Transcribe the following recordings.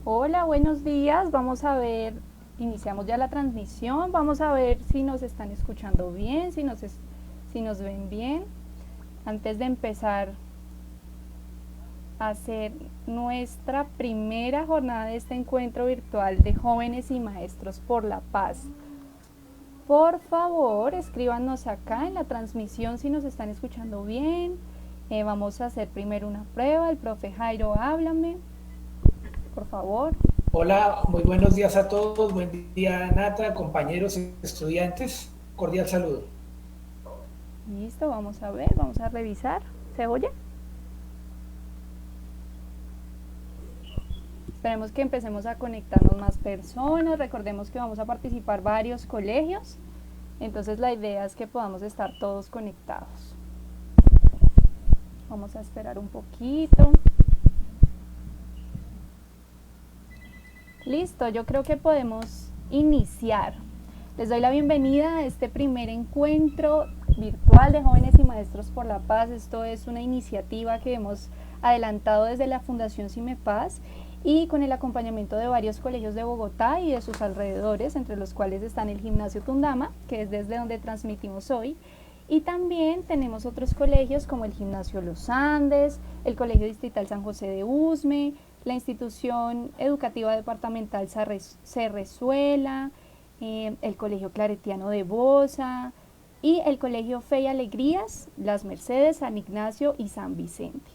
Hola, buenos días. Vamos a ver, iniciamos ya la transmisión. Vamos a ver si nos están escuchando bien, si nos ven bien. Antes de empezar a hacer nuestra primera jornada de este encuentro virtual de jóvenes y maestros por la paz. Por favor, escríbanos acá en la transmisión si nos están escuchando bien. Vamos a hacer primero una prueba. El profe Jairo, háblame, por favor. Hola, muy buenos días a todos. Buen día, Nata, compañeros y estudiantes. Cordial saludo. Listo, vamos a ver, vamos a revisar. ¿Se oye? Esperemos que empecemos a conectarnos más personas. Recordemos que vamos a participar varios colegios. Entonces la idea es que podamos estar todos conectados. Vamos a esperar un poquito. Listo, yo creo que podemos iniciar. Les doy la bienvenida a este primer encuentro virtual de jóvenes y maestros por la paz. Esto es una iniciativa que hemos adelantado desde la Fundación CIMEPaz y con el acompañamiento de varios colegios de Bogotá y de sus alrededores, entre los cuales están el Gimnasio Tundama, que es desde donde transmitimos hoy, y también tenemos otros colegios como el Gimnasio Los Andes, el Colegio Distrital San José de Usme, la Institución Educativa Departamental Cerrezuela, el Colegio Claretiano de Bosa y el Colegio Fe y Alegrías, Las Mercedes, San Ignacio y San Vicente.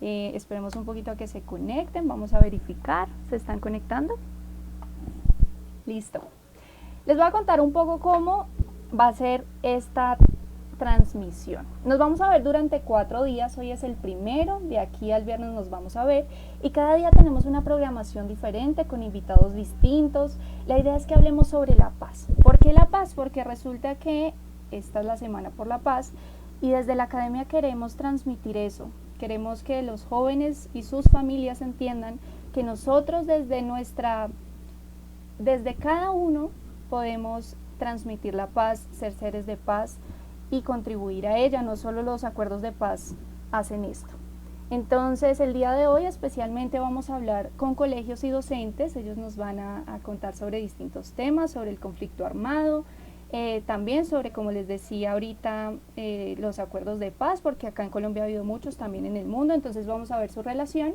Esperemos un poquito a que se conecten, vamos a verificar, ¿se están conectando? Listo. Les voy a contar un poco cómo va a ser esta transmisión. Nos vamos a ver durante 4 días, hoy es el primero, de aquí al viernes nos vamos a ver y cada día tenemos una programación diferente con invitados distintos. La idea es que hablemos sobre la paz. ¿Por qué la paz? Porque resulta que esta es la Semana por la Paz y desde la academia queremos transmitir eso. Queremos que los jóvenes y sus familias entiendan que nosotros desde cada uno podemos transmitir la paz, ser seres de paz y contribuir a ella. No solo los acuerdos de paz hacen esto. Entonces el día de hoy especialmente vamos a hablar con colegios y docentes. Ellos nos van a contar sobre distintos temas, sobre el conflicto armado, también sobre, como les decía ahorita, los acuerdos de paz, porque acá en Colombia ha habido muchos, también en el mundo. Entonces vamos a ver su relación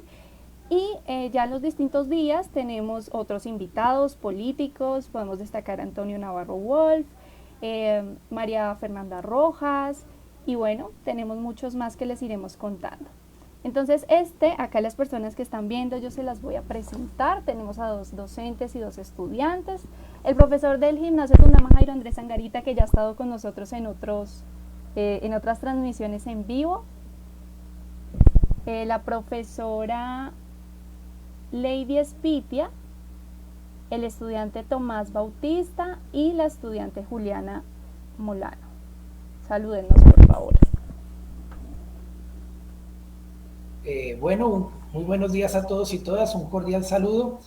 y ya en los distintos días tenemos otros invitados políticos. Podemos destacar a Antonio Navarro Wolf, María Fernanda Rojas, y bueno, tenemos muchos más que les iremos contando. Entonces acá las personas que están viendo, yo se las voy a presentar. Tenemos a 2 docentes y 2 estudiantes. El profesor del Gimnasio Tundama, Jairo Andrés Angarita, que ya ha estado con nosotros en otras transmisiones en vivo. La profesora Lady Espitia, el estudiante Tomás Bautista y la estudiante Juliana Molano. Salúdennos, por favor. Bueno, muy buenos días a todos y todas. Un cordial saludo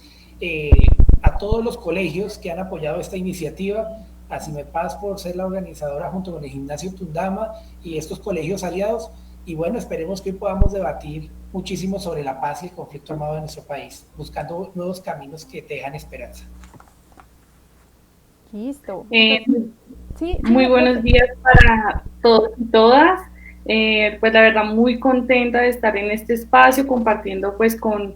a todos los colegios que han apoyado esta iniciativa, a CIMEPAS por ser la organizadora junto con el Gimnasio Tundama y estos colegios aliados. Y bueno, esperemos que hoy podamos debatir muchísimo sobre la paz y el conflicto armado de nuestro país, buscando nuevos caminos que dejan esperanza. Listo. Eh, Entonces, sí, Muy siga, buenos profe. días para todos y todas. Pues la verdad muy contenta de estar en este espacio compartiendo pues con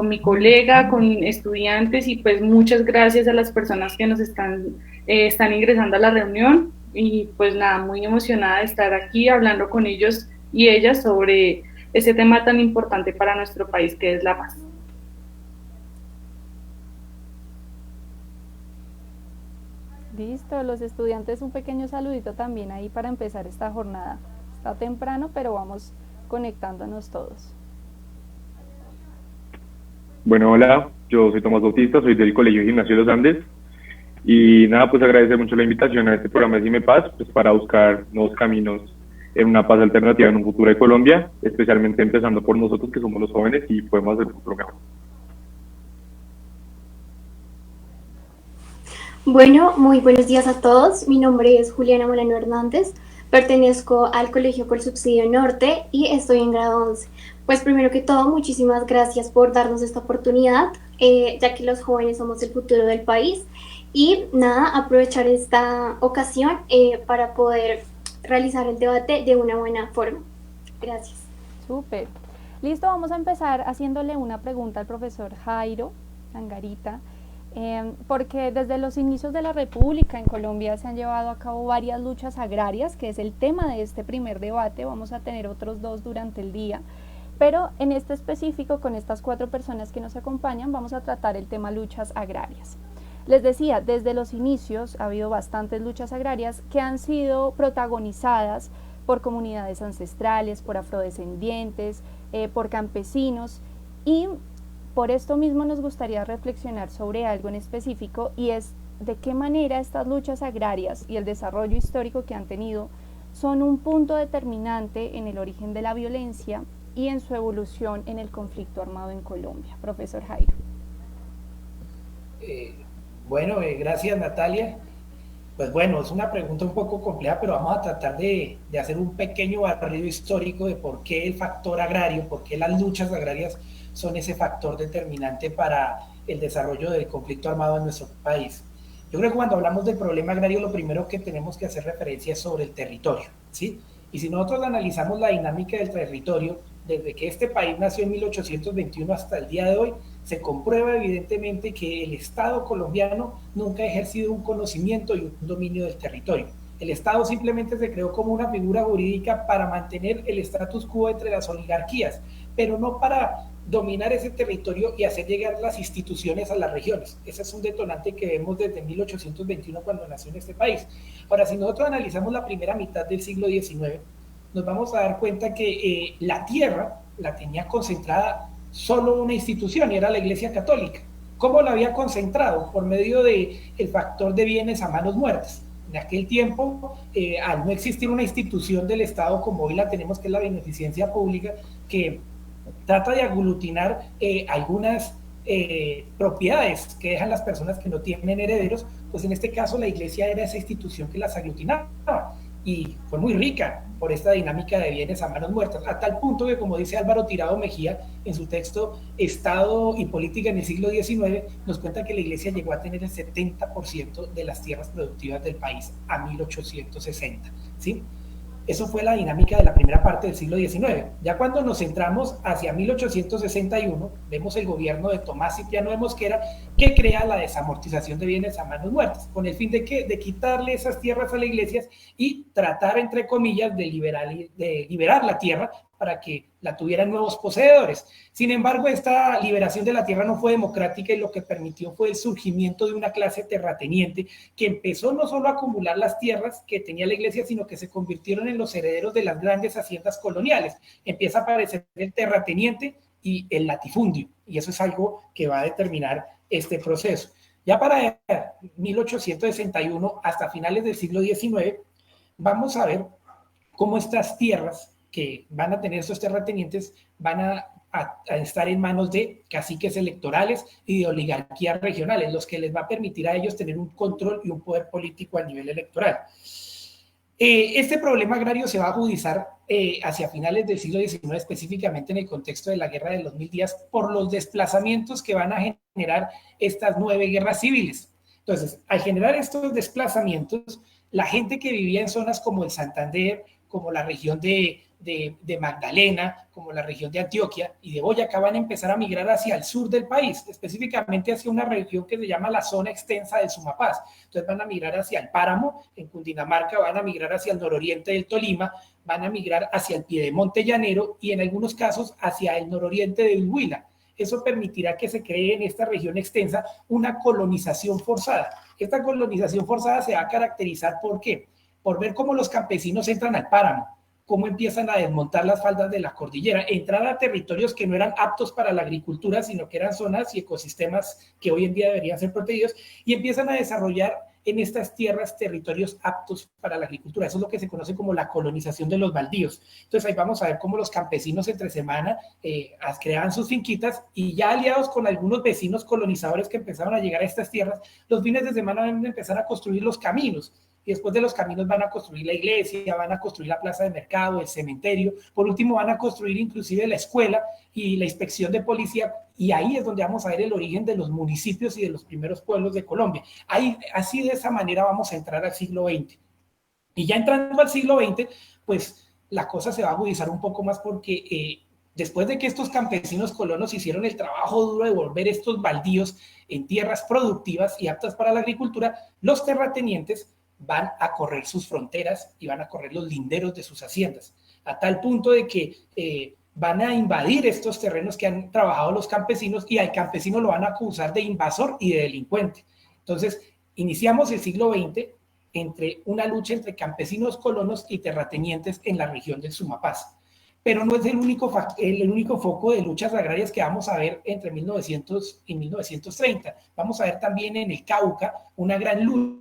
mi colega, con estudiantes y pues muchas gracias a las personas que nos están ingresando a la reunión y pues nada, muy emocionada de estar aquí hablando con ellos y ellas sobre ese tema tan importante para nuestro país que es la paz. Listo, los estudiantes, un pequeño saludito también ahí para empezar esta jornada. Está temprano, pero vamos conectándonos todos. Bueno, hola, yo soy Tomás Bautista, soy del Colegio Gimnasio Los Andes y nada, pues agradecer mucho la invitación a este programa de CIMEPAS, pues para buscar nuevos caminos en una paz alternativa en un futuro de Colombia, especialmente empezando por nosotros que somos los jóvenes y podemos hacer un futuro mejor. Bueno, muy buenos días a todos. Mi nombre es Juliana Molano Hernández. Pertenezco al Colegio por Subsidio Norte y estoy en grado 11. Pues primero que todo, muchísimas gracias por darnos esta oportunidad. ya que los jóvenes somos el futuro del país. Y nada, aprovechar esta ocasión para poder realizar el debate de una buena forma. Gracias. Súper. Listo, vamos a empezar haciéndole una pregunta al profesor Jairo Angarita, porque desde los inicios de la República en Colombia se han llevado a cabo varias luchas agrarias, que es el tema de este primer debate. Vamos a tener otros dos durante el día, pero en este específico, con estas 4 personas que nos acompañan, vamos a tratar el tema luchas agrarias. Les decía, desde los inicios ha habido bastantes luchas agrarias que han sido protagonizadas por comunidades ancestrales, por afrodescendientes, por campesinos, y por esto mismo nos gustaría reflexionar sobre algo en específico, y es de qué manera estas luchas agrarias y el desarrollo histórico que han tenido son un punto determinante en el origen de la violencia y en su evolución en el conflicto armado en Colombia. Profesor Jairo. Bueno, gracias Natalia. Pues bueno, es una pregunta un poco compleja, pero vamos a tratar de hacer un pequeño barrido histórico de por qué el factor agrario, por qué las luchas agrarias son ese factor determinante para el desarrollo del conflicto armado en nuestro país. Yo creo que cuando hablamos del problema agrario, lo primero que tenemos que hacer referencia es sobre el territorio, ¿sí? Y si nosotros analizamos la dinámica del territorio, desde que este país nació en 1821 hasta el día de hoy, se comprueba evidentemente que el Estado colombiano nunca ha ejercido un conocimiento y un dominio del territorio. El Estado simplemente se creó como una figura jurídica para mantener el status quo entre las oligarquías, pero no para dominar ese territorio y hacer llegar las instituciones a las regiones. Ese es un detonante que vemos desde 1821 cuando nació en este país. Ahora, si nosotros analizamos la primera mitad del siglo XIX, nos vamos a dar cuenta que la tierra la tenía concentrada solo una institución, y era la Iglesia Católica. ¿Cómo la había concentrado? Por medio del factor de bienes a manos muertas. En aquel tiempo, al no existir una institución del Estado como hoy la tenemos, que es la beneficencia pública, que trata de aglutinar algunas propiedades que dejan las personas que no tienen herederos, pues en este caso la Iglesia era esa institución que las aglutinaba, y fue muy rica por esta dinámica de bienes a manos muertas, a tal punto que, como dice Álvaro Tirado Mejía en su texto Estado y Política en el siglo XIX, nos cuenta que la Iglesia llegó a tener el 70% de las tierras productivas del país a 1860, ¿sí? Eso fue la dinámica de la primera parte del siglo XIX. Ya cuando nos centramos hacia 1861, vemos el gobierno de Tomás Cipriano de Mosquera, que crea la desamortización de bienes a manos muertas, con el fin de quitarle esas tierras a las iglesias y tratar, entre comillas, de liberar la tierra para que la tuvieran nuevos poseedores. Sin embargo, esta liberación de la tierra no fue democrática, y lo que permitió fue el surgimiento de una clase terrateniente que empezó no solo a acumular las tierras que tenía la iglesia, sino que se convirtieron en los herederos de las grandes haciendas coloniales. Empieza a aparecer el terrateniente y el latifundio, y eso es algo que va a determinar este proceso. Ya para 1861 hasta finales del siglo XIX, vamos a ver cómo estas tierras que van a tener estos terratenientes van a estar en manos de caciques electorales y de oligarquías regionales, los que les va a permitir a ellos tener un control y un poder político a nivel electoral. Este problema agrario se va a agudizar hacia finales del siglo XIX, específicamente en el contexto de la Guerra de los 1000 días, por los desplazamientos que van a generar estas 9 guerras civiles. Entonces, al generar estos desplazamientos, la gente que vivía en zonas como el Santander, como la región de Magdalena, como la región de Antioquia y de Boyacá, van a empezar a migrar hacia el sur del país, específicamente hacia una región que se llama la zona extensa del Sumapaz. Entonces van a migrar hacia el Páramo, en Cundinamarca, van a migrar hacia el nororiente del Tolima, van a migrar hacia el Piedemonte llanero y en algunos casos hacia el nororiente del Huila. Eso permitirá que se cree en esta región extensa una colonización forzada. Esta colonización forzada se va a caracterizar ¿por qué? Por ver cómo los campesinos entran al páramo, cómo empiezan a desmontar las faldas de la cordillera, entrar a territorios que no eran aptos para la agricultura, sino que eran zonas y ecosistemas que hoy en día deberían ser protegidos, y empiezan a desarrollar en estas tierras territorios aptos para la agricultura. Eso es lo que se conoce como la colonización de los baldíos. Entonces ahí vamos a ver cómo los campesinos entre semana creaban sus finquitas, y ya aliados con algunos vecinos colonizadores que empezaron a llegar a estas tierras, los fines de semana van a empezar a construir los caminos. y después de los caminos van a construir la iglesia, van a construir la plaza de mercado, el cementerio, por último van a construir inclusive la escuela y la inspección de policía, y ahí es donde vamos a ver el origen de los municipios y de los primeros pueblos de Colombia. Ahí, así de esa manera vamos a entrar al siglo XX. Y ya entrando al siglo XX, pues la cosa se va a agudizar un poco más porque después de que estos campesinos colonos hicieron el trabajo duro de volver estos baldíos en tierras productivas y aptas para la agricultura, los terratenientes van a correr sus fronteras y van a correr los linderos de sus haciendas, a tal punto de que van a invadir estos terrenos que han trabajado los campesinos y al campesino lo van a acusar de invasor y de delincuente. Entonces, iniciamos el siglo XX entre una lucha entre campesinos colonos y terratenientes en la región del Sumapaz. Pero no es el único foco de luchas agrarias que vamos a ver entre 1900 y 1930. Vamos a ver también en el Cauca una gran lucha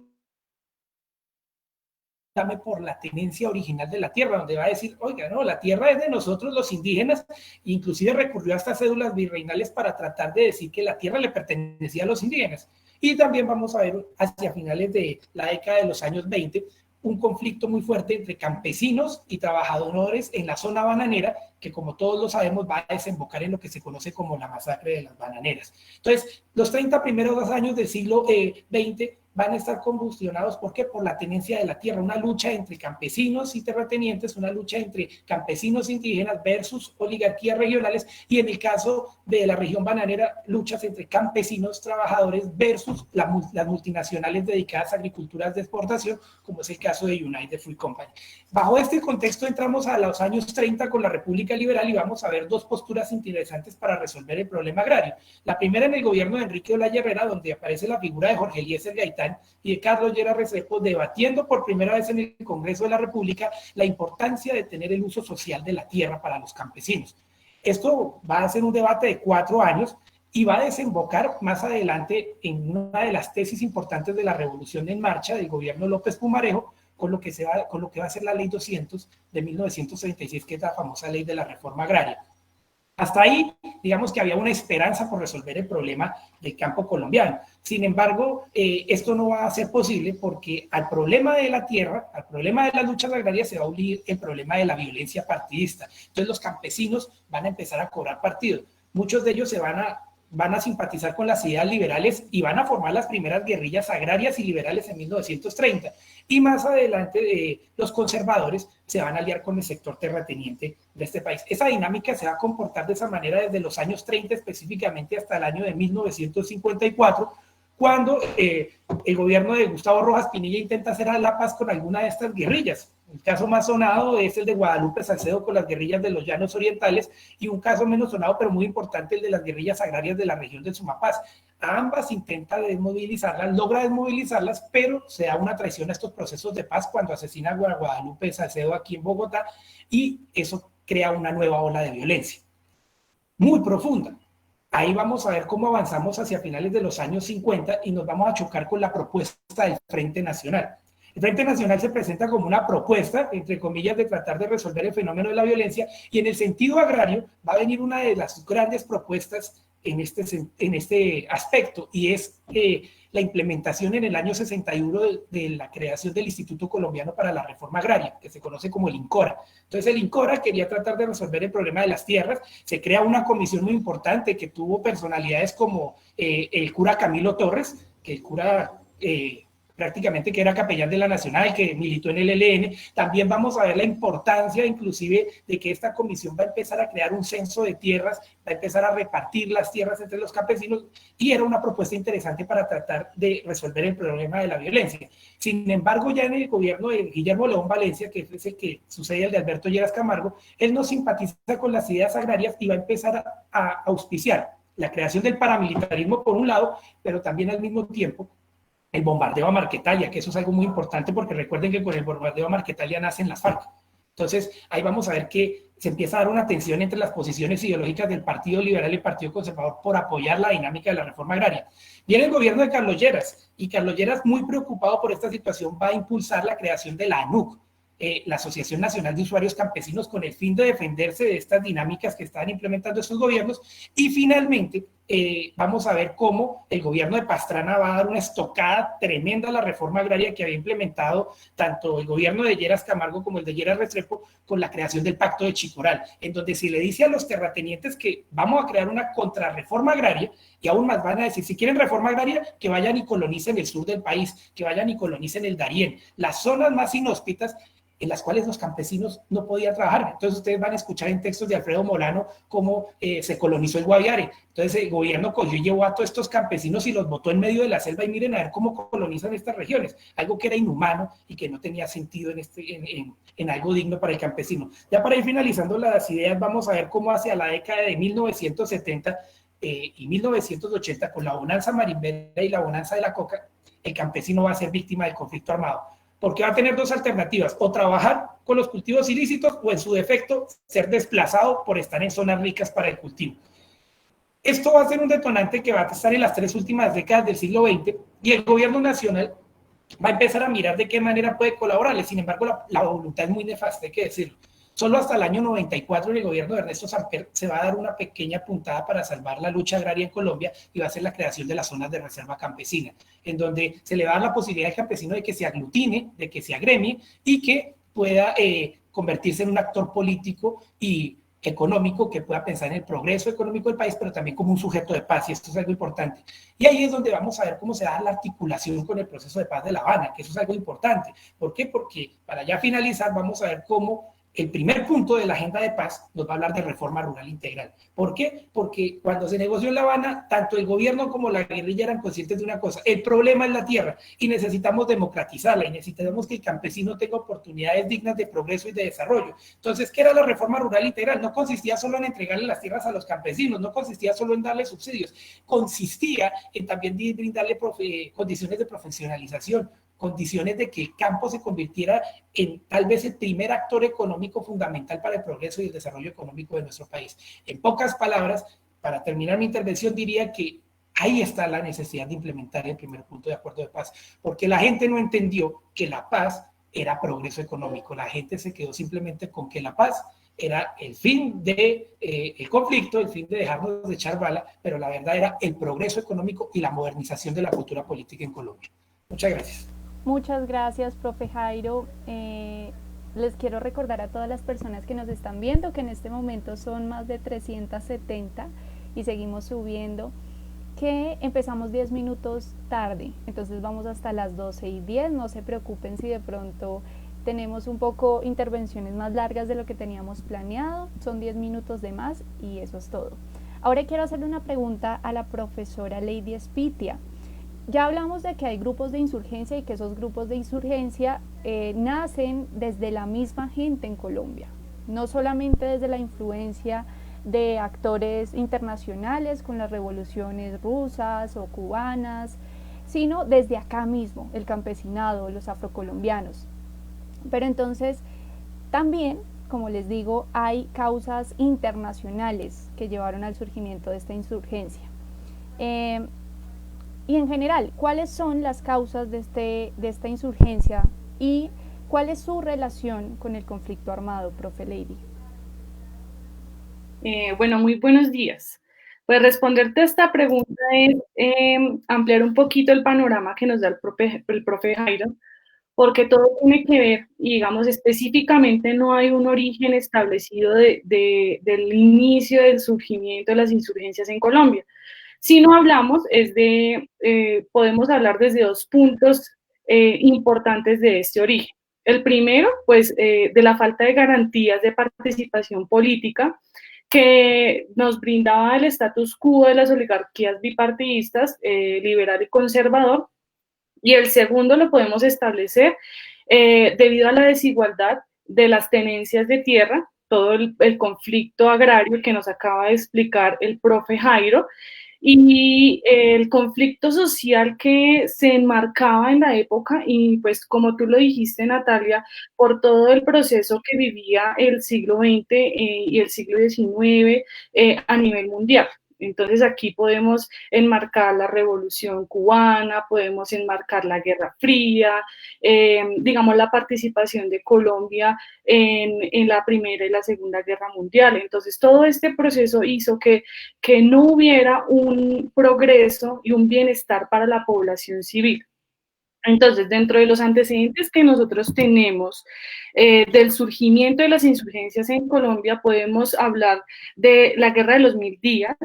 por la tenencia original de la tierra, donde va a decir, oiga, no, la tierra es de nosotros los indígenas, inclusive recurrió a estas cédulas virreinales para tratar de decir que la tierra le pertenecía a los indígenas. Y también vamos a ver hacia finales de la década de los años 20 un conflicto muy fuerte entre campesinos y trabajadores en la zona bananera, que como todos lo sabemos va a desembocar en lo que se conoce como la masacre de las bananeras. Entonces, los 30 primeros años del siglo XX van a estar combustionados, ¿por qué? Por la tenencia de la tierra, una lucha entre campesinos y terratenientes, una lucha entre campesinos indígenas versus oligarquías regionales, y en el caso de la región bananera, luchas entre campesinos, trabajadores versus las multinacionales dedicadas a agriculturas de exportación, como es el caso de United Fruit Company. Bajo este contexto entramos a los años 30 con la República Liberal y vamos a ver dos posturas interesantes para resolver el problema agrario. La primera en el gobierno de Enrique Olaya Herrera, donde aparece la figura de Jorge Eliezer Gaitán y de Carlos Lleras Restrepo debatiendo por primera vez en el Congreso de la República la importancia de tener el uso social de la tierra para los campesinos. Esto va a ser un debate de 4 años y va a desembocar más adelante en una de las tesis importantes de la Revolución en Marcha del gobierno López Pumarejo, con lo que va a ser la Ley 200 de 1936, que es la famosa ley de la reforma agraria. Hasta ahí, digamos que había una esperanza por resolver el problema del campo colombiano. Sin embargo, esto no va a ser posible porque al problema de la tierra, al problema de las luchas agrarias, se va a unir el problema de la violencia partidista. Entonces los campesinos van a empezar a cobrar partido. Muchos de ellos van a simpatizar con las ideas liberales y van a formar las primeras guerrillas agrarias y liberales en 1930. Y más adelante los conservadores se van a aliar con el sector terrateniente de este país. Esa dinámica se va a comportar de esa manera desde los años 30 específicamente hasta el año de 1954, cuando el gobierno de Gustavo Rojas Pinilla intenta hacer la paz con alguna de estas guerrillas. El caso más sonado es el de Guadalupe Salcedo con las guerrillas de los Llanos Orientales, y un caso menos sonado pero muy importante, el de las guerrillas agrarias de la región del Sumapaz. A ambas intenta desmovilizarlas, logra desmovilizarlas, pero se da una traición a estos procesos de paz cuando asesina a Guadalupe Salcedo aquí en Bogotá, y eso crea una nueva ola de violencia muy profunda. Ahí vamos a ver cómo avanzamos hacia finales de los años 50 y nos vamos a chocar con la propuesta del Frente Nacional. El Frente Nacional se presenta como una propuesta, entre comillas, de tratar de resolver el fenómeno de la violencia, y en el sentido agrario va a venir una de las grandes propuestas en este aspecto, y es la implementación en el año 61 de la creación del Instituto Colombiano para la Reforma Agraria, que se conoce como el INCORA. Entonces el INCORA quería tratar de resolver el problema de las tierras. Se crea una comisión muy importante que tuvo personalidades como el cura Camilo Torres, que el cura prácticamente que era capellán de la Nacional, que militó en el ELN. También vamos a ver la importancia inclusive de que esta comisión va a empezar a crear un censo de tierras, va a empezar a repartir las tierras entre los campesinos, y era una propuesta interesante para tratar de resolver el problema de la violencia. Sin embargo, ya en el gobierno de Guillermo León Valencia, que es el que sucede al de Alberto Lleras Camargo, él no simpatiza con las ideas agrarias y va a empezar a auspiciar la creación del paramilitarismo por un lado, pero también al mismo tiempo el bombardeo a Marquetalia, que eso es algo muy importante porque recuerden que con el bombardeo a Marquetalia nacen las FARC. Entonces, ahí vamos a ver que se empieza a dar una tensión entre las posiciones ideológicas del Partido Liberal y el Partido Conservador por apoyar la dinámica de la reforma agraria. Viene el gobierno de Carlos Lleras, y Carlos Lleras, muy preocupado por esta situación, va a impulsar la creación de la ANUC, la Asociación Nacional de Usuarios Campesinos, con el fin de defenderse de estas dinámicas que están implementando estos gobiernos. Y finalmente, vamos a ver cómo el gobierno de Pastrana va a dar una estocada tremenda a la reforma agraria que había implementado tanto el gobierno de Lleras Camargo como el de Lleras Restrepo con la creación del Pacto de Chicoral, en donde se le dice a los terratenientes que vamos a crear una contrarreforma agraria, y aún más van a decir, si quieren reforma agraria, que vayan y colonicen el sur del país, que vayan y colonicen el Darién, las zonas más inhóspitas en las cuales los campesinos no podían trabajar. Entonces ustedes van a escuchar en textos de Alfredo Molano cómo se colonizó el Guaviare. Entonces el gobierno cogió y llevó a todos estos campesinos y los botó en medio de la selva, y miren a ver cómo colonizan estas regiones, algo que era inhumano y que no tenía sentido en algo digno para el campesino. Ya para ir finalizando las ideas, vamos a ver cómo hacia la década de 1970 y 1980, con la bonanza marimbera y la bonanza de la coca, el campesino va a ser víctima del conflicto armado, porque va a tener dos alternativas: o trabajar con los cultivos ilícitos, o en su defecto ser desplazado por estar en zonas ricas para el cultivo. Esto va a ser un detonante que va a estar en las 3 últimas décadas del siglo XX, y el gobierno nacional va a empezar a mirar de qué manera puede colaborarle. Sin embargo, la voluntad es muy nefasta, hay que decirlo. Solo hasta el año 94 en el gobierno de Ernesto Samper se va a dar una pequeña puntada para salvar la lucha agraria en Colombia, y va a ser la creación de las zonas de reserva campesina, en donde se le va a dar la posibilidad al campesino de que se aglutine, de que se agremie y que pueda convertirse en un actor político y económico que pueda pensar en el progreso económico del país, pero también como un sujeto de paz, y esto es algo importante. Y ahí es donde vamos a ver cómo se da la articulación con el proceso de paz de La Habana, que eso es algo importante. ¿Por qué? Porque para ya finalizar vamos a ver cómo el primer punto de la agenda de paz nos va a hablar de reforma rural integral. ¿Por qué? Porque cuando se negoció en La Habana, tanto el gobierno como la guerrilla eran conscientes de una cosa: el problema es la tierra y necesitamos democratizarla, y necesitamos que el campesino tenga oportunidades dignas de progreso y de desarrollo. Entonces, ¿qué era la reforma rural integral? No consistía solo en entregarle las tierras a los campesinos, no consistía solo en darle subsidios, consistía en también brindarle condiciones de profesionalización, condiciones de que el campo se convirtiera en tal vez el primer actor económico fundamental para el progreso y el desarrollo económico de nuestro país. En pocas palabras, para terminar mi intervención, diría que ahí está la necesidad de implementar el primer punto de acuerdo de paz, porque la gente no entendió que la paz era progreso económico. La gente se quedó simplemente con que la paz era el fin del conflicto, el fin de dejarnos de echar bala, pero la verdad era el progreso económico y la modernización de la cultura política en Colombia. Muchas gracias. Muchas gracias, profe Jairo. Les quiero recordar a todas las personas que nos están viendo que en este momento son más de 370 y seguimos subiendo, que empezamos 10 minutos tarde, entonces vamos hasta las 12:10. No se preocupen si de pronto tenemos un poco intervenciones más largas de lo que teníamos planeado, son 10 minutos de más y eso es todo. Ahora quiero hacerle una pregunta a la profesora Lady Espitia. Ya hablamos de que hay grupos de insurgencia y que esos grupos de insurgencia nacen desde la misma gente en Colombia, no solamente desde la influencia de actores internacionales con las revoluciones rusas o cubanas, sino desde acá mismo, el campesinado, los afrocolombianos. Pero entonces también, como les digo, hay causas internacionales que llevaron al surgimiento de esta insurgencia. Y en general, ¿cuáles son las causas de esta insurgencia y cuál es su relación con el conflicto armado, profe Lady? Bueno, muy buenos días. Pues responderte a esta pregunta es ampliar un poquito el panorama que nos da el profe Jairo, porque todo tiene que ver, y digamos específicamente no hay un origen establecido del inicio del surgimiento de las insurgencias en Colombia. Si no hablamos, podemos hablar desde 2 puntos importantes de este origen. El primero, pues, de la falta de garantías de participación política que nos brindaba el status quo de las oligarquías bipartidistas, liberal y conservador. Y el segundo lo podemos establecer debido a la desigualdad de las tenencias de tierra, todo el conflicto agrario que nos acaba de explicar el profe Jairo, y el conflicto social que se enmarcaba en la época, y pues como tú lo dijiste, Natalia, por todo el proceso que vivía el siglo XX y el siglo XIX a nivel mundial. Entonces aquí podemos enmarcar la Revolución Cubana, podemos enmarcar la Guerra Fría, digamos la participación de Colombia en la Primera y la Segunda Guerra Mundial. Entonces todo este proceso hizo que no hubiera un progreso y un bienestar para la población civil. Entonces, dentro de los antecedentes que nosotros tenemos del surgimiento de las insurgencias en Colombia, podemos hablar de la Guerra de los 1000 días.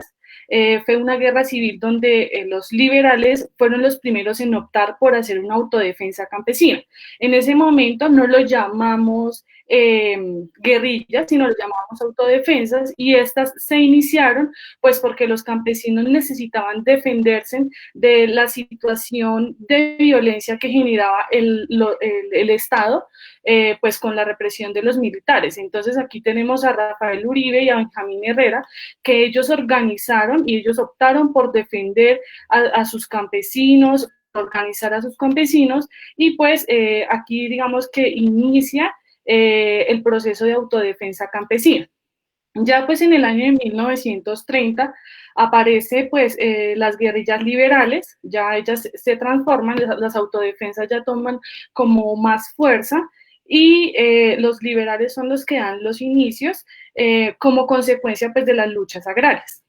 Fue una guerra civil donde los liberales fueron los primeros en optar por hacer una autodefensa campesina. En ese momento no lo llamamos guerrillas, sino lo llamamos autodefensas, y estas se iniciaron pues porque los campesinos necesitaban defenderse de la situación de violencia que generaba el Estado, pues con la represión de los militares. Entonces aquí tenemos a Rafael Uribe y a Benjamín Herrera, que ellos organizaron y ellos optaron por defender a sus campesinos, organizar a sus campesinos, y pues aquí digamos que inicia el proceso de autodefensa campesina. Ya pues en el año de 1930 aparece pues las guerrillas liberales, ya ellas se transforman, las autodefensas ya toman como más fuerza, y los liberales son los que dan los inicios como consecuencia pues de las luchas agrarias.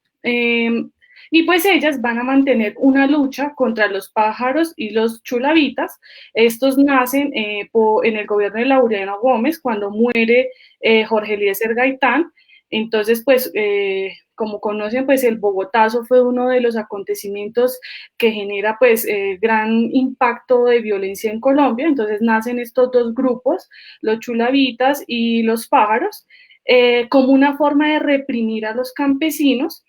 Y pues ellas van a mantener una lucha contra los pájaros y los chulavitas. Estos nacen en el gobierno de Laureano Gómez, cuando muere Jorge Eliezer Gaitán. Entonces, pues, como conocen, pues el Bogotazo fue uno de los acontecimientos que genera, pues, gran impacto de violencia en Colombia. Entonces nacen estos dos grupos, los chulavitas y los pájaros, como una forma de reprimir a los campesinos.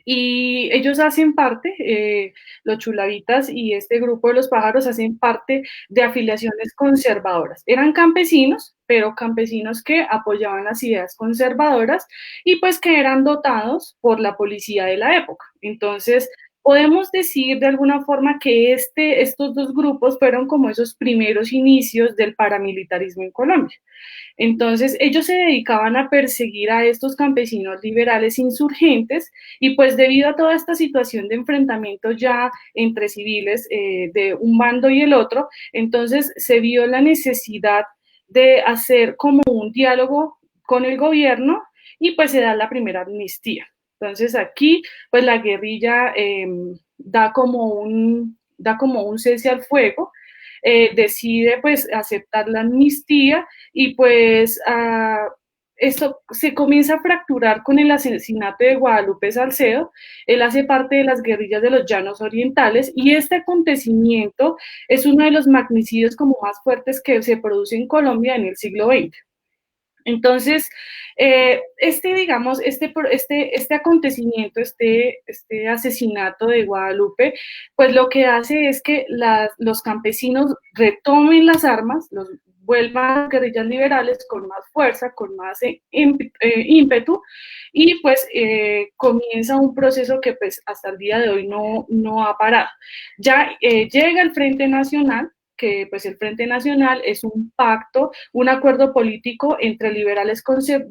Y ellos hacen parte, los chulavitas y este grupo de los pájaros hacen parte de afiliaciones conservadoras. Eran campesinos, pero campesinos que apoyaban las ideas conservadoras y pues que eran dotados por la policía de la época. Entonces, podemos decir de alguna forma que estos dos grupos fueron como esos primeros inicios del paramilitarismo en Colombia. Entonces, ellos se dedicaban a perseguir a estos campesinos liberales insurgentes, y pues debido a toda esta situación de enfrentamiento ya entre civiles de un bando y el otro, entonces se vio la necesidad de hacer como un diálogo con el gobierno, y pues se da la primera amnistía. Entonces aquí pues la guerrilla da como un cese al fuego, decide pues aceptar la amnistía, y pues esto se comienza a fracturar con el asesinato de Guadalupe Salcedo. Él hace parte de las guerrillas de los Llanos Orientales, y este acontecimiento es uno de los magnicidios como más fuertes que se produce en Colombia en el siglo XX. Entonces, digamos, este acontecimiento, este asesinato de Guadalupe, pues lo que hace es que los campesinos retomen las armas, los vuelvan guerrillas liberales con más fuerza, con más ímpetu, y pues comienza un proceso que pues hasta el día de hoy no ha parado. Ya llega el Frente Nacional, que pues el Frente Nacional es un pacto, un acuerdo político entre liberales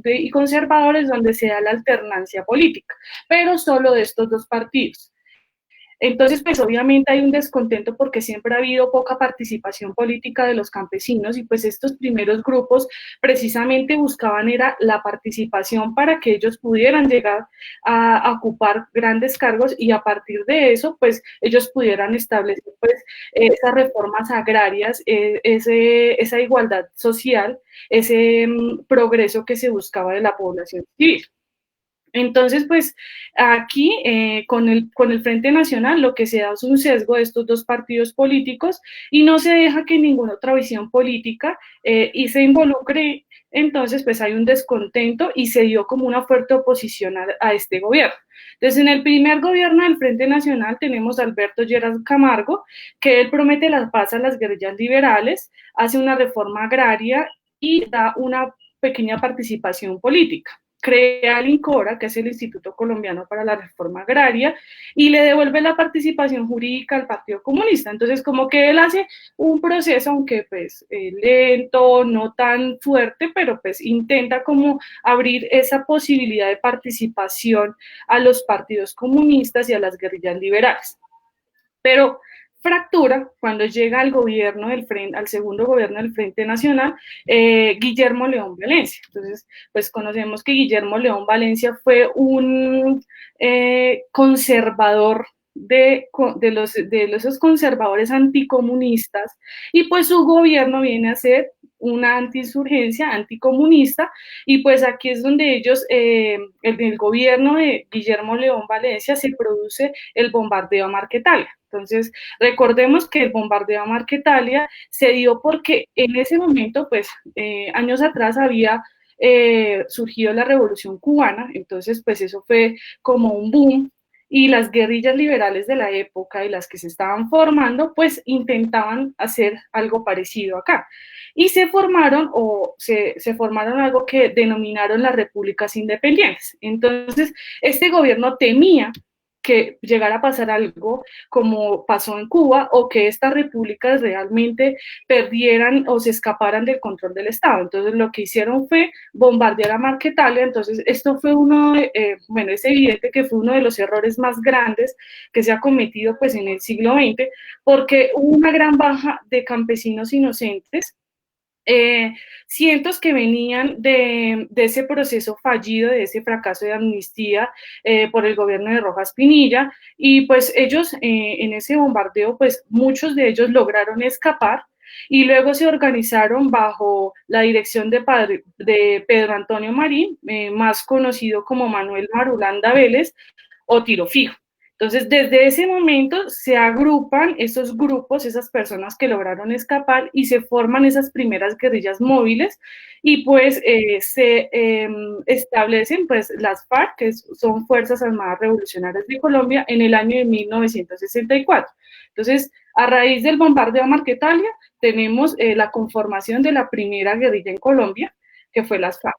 y conservadores, donde se da la alternancia política, pero solo de estos dos partidos. Entonces, pues obviamente hay un descontento porque siempre ha habido poca participación política de los campesinos, y pues estos primeros grupos precisamente buscaban era la participación para que ellos pudieran llegar a ocupar grandes cargos, y a partir de eso, pues ellos pudieran establecer pues esas reformas agrarias, esa igualdad social, ese progreso que se buscaba de la población civil. Entonces, pues aquí con el Frente Nacional lo que se da es un sesgo de estos dos partidos políticos, y no se deja que ninguna otra visión política y se involucre. Entonces, pues hay un descontento, y se dio como una fuerte oposición a este gobierno. Entonces, en el primer gobierno del Frente Nacional tenemos a Alberto Lleras Camargo, que él promete la paz a las guerrillas liberales, hace una reforma agraria y da una pequeña participación política. crea el INCORA, que es el Instituto Colombiano para la Reforma Agraria, y le devuelve la participación jurídica al Partido Comunista. Entonces, como que él hace un proceso, aunque pues lento, no tan fuerte, pero pues intenta como abrir esa posibilidad de participación a los partidos comunistas y a las guerrillas liberales. Pero fractura cuando llega al gobierno del Frente, al segundo gobierno del Frente Nacional, Guillermo León Valencia. Entonces, pues conocemos que Guillermo León Valencia fue un conservador de esos conservadores anticomunistas, y pues su gobierno viene a ser una antiinsurgencia anticomunista, y pues aquí es donde ellos, el gobierno de Guillermo León Valencia, se produce el bombardeo a Marquetalia. Entonces, recordemos que el bombardeo a Marquetalia se dio porque en ese momento, pues, años atrás había surgido la Revolución Cubana, entonces, pues, eso fue como un boom, y las guerrillas liberales de la época y las que se estaban formando, pues, intentaban hacer algo parecido acá. Y se formaron algo que denominaron las repúblicas independientes. Entonces, este gobierno temía que llegara a pasar algo como pasó en Cuba, o que estas repúblicas realmente perdieran o se escaparan del control del Estado. Entonces lo que hicieron fue bombardear a Marquetalia. Entonces esto fue bueno, es evidente que fue uno de los errores más grandes que se ha cometido pues en el siglo XX, porque hubo una gran baja de campesinos inocentes, cientos que venían de ese proceso fallido, de ese fracaso de amnistía por el gobierno de Rojas Pinilla, y pues ellos en ese bombardeo, pues muchos de ellos lograron escapar, y luego se organizaron bajo la dirección de Pedro Antonio Marín, más conocido como Manuel Marulanda Vélez o Tiro Fijo. Entonces, desde ese momento se agrupan esos grupos, esas personas que lograron escapar, y se forman esas primeras guerrillas móviles, y pues se establecen pues las FARC, que son Fuerzas Armadas Revolucionarias de Colombia, en el año de 1964. Entonces, a raíz del bombardeo a Marquetalia, tenemos la conformación de la primera guerrilla en Colombia, que fue las FARC.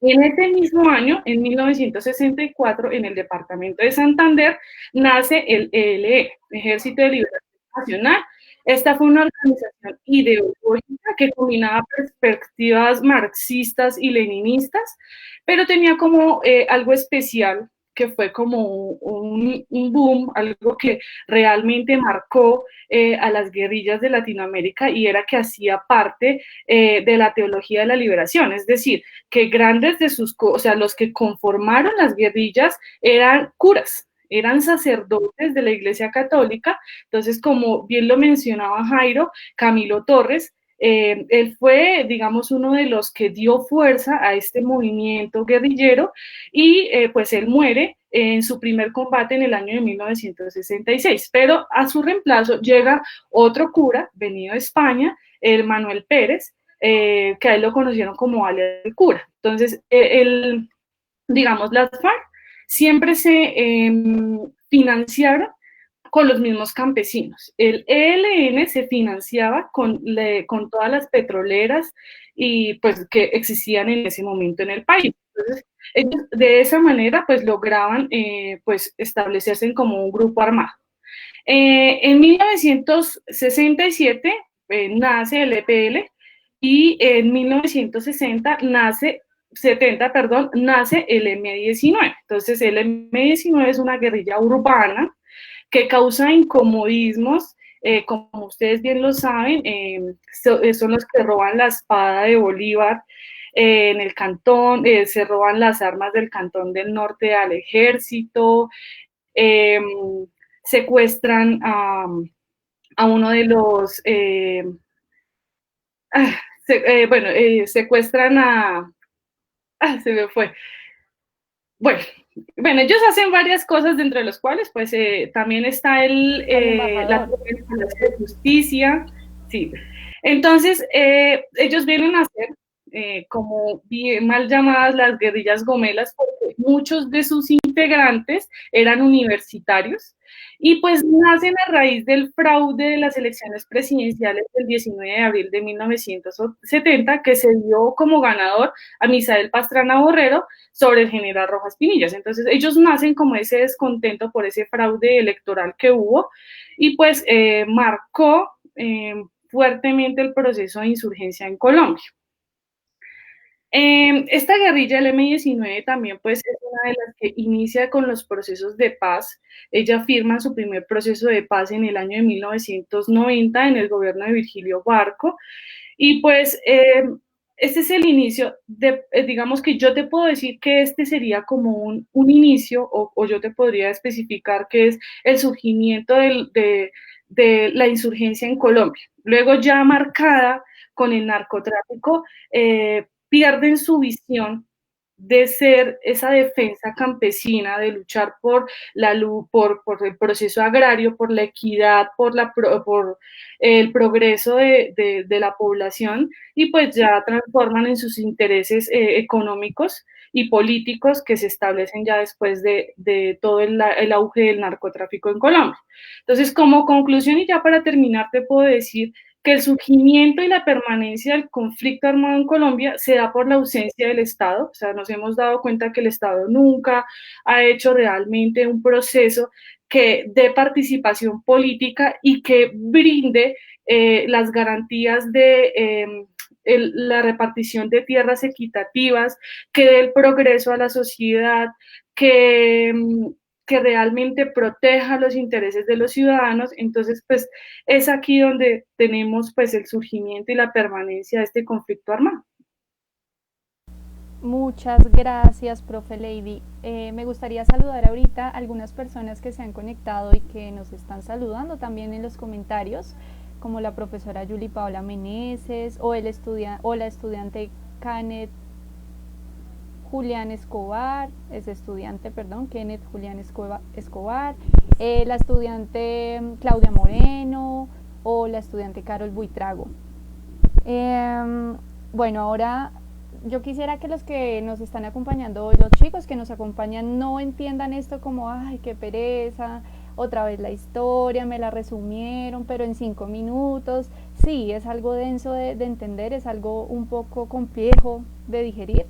En ese mismo año, en 1964, en el departamento de Santander, nace el ELE, Ejército de Liberación Nacional. Esta fue una organización ideológica que combinaba perspectivas marxistas y leninistas, pero tenía como algo especial, que fue como un boom, algo que realmente marcó a las guerrillas de Latinoamérica, y era que hacía parte de la teología de la liberación, es decir, que grandes de o sea, los que conformaron las guerrillas eran curas, eran sacerdotes de la Iglesia Católica. Entonces, como bien lo mencionaba Jairo, Camilo Torres, él fue, digamos, uno de los que dio fuerza a este movimiento guerrillero, y pues él muere en su primer combate en el año de 1966, pero a su reemplazo llega otro cura venido de España, el Manuel Pérez, que a él lo conocieron como alias el cura. Entonces, digamos, las FARC siempre se financiaron con los mismos campesinos. El ELN se financiaba con todas las petroleras y pues que existían en ese momento en el país. Entonces, ellos de esa manera pues lograban pues establecerse como un grupo armado. En 1967 nace el EPL, y en 1960 nace el M-19. Entonces el M-19 es una guerrilla urbana que causa incomodismos, como ustedes bien lo saben, son los que roban la espada de Bolívar en el cantón, se roban las armas del Cantón del Norte al ejército, secuestran a uno de los, secuestran se me fue. Bueno, ellos hacen varias cosas, dentro de los cuales pues también está la de justicia, sí. Entonces, ellos vienen a ser como bien mal llamadas las guerrillas gomelas, porque muchos de sus integrantes eran universitarios y pues nacen a raíz del fraude de las elecciones presidenciales del 19 de abril de 1970, que se dio como ganador a Misael Pastrana Borrero sobre el general Rojas Pinillas. Entonces ellos nacen como ese descontento por ese fraude electoral que hubo y pues marcó fuertemente el proceso de insurgencia en Colombia. Esta guerrilla del M-19 también pues es una de las que inicia con los procesos de paz. Ella firma su primer proceso de paz en el año de 1990 en el gobierno de Virgilio Barco y pues este es el inicio de, digamos que yo te puedo decir que este sería como un inicio o yo te podría especificar que es el surgimiento de la insurgencia en Colombia. Luego ya marcada con el narcotráfico, pierden su visión de ser esa defensa campesina, de luchar por por el proceso agrario, por la equidad, por el progreso de la población, y pues ya transforman en sus intereses económicos y políticos que se establecen ya después de todo el auge del narcotráfico en Colombia. Entonces, como conclusión y ya para terminar, te puedo decir que el surgimiento y la permanencia del conflicto armado en Colombia se da por la ausencia del Estado. O sea, nos hemos dado cuenta que el Estado nunca ha hecho realmente un proceso que dé participación política y que brinde las garantías de la repartición de tierras equitativas, que dé el progreso a la sociedad, que realmente proteja los intereses de los ciudadanos. Entonces, pues es aquí donde tenemos pues el surgimiento y la permanencia de este conflicto armado. Muchas gracias, profe Lady. Me gustaría saludar ahorita a algunas personas que se han conectado y que nos están saludando también en los comentarios, como la profesora Yuli Paola Meneses o la estudiante Kenneth Julián Escobar, Kenneth Julián Escobar, la estudiante Claudia Moreno o la estudiante Carol Buitrago. Bueno, ahora yo quisiera que los que nos están acompañando, los chicos que nos acompañan, no entiendan esto como, ay, qué pereza, otra vez la historia, me la resumieron, pero en 5 minutos. Sí, es algo denso de entender, es algo un poco complejo de digerir,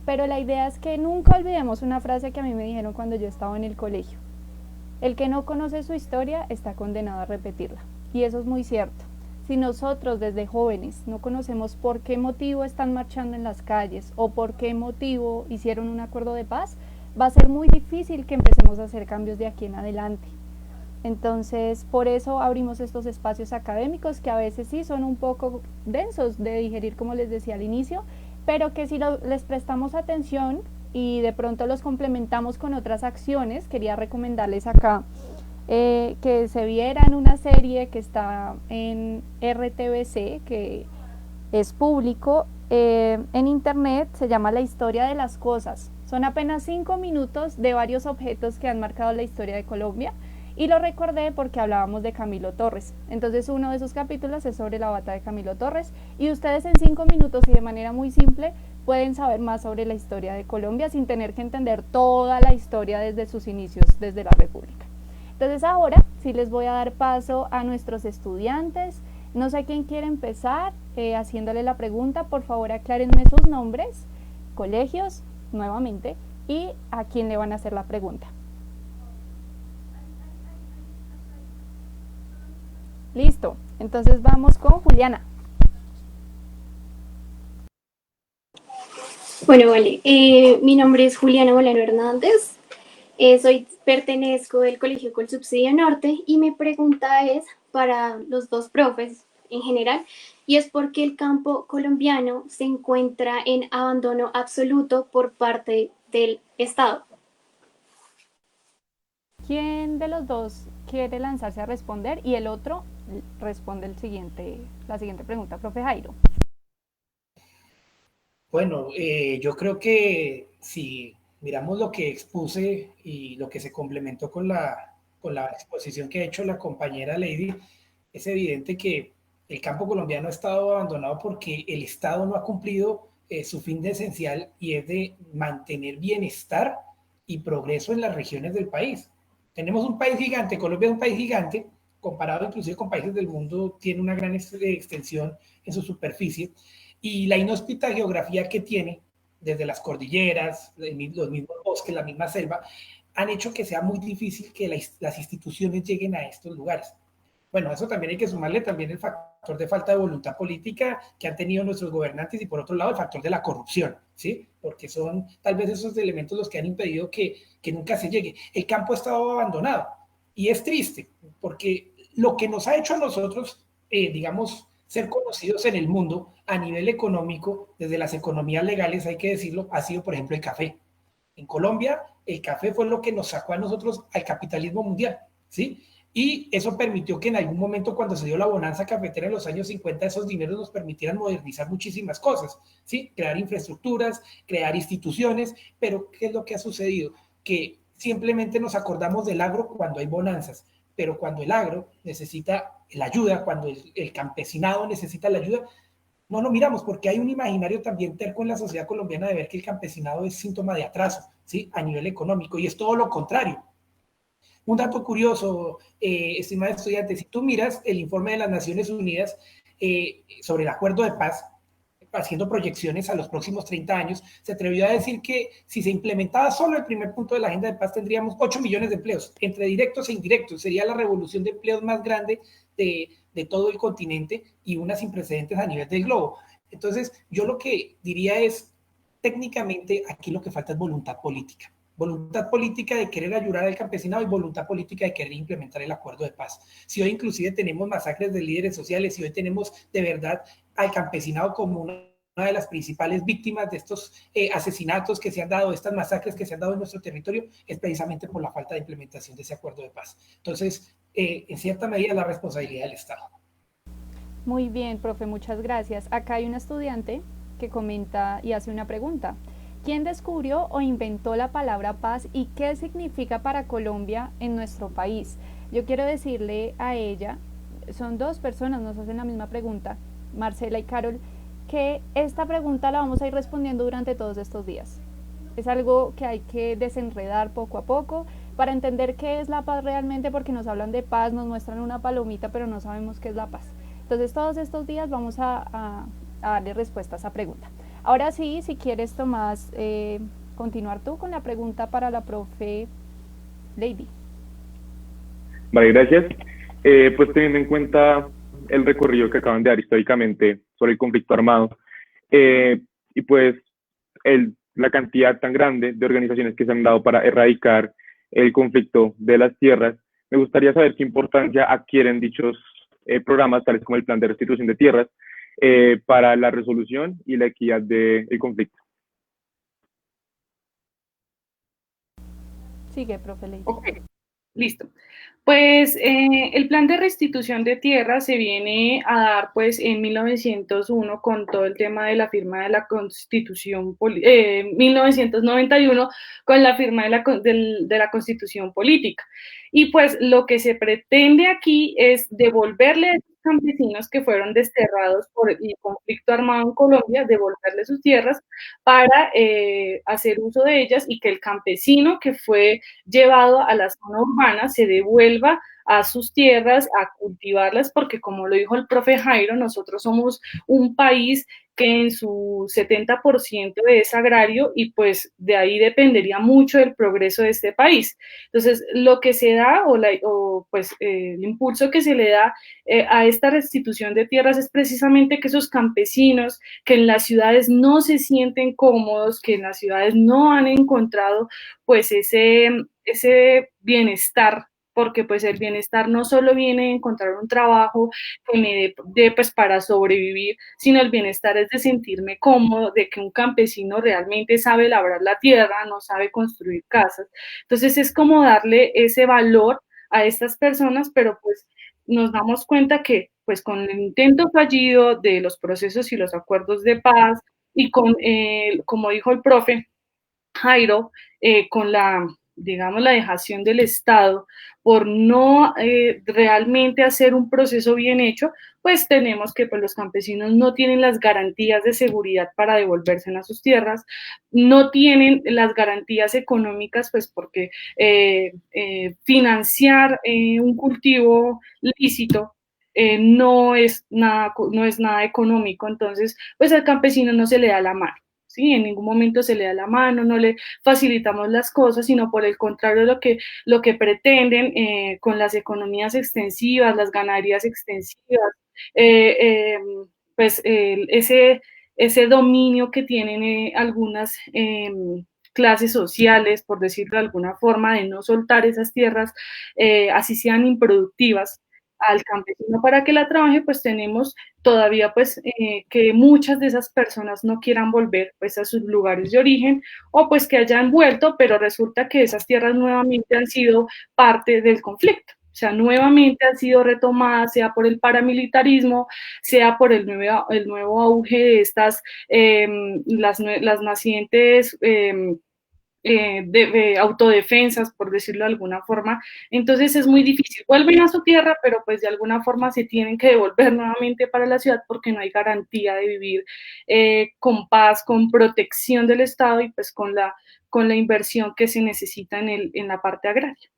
pero la idea es que nunca olvidemos una frase que a mí me dijeron cuando yo estaba en el colegio: el que no conoce su historia está condenado a repetirla. Y eso es muy cierto. Si nosotros desde jóvenes no conocemos por qué motivo están marchando en las calles o por qué motivo hicieron un acuerdo de paz, va a ser muy difícil que empecemos a hacer cambios de aquí en adelante. Entonces, por eso abrimos estos espacios académicos que a veces sí son un poco densos de digerir, como les decía al inicio, pero que si les prestamos atención y de pronto los complementamos con otras acciones, quería recomendarles acá que se vieran una serie que está en RTBC, que es público, en internet, se llama La historia de las cosas. Son apenas 5 minutos de varios objetos que han marcado la historia de Colombia, y lo recordé porque hablábamos de Camilo Torres. Entonces uno de esos capítulos es sobre la bata de Camilo Torres, y ustedes en 5 minutos y de manera muy simple pueden saber más sobre la historia de Colombia sin tener que entender toda la historia desde sus inicios, desde la República. Entonces ahora sí les voy a dar paso a nuestros estudiantes. No sé quién quiere empezar haciéndole la pregunta. Por favor, aclárenme sus nombres, colegios, nuevamente, y a quién le van a hacer la pregunta. Listo, entonces vamos con Juliana. Bueno, vale. Mi nombre es Juliana Bolano Hernández. Pertenezco del Colegio Colsubsidio Norte, y mi pregunta es para los dos profes en general, y es por qué el campo colombiano se encuentra en abandono absoluto por parte del Estado. ¿Quién de los dos quiere lanzarse a responder? Y el otro responde la siguiente pregunta, profe Jairo. Bueno, yo creo que si miramos lo que expuse y lo que se complementó con la exposición que ha hecho la compañera Lady, es evidente que el campo colombiano ha estado abandonado porque el Estado no ha cumplido su fin de esencial, y es de mantener bienestar y progreso en las regiones del país. Tenemos un país gigante, Colombia es un país gigante, comparado inclusive con países del mundo, tiene una gran extensión en su superficie, y la inhóspita geografía que tiene, desde las cordilleras, los mismos bosques, la misma selva, han hecho que sea muy difícil que las instituciones lleguen a estos lugares. Bueno, a eso también hay que sumarle también el factor de falta de voluntad política que han tenido nuestros gobernantes y por otro lado el factor de la corrupción, ¿sí? Porque son tal vez esos elementos los que han impedido que nunca se llegue. El campo ha estado abandonado y es triste porque lo que nos ha hecho a nosotros, digamos, ser conocidos en el mundo a nivel económico, desde las economías legales, hay que decirlo, ha sido, por ejemplo, el café. En Colombia, el café fue lo que nos sacó a nosotros al capitalismo mundial, ¿sí? Y eso permitió que en algún momento, cuando se dio la bonanza cafetera en los años 50, esos dineros nos permitieran modernizar muchísimas cosas, ¿sí? Crear infraestructuras, crear instituciones, pero ¿qué es lo que ha sucedido? Que simplemente nos acordamos del agro cuando hay bonanzas, pero cuando el agro necesita la ayuda, cuando el campesinado necesita la ayuda, no lo miramos porque hay un imaginario también terco en la sociedad colombiana de ver que el campesinado es síntoma de atraso, ¿sí? A nivel económico, y es todo lo contrario. Un dato curioso, estimados estudiantes, si tú miras el informe de las Naciones Unidas sobre el acuerdo de paz, haciendo proyecciones a los próximos 30 años, se atrevió a decir que si se implementaba solo el primer punto de la agenda de paz, tendríamos 8 millones de empleos, entre directos e indirectos. Sería la revolución de empleos más grande de todo el continente y una sin precedentes a nivel del globo. Entonces, yo lo que diría es, técnicamente, aquí lo que falta es voluntad política de querer ayudar al campesinado y voluntad política de querer implementar el acuerdo de paz. Si hoy inclusive tenemos masacres de líderes sociales, si hoy tenemos de verdad al campesinado como una de las principales víctimas de estos asesinatos que se han dado, estas masacres que se han dado en nuestro territorio, es precisamente por la falta de implementación de ese acuerdo de paz. Entonces, en cierta medida, la responsabilidad del Estado. Muy bien, profe, muchas gracias. Acá hay un estudiante que comenta y hace una pregunta. ¿Quién descubrió o inventó la palabra paz y qué significa para Colombia en nuestro país? Yo quiero decirle a ella, son dos personas, nos hacen la misma pregunta, Marcela y Carol, que esta pregunta la vamos a ir respondiendo durante todos estos días. Es algo que hay que desenredar poco a poco para entender qué es la paz realmente, porque nos hablan de paz, nos muestran una palomita, pero no sabemos qué es la paz. Entonces todos estos días vamos a darle respuesta a esa pregunta. Ahora sí, si quieres, Tomás, continuar tú con la pregunta para la profe Lady. Vale, gracias. Pues teniendo en cuenta el recorrido que acaban de dar históricamente sobre el conflicto armado y pues la cantidad tan grande de organizaciones que se han dado para erradicar el conflicto de las tierras, me gustaría saber qué importancia adquieren dichos programas, tales como el Plan de Restitución de Tierras, para la resolución y la equidad del conflicto. Sigue, profe Lady. Okay. Listo. Pues el plan de restitución de tierra se viene a dar pues en 1901 con todo el tema de la firma de la Constitución, 1991 con la firma de la Constitución Política. Y pues lo que se pretende aquí es devolverle a esos campesinos que fueron desterrados por el conflicto armado en Colombia, devolverle sus tierras para hacer uso de ellas y que el campesino que fue llevado a la zona urbana se devuelva a sus tierras, a cultivarlas, porque como lo dijo el profe Jairo, nosotros somos un país que en su 70% es agrario y pues de ahí dependería mucho el progreso de este país. Entonces, lo que se da el impulso que se le da a esta restitución de tierras es precisamente que esos campesinos que en las ciudades no se sienten cómodos, que en las ciudades no han encontrado pues ese bienestar, porque pues el bienestar no solo viene de encontrar un trabajo que me dé pues para sobrevivir, sino el bienestar es de sentirme cómodo, de que un campesino realmente sabe labrar la tierra, no sabe construir casas. Entonces es como darle ese valor a estas personas, pero pues nos damos cuenta que pues con el intento fallido de los procesos y los acuerdos de paz y con, como dijo el profe Jairo, con la, digamos, la dejación del Estado por no realmente hacer un proceso bien hecho, pues tenemos que pues, los campesinos no tienen las garantías de seguridad para devolverse a sus tierras, no tienen las garantías económicas, pues porque financiar un cultivo lícito no es nada económico, entonces pues al campesino no se le da la mano. ¿Sí? En ningún momento se le da la mano, no le facilitamos las cosas, sino por el contrario lo que pretenden con las economías extensivas, las ganaderías extensivas, pues ese dominio que tienen algunas clases sociales, por decirlo de alguna forma, de no soltar esas tierras, así sean improductivas, al campesino para que la trabaje, pues tenemos todavía pues que muchas de esas personas no quieran volver pues a sus lugares de origen o pues que hayan vuelto, pero resulta que esas tierras nuevamente han sido parte del conflicto. O sea, nuevamente han sido retomadas, sea por el paramilitarismo, sea por el nuevo auge de estas, las nacientes de autodefensas, por decirlo de alguna forma. Entonces es muy difícil. Vuelven a su tierra, pero pues de alguna forma se tienen que devolver nuevamente para la ciudad porque no hay garantía de vivir con paz, con protección del Estado y pues con la inversión que se necesita en la parte agraria.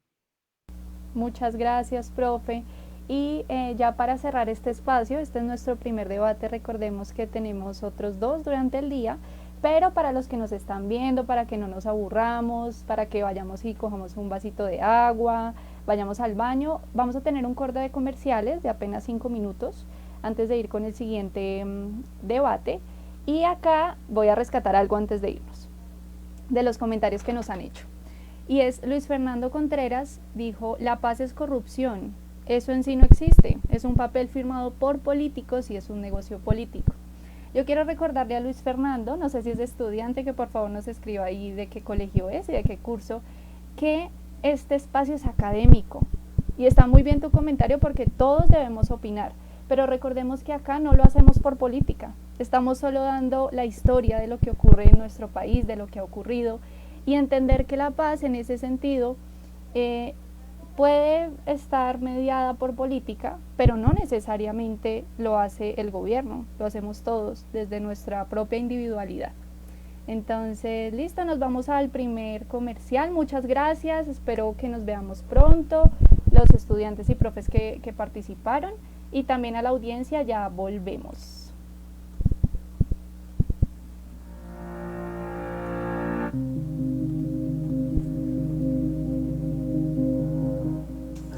Muchas gracias, profe. Y ya para cerrar este espacio, este es nuestro primer debate, recordemos que tenemos otros dos durante el día, pero para los que nos están viendo, para que no nos aburramos, para que vayamos y cojamos un vasito de agua, vayamos al baño, vamos a tener un corte de comerciales de apenas 5 minutos antes de ir con el siguiente debate. Y acá voy a rescatar algo antes de irnos, de los comentarios que nos han hecho. Y es Luis Fernando Contreras, dijo, la paz es corrupción, eso en sí no existe, es un papel firmado por políticos y es un negocio político. Yo quiero recordarle a Luis Fernando, no sé si es estudiante, que por favor nos escriba ahí de qué colegio es y de qué curso, que este espacio es académico. Y está muy bien tu comentario porque todos debemos opinar, pero recordemos que acá no lo hacemos por política, estamos solo dando la historia de lo que ocurre en nuestro país, de lo que ha ocurrido, y entender que la paz en ese sentido puede estar mediada por política, pero no necesariamente lo hace el gobierno, lo hacemos todos desde nuestra propia individualidad. Entonces, listo, nos vamos al primer comercial. Muchas gracias, espero que nos veamos pronto, los estudiantes y profes que participaron, y también a la audiencia. Ya volvemos.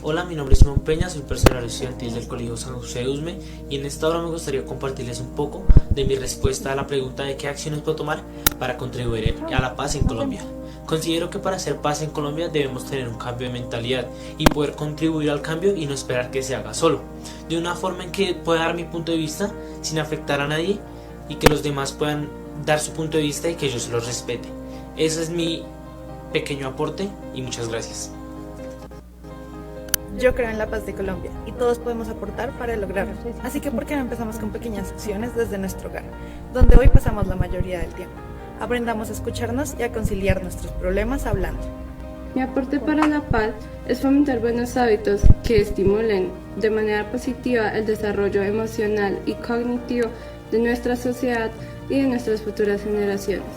Hola, mi nombre es Simón Peña, soy personal estudiantil del Colegio San José de Usme y en esta hora me gustaría compartirles un poco de mi respuesta a la pregunta de qué acciones puedo tomar para contribuir a la paz en Colombia. Considero que para hacer paz en Colombia debemos tener un cambio de mentalidad y poder contribuir al cambio y no esperar que se haga solo, de una forma en que pueda dar mi punto de vista sin afectar a nadie y que los demás puedan dar su punto de vista y que yo se los respete. Ese es mi pequeño aporte y muchas gracias. Yo creo en la paz de Colombia y todos podemos aportar para lograrlo. Así que ¿por qué no empezamos con pequeñas acciones desde nuestro hogar, donde hoy pasamos la mayoría del tiempo? Aprendamos a escucharnos y a conciliar nuestros problemas hablando. Mi aporte para la paz es fomentar buenos hábitos que estimulen de manera positiva el desarrollo emocional y cognitivo de nuestra sociedad y de nuestras futuras generaciones.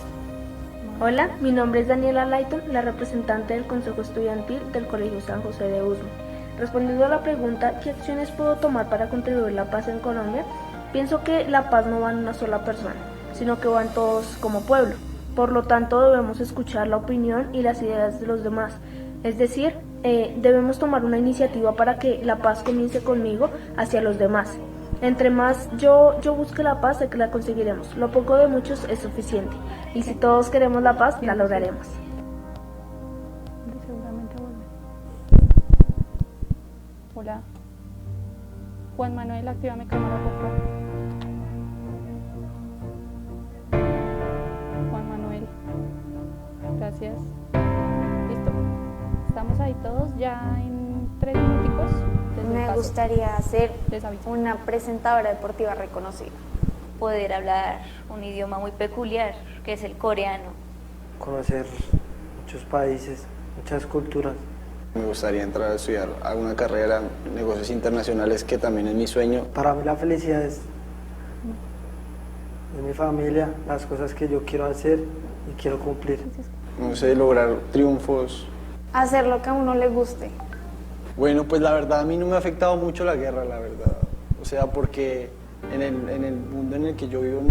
Hola, mi nombre es Daniela Layton, la representante del Consejo Estudiantil del Colegio San José de Usme. Respondiendo a la pregunta, ¿qué acciones puedo tomar para contribuir a la paz en Colombia? Pienso que la paz no va en una sola persona, sino que va en todos como pueblo. Por lo tanto, debemos escuchar la opinión y las ideas de los demás. Es decir, debemos tomar una iniciativa para que la paz comience conmigo hacia los demás. Entre más yo busque la paz, sé que la conseguiremos. Lo poco de muchos es suficiente. Y si todos queremos la paz, la lograremos. Hola. Juan Manuel, actívame cámara, por favor. Juan Manuel. Gracias. Listo. Estamos ahí todos ya en 3 minuticos. Me gustaría ser una presentadora deportiva reconocida. Poder hablar un idioma muy peculiar, que es el coreano. Conocer muchos países, muchas culturas. Me gustaría entrar a estudiar alguna carrera en negocios internacionales, que también es mi sueño. Para mí la felicidad es mi familia, las cosas que yo quiero hacer y quiero cumplir. No sé, lograr triunfos. Hacer lo que a uno le guste. Bueno, pues la verdad a mí no me ha afectado mucho la guerra, la verdad. O sea, porque en el mundo en el que yo vivo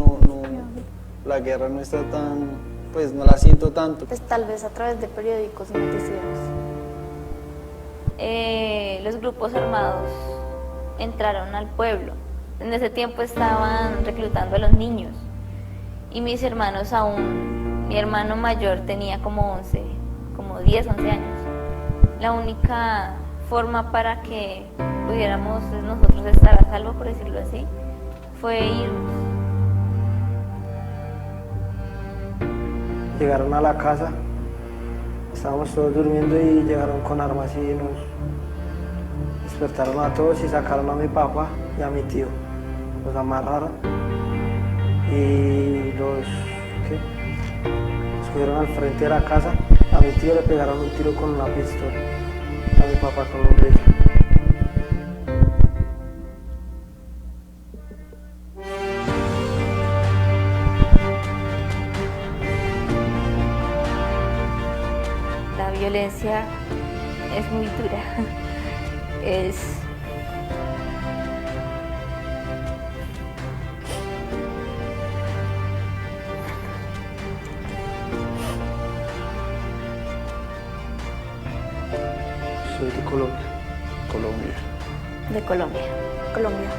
la guerra no está tan, pues no la siento tanto. Pues tal vez a través de periódicos y noticieros. Los grupos armados entraron al pueblo. En ese tiempo estaban reclutando a los niños y mis hermanos aún, mi hermano mayor tenía como 10, 11 años. La única forma para que pudiéramos nosotros estar a salvo, por decirlo así, fue irnos. Llegaron a la casa, estábamos todos durmiendo y llegaron con armas y nos despertaron a todos y sacaron a mi papá y a mi tío. Los amarraron y los subieron al frente de la casa. A mi tío le pegaron un tiro con una pistola, a mi papá con un rifle. La violencia es muy dura. Soy de Colombia. Colombia. De Colombia. Colombia.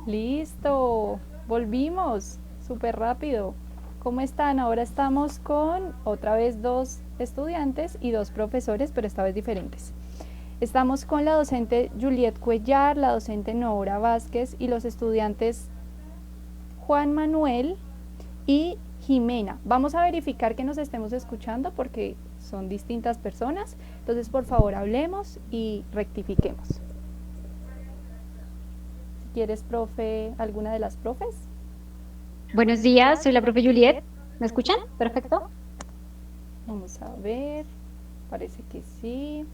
Listo, volvimos súper rápido. ¿Cómo están? Ahora estamos con otra vez 2 estudiantes y 2 profesores, pero esta vez diferentes. Estamos con la docente Juliet Cuellar, la docente Nora Vázquez y los estudiantes Juan Manuel y Jimena. Vamos a verificar que nos estemos escuchando porque son distintas personas. Entonces, por favor, hablemos y rectifiquemos. Si quieres, profe, alguna de las profes. Buenos días, soy la profe Juliet. ¿Me escuchan? Perfecto. Vamos a ver. Parece que sí.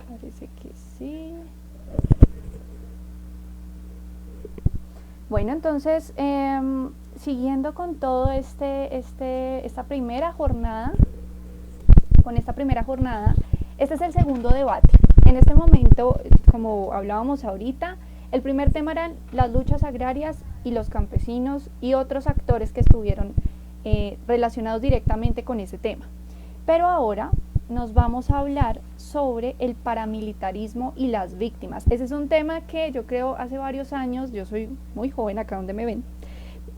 Parece que sí. Bueno, entonces, siguiendo con todo esta primera jornada, este es el segundo debate. En este momento, como hablábamos ahorita, el primer tema eran las luchas agrarias y los campesinos y otros actores que estuvieron relacionados directamente con ese tema. Pero ahora nos vamos a hablar sobre el paramilitarismo y las víctimas. Ese es un tema que yo creo hace varios años, yo soy muy joven acá donde me ven,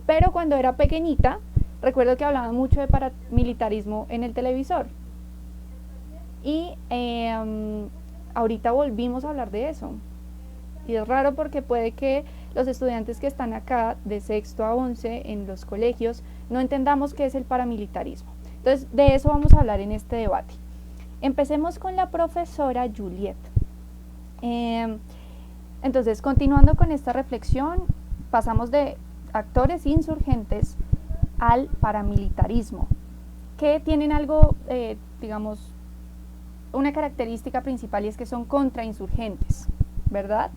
pero cuando era pequeñita, recuerdo que hablaban mucho de paramilitarismo en el televisor. Y ahorita volvimos a hablar de eso. Y es raro porque puede que los estudiantes que están acá de sexto a 11 en los colegios no entendamos qué es el paramilitarismo. Entonces, de eso vamos a hablar en este debate. Empecemos con la profesora Juliet. Entonces, continuando con esta reflexión, pasamos de actores insurgentes al paramilitarismo, que tienen algo, digamos, una característica principal y es que son contrainsurgentes, ¿verdad?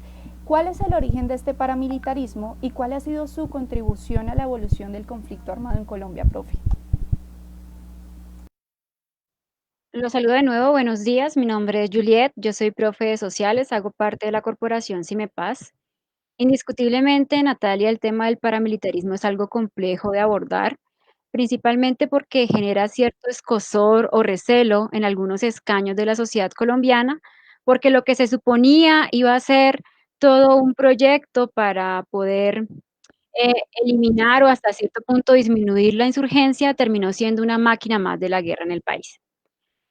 ¿Cuál es el origen de este paramilitarismo y cuál ha sido su contribución a la evolución del conflicto armado en Colombia, profe? Los saludo de nuevo, buenos días, mi nombre es Juliet, yo soy profe de sociales, hago parte de la corporación CIMEPAS. Indiscutiblemente, Natalia, el tema del paramilitarismo es algo complejo de abordar, principalmente porque genera cierto escozor o recelo en algunos escaños de la sociedad colombiana, porque lo que se suponía iba a ser todo un proyecto para poder eliminar o hasta cierto punto disminuir la insurgencia, terminó siendo una máquina más de la guerra en el país.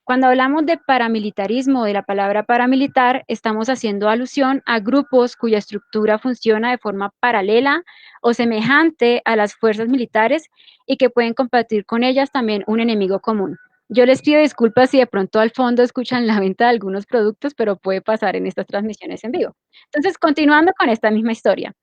Cuando hablamos de paramilitarismo, de la palabra paramilitar, estamos haciendo alusión a grupos cuya estructura funciona de forma paralela o semejante a las fuerzas militares y que pueden combatir con ellas también un enemigo común. Yo les pido disculpas si de pronto al fondo escuchan la venta de algunos productos, pero puede pasar en estas transmisiones en vivo. Entonces, continuando con esta misma historia.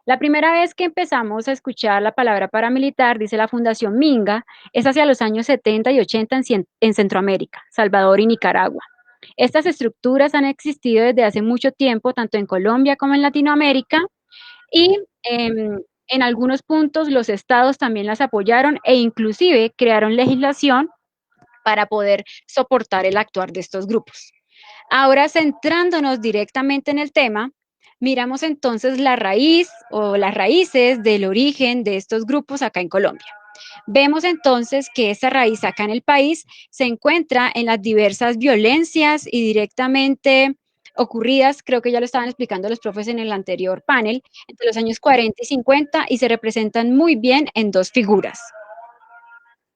La primera vez que empezamos a escuchar la palabra paramilitar, dice la Fundación Minga, es hacia los años 70 y 80 en Centroamérica, Salvador y Nicaragua. Estas estructuras han existido desde hace mucho tiempo, tanto en Colombia como en Latinoamérica, y en algunos puntos los estados también las apoyaron e inclusive crearon legislación para poder soportar el actuar de estos grupos. Ahora, centrándonos directamente en el tema, miramos entonces la raíz o las raíces del origen de estos grupos acá en Colombia. Vemos entonces que esa raíz acá en el país se encuentra en las diversas violencias y directamente ocurridas, creo que ya lo estaban explicando los profes en el anterior panel, entre los años 40 y 50 y se representan muy bien en dos figuras.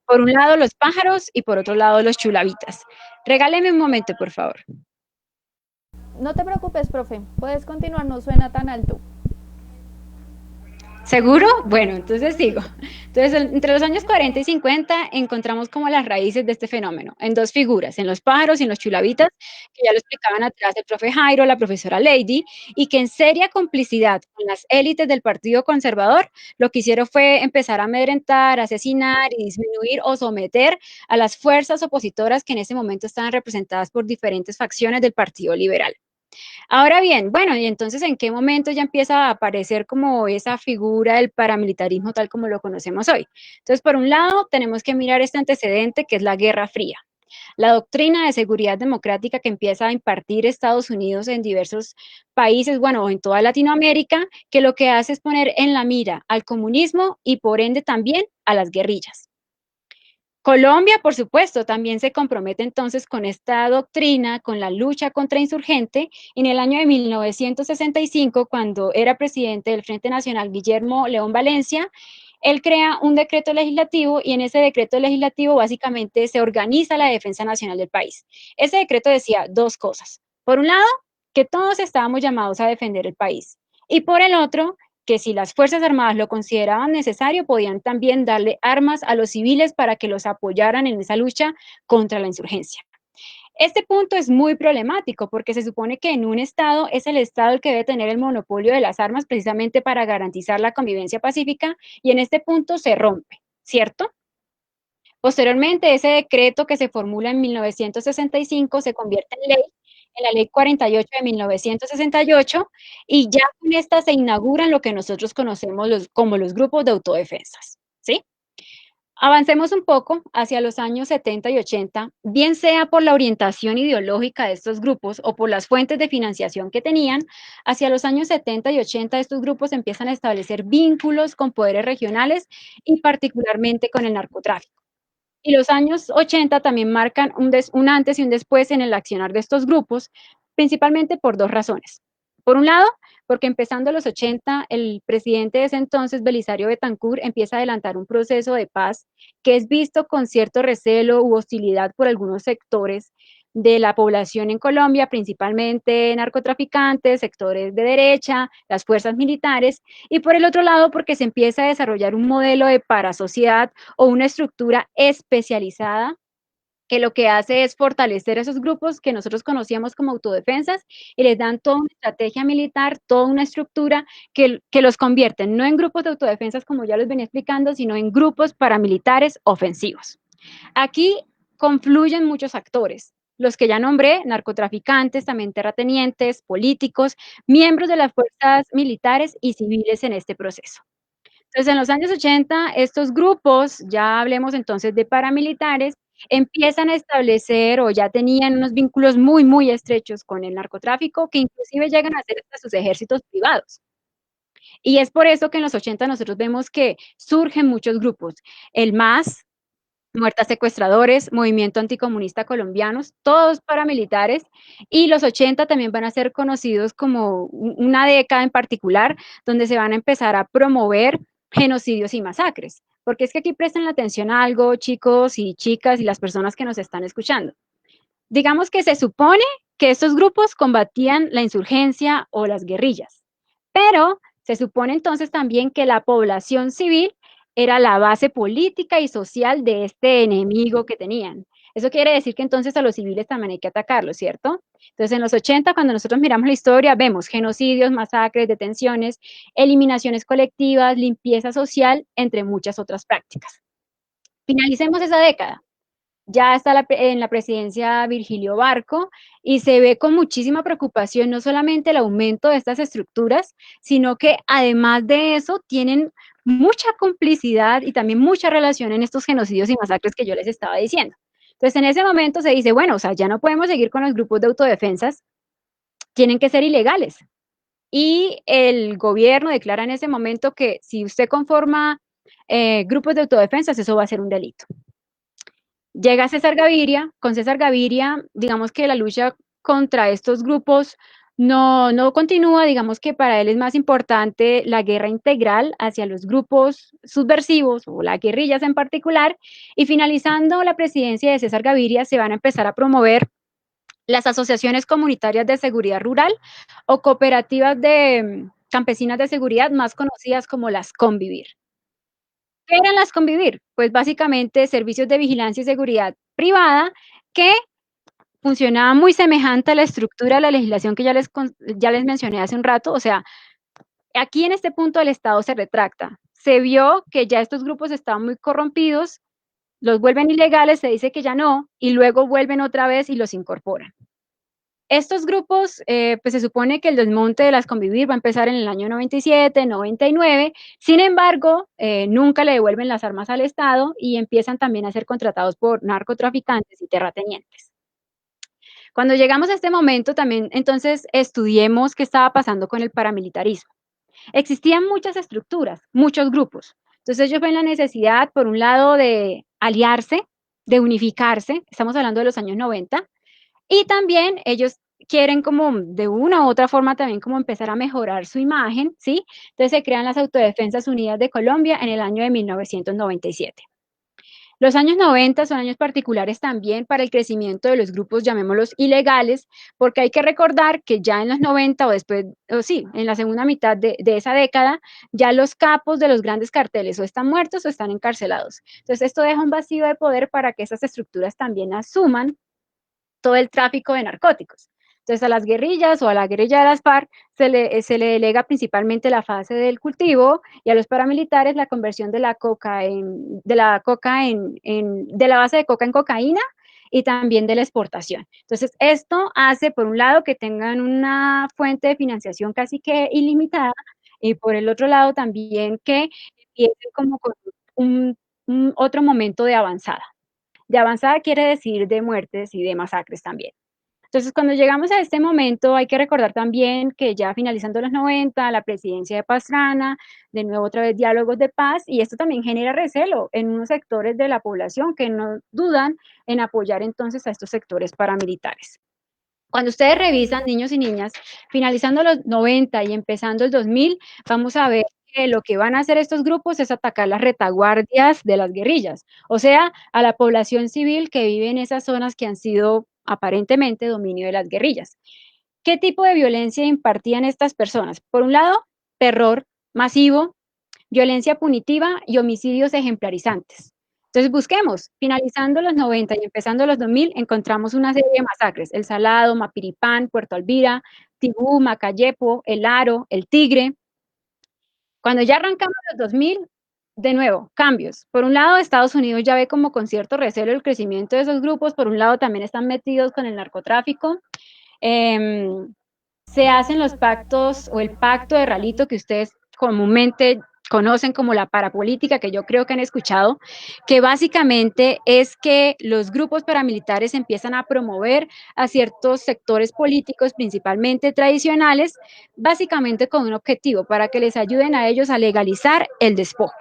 Por un lado los pájaros y por otro lado los chulavitas. Regáleme un momento, por favor. No te preocupes, profe, puedes continuar, no suena tan alto. ¿Seguro? Bueno, entonces sigo. Entonces, entre los años 40 y 50 encontramos como las raíces de este fenómeno, en dos figuras, en los pájaros y en los chulavitas, que ya lo explicaban atrás el profe Jairo, la profesora Lady, y que en seria complicidad con las élites del Partido Conservador, lo que hicieron fue empezar a amedrentar, asesinar y disminuir o someter a las fuerzas opositoras que en ese momento estaban representadas por diferentes facciones del Partido Liberal. Ahora bien, bueno, y entonces, ¿en qué momento ya empieza a aparecer como esa figura del paramilitarismo tal como lo conocemos hoy? Entonces, por un lado, tenemos que mirar este antecedente que es la Guerra Fría. La doctrina de seguridad democrática que empieza a impartir Estados Unidos en diversos países, bueno, en toda Latinoamérica, que lo que hace es poner en la mira al comunismo y por ende también a las guerrillas. Colombia, por supuesto, también se compromete entonces con esta doctrina, con la lucha contra insurgente. En el año de 1965, cuando era presidente del Frente Nacional Guillermo León Valencia, él crea un decreto legislativo y en ese decreto legislativo básicamente se organiza la defensa nacional del país. Ese decreto decía dos cosas. Por un lado, que todos estábamos llamados a defender el país. Y por el otro, que si las Fuerzas Armadas lo consideraban necesario, podían también darle armas a los civiles para que los apoyaran en esa lucha contra la insurgencia. Este punto es muy problemático porque se supone que en un Estado es el Estado el que debe tener el monopolio de las armas precisamente para garantizar la convivencia pacífica y en este punto se rompe, ¿cierto? Posteriormente, ese decreto que se formula en 1965 se convierte en ley, en la Ley 48 de 1968, y ya con esta se inauguran lo que nosotros conocemos como los grupos de autodefensas, ¿sí? Avancemos un poco hacia los años 70 y 80, bien sea por la orientación ideológica de estos grupos o por las fuentes de financiación que tenían, hacia los años 70 y 80 estos grupos empiezan a establecer vínculos con poderes regionales y particularmente con el narcotráfico. Y los años 80 también marcan un antes y un después en el accionar de estos grupos, principalmente por dos razones. Por un lado, porque empezando los 80, el presidente de ese entonces, Belisario Betancur, empieza a adelantar un proceso de paz que es visto con cierto recelo u hostilidad por algunos sectores de la población en Colombia, principalmente narcotraficantes, sectores de derecha, las fuerzas militares, y por el otro lado porque se empieza a desarrollar un modelo de parasociedad o una estructura especializada que lo que hace es fortalecer esos grupos que nosotros conocíamos como autodefensas y les dan toda una estrategia militar, toda una estructura que los convierten no en grupos de autodefensas como ya les venía explicando, sino en grupos paramilitares ofensivos. Aquí confluyen muchos actores, los que ya nombré, narcotraficantes, también terratenientes, políticos, miembros de las fuerzas militares y civiles en este proceso. Entonces, en los años 80, estos grupos, ya hablemos entonces de paramilitares, empiezan a establecer o ya tenían unos vínculos muy, muy estrechos con el narcotráfico, que inclusive llegan a ser hasta sus ejércitos privados. Y es por eso que en los 80 nosotros vemos que surgen muchos grupos. El MAS, Muertas Secuestradores, Movimiento Anticomunista Colombianos, todos paramilitares, y los 80 también van a ser conocidos como una década en particular, donde se van a empezar a promover genocidios y masacres. Porque es que aquí presten la atención a algo, chicos y chicas y las personas que nos están escuchando. Digamos que se supone que estos grupos combatían la insurgencia o las guerrillas, pero se supone entonces también que la población civil era la base política y social de este enemigo que tenían. Eso quiere decir que entonces a los civiles también hay que atacarlos, ¿cierto? Entonces en los 80, cuando nosotros miramos la historia, vemos genocidios, masacres, detenciones, eliminaciones colectivas, limpieza social, entre muchas otras prácticas. Finalicemos esa década. Ya está en la presidencia Virgilio Barco y se ve con muchísima preocupación no solamente el aumento de estas estructuras, sino que además de eso tienen mucha complicidad y también mucha relación en estos genocidios y masacres que yo les estaba diciendo. Entonces en ese momento se dice, bueno, o sea, ya no podemos seguir con los grupos de autodefensas, tienen que ser ilegales. Y el gobierno declara en ese momento que si usted conforma grupos de autodefensas, eso va a ser un delito. Llega César Gaviria, con César Gaviria, digamos que la lucha contra estos grupos no continúa, digamos que para él es más importante la guerra integral hacia los grupos subversivos o las guerrillas en particular, y finalizando la presidencia de César Gaviria se van a empezar a promover las asociaciones comunitarias de seguridad rural o cooperativas de campesinas de seguridad, más conocidas como las Convivir. ¿Qué eran las Convivir? Pues básicamente servicios de vigilancia y seguridad privada que funcionaban muy semejante a la estructura de la legislación que ya les mencioné hace un rato. O sea, aquí en este punto el Estado se retracta. Se vio que ya estos grupos estaban muy corrompidos, los vuelven ilegales, se dice que ya no, y luego vuelven otra vez y los incorporan. Estos grupos, pues se supone que el desmonte de las Convivir va a empezar en el año 97, 99, sin embargo, nunca le devuelven las armas al Estado y empiezan también a ser contratados por narcotraficantes y terratenientes. Cuando llegamos a este momento, también entonces estudiemos qué estaba pasando con el paramilitarismo. Existían muchas estructuras, muchos grupos. Entonces ellos ven la necesidad, por un lado, de aliarse, de unificarse, estamos hablando de los años 90, y también ellos quieren como de una u otra forma también como empezar a mejorar su imagen, ¿sí? Entonces se crean las Autodefensas Unidas de Colombia en el año de 1997. Los años 90 son años particulares también para el crecimiento de los grupos, llamémoslos ilegales, porque hay que recordar que ya en los 90 o después, o sí, en la segunda mitad de esa década, ya los capos de los grandes carteles o están muertos o están encarcelados. Entonces esto deja un vacío de poder para que esas estructuras también asuman todo el tráfico de narcóticos. Entonces a las guerrillas o a la guerrilla de las FARC se le delega principalmente la fase del cultivo y a los paramilitares la conversión de la base de coca en cocaína y también de la exportación. Entonces esto hace por un lado que tengan una fuente de financiación casi que ilimitada y por el otro lado también que empiecen como con un otro momento de avanzada. De avanzada quiere decir de muertes y de masacres también. Entonces, cuando llegamos a este momento, hay que recordar también que ya finalizando los 90, la presidencia de Pastrana, de nuevo otra vez diálogos de paz, y esto también genera recelo en unos sectores de la población que no dudan en apoyar entonces a estos sectores paramilitares. Cuando ustedes revisan, niños y niñas, finalizando los 90 y empezando el 2000, vamos a ver que lo que van a hacer estos grupos es atacar las retaguardias de las guerrillas, o sea, a la población civil que vive en esas zonas que han sido aparentemente dominio de las guerrillas. ¿Qué tipo de violencia impartían estas personas? Por un lado, terror masivo, violencia punitiva y homicidios ejemplarizantes. Entonces busquemos, finalizando los 90 y empezando los 2000, encontramos una serie de masacres, El Salado, Mapiripán, Puerto Alvira, Tibú, Macayepo, El Aro, El Tigre. Cuando ya arrancamos los 2000, de nuevo, cambios. Por un lado, Estados Unidos ya ve como con cierto recelo el crecimiento de esos grupos, por un lado también están metidos con el narcotráfico. Se hacen los pactos o el pacto de Ralito que ustedes comúnmente conocen como la parapolítica, que yo creo que han escuchado, que básicamente es que los grupos paramilitares empiezan a promover a ciertos sectores políticos, principalmente tradicionales, básicamente con un objetivo, para que les ayuden a ellos a legalizar el despojo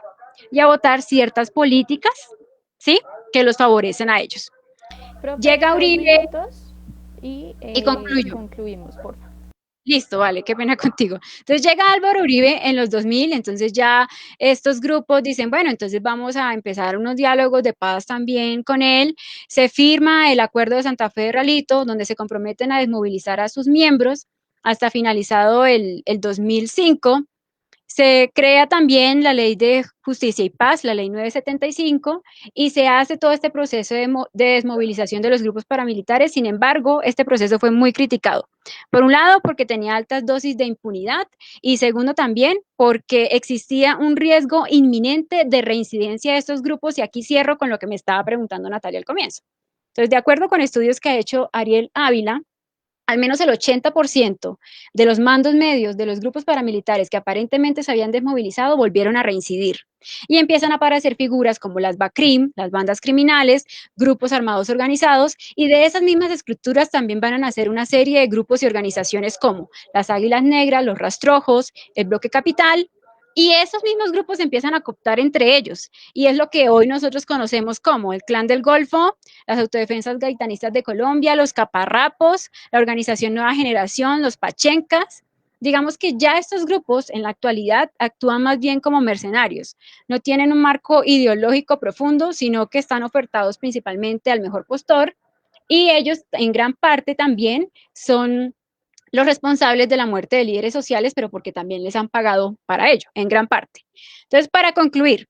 y a votar ciertas políticas, ¿sí?, que los favorecen a ellos. Profe, llega Uribe y concluyo. concluimos, por favor. Listo, vale, qué pena contigo. Entonces llega Álvaro Uribe en los 2000, entonces ya estos grupos dicen, bueno, entonces vamos a empezar unos diálogos de paz también con él. Se firma el Acuerdo de Santa Fe de Ralito, donde se comprometen a desmovilizar a sus miembros hasta finalizado el 2005. Se crea también la Ley de Justicia y Paz, la Ley 975, y se hace todo este proceso de desmovilización de los grupos paramilitares. Sin embargo, este proceso fue muy criticado. Por un lado, porque tenía altas dosis de impunidad, y segundo también, porque existía un riesgo inminente de reincidencia de estos grupos, y aquí cierro con lo que me estaba preguntando Natalia al comienzo. Entonces, de acuerdo con estudios que ha hecho Ariel Ávila, al menos el 80% de los mandos medios de los grupos paramilitares que aparentemente se habían desmovilizado volvieron a reincidir. Y empiezan a aparecer figuras como las BACRIM, las bandas criminales, grupos armados organizados, y de esas mismas estructuras también van a nacer una serie de grupos y organizaciones como las Águilas Negras, los Rastrojos, el Bloque Capital, y esos mismos grupos se empiezan a cooptar entre ellos, y es lo que hoy nosotros conocemos como el Clan del Golfo, las Autodefensas Gaitanistas de Colombia, los Caparrapos, la Organización Nueva Generación, los Pachencas. Digamos que ya estos grupos en la actualidad actúan más bien como mercenarios, no tienen un marco ideológico profundo, sino que están ofertados principalmente al mejor postor, y ellos en gran parte también son los responsables de la muerte de líderes sociales, pero porque también les han pagado para ello, en gran parte. Entonces, para concluir,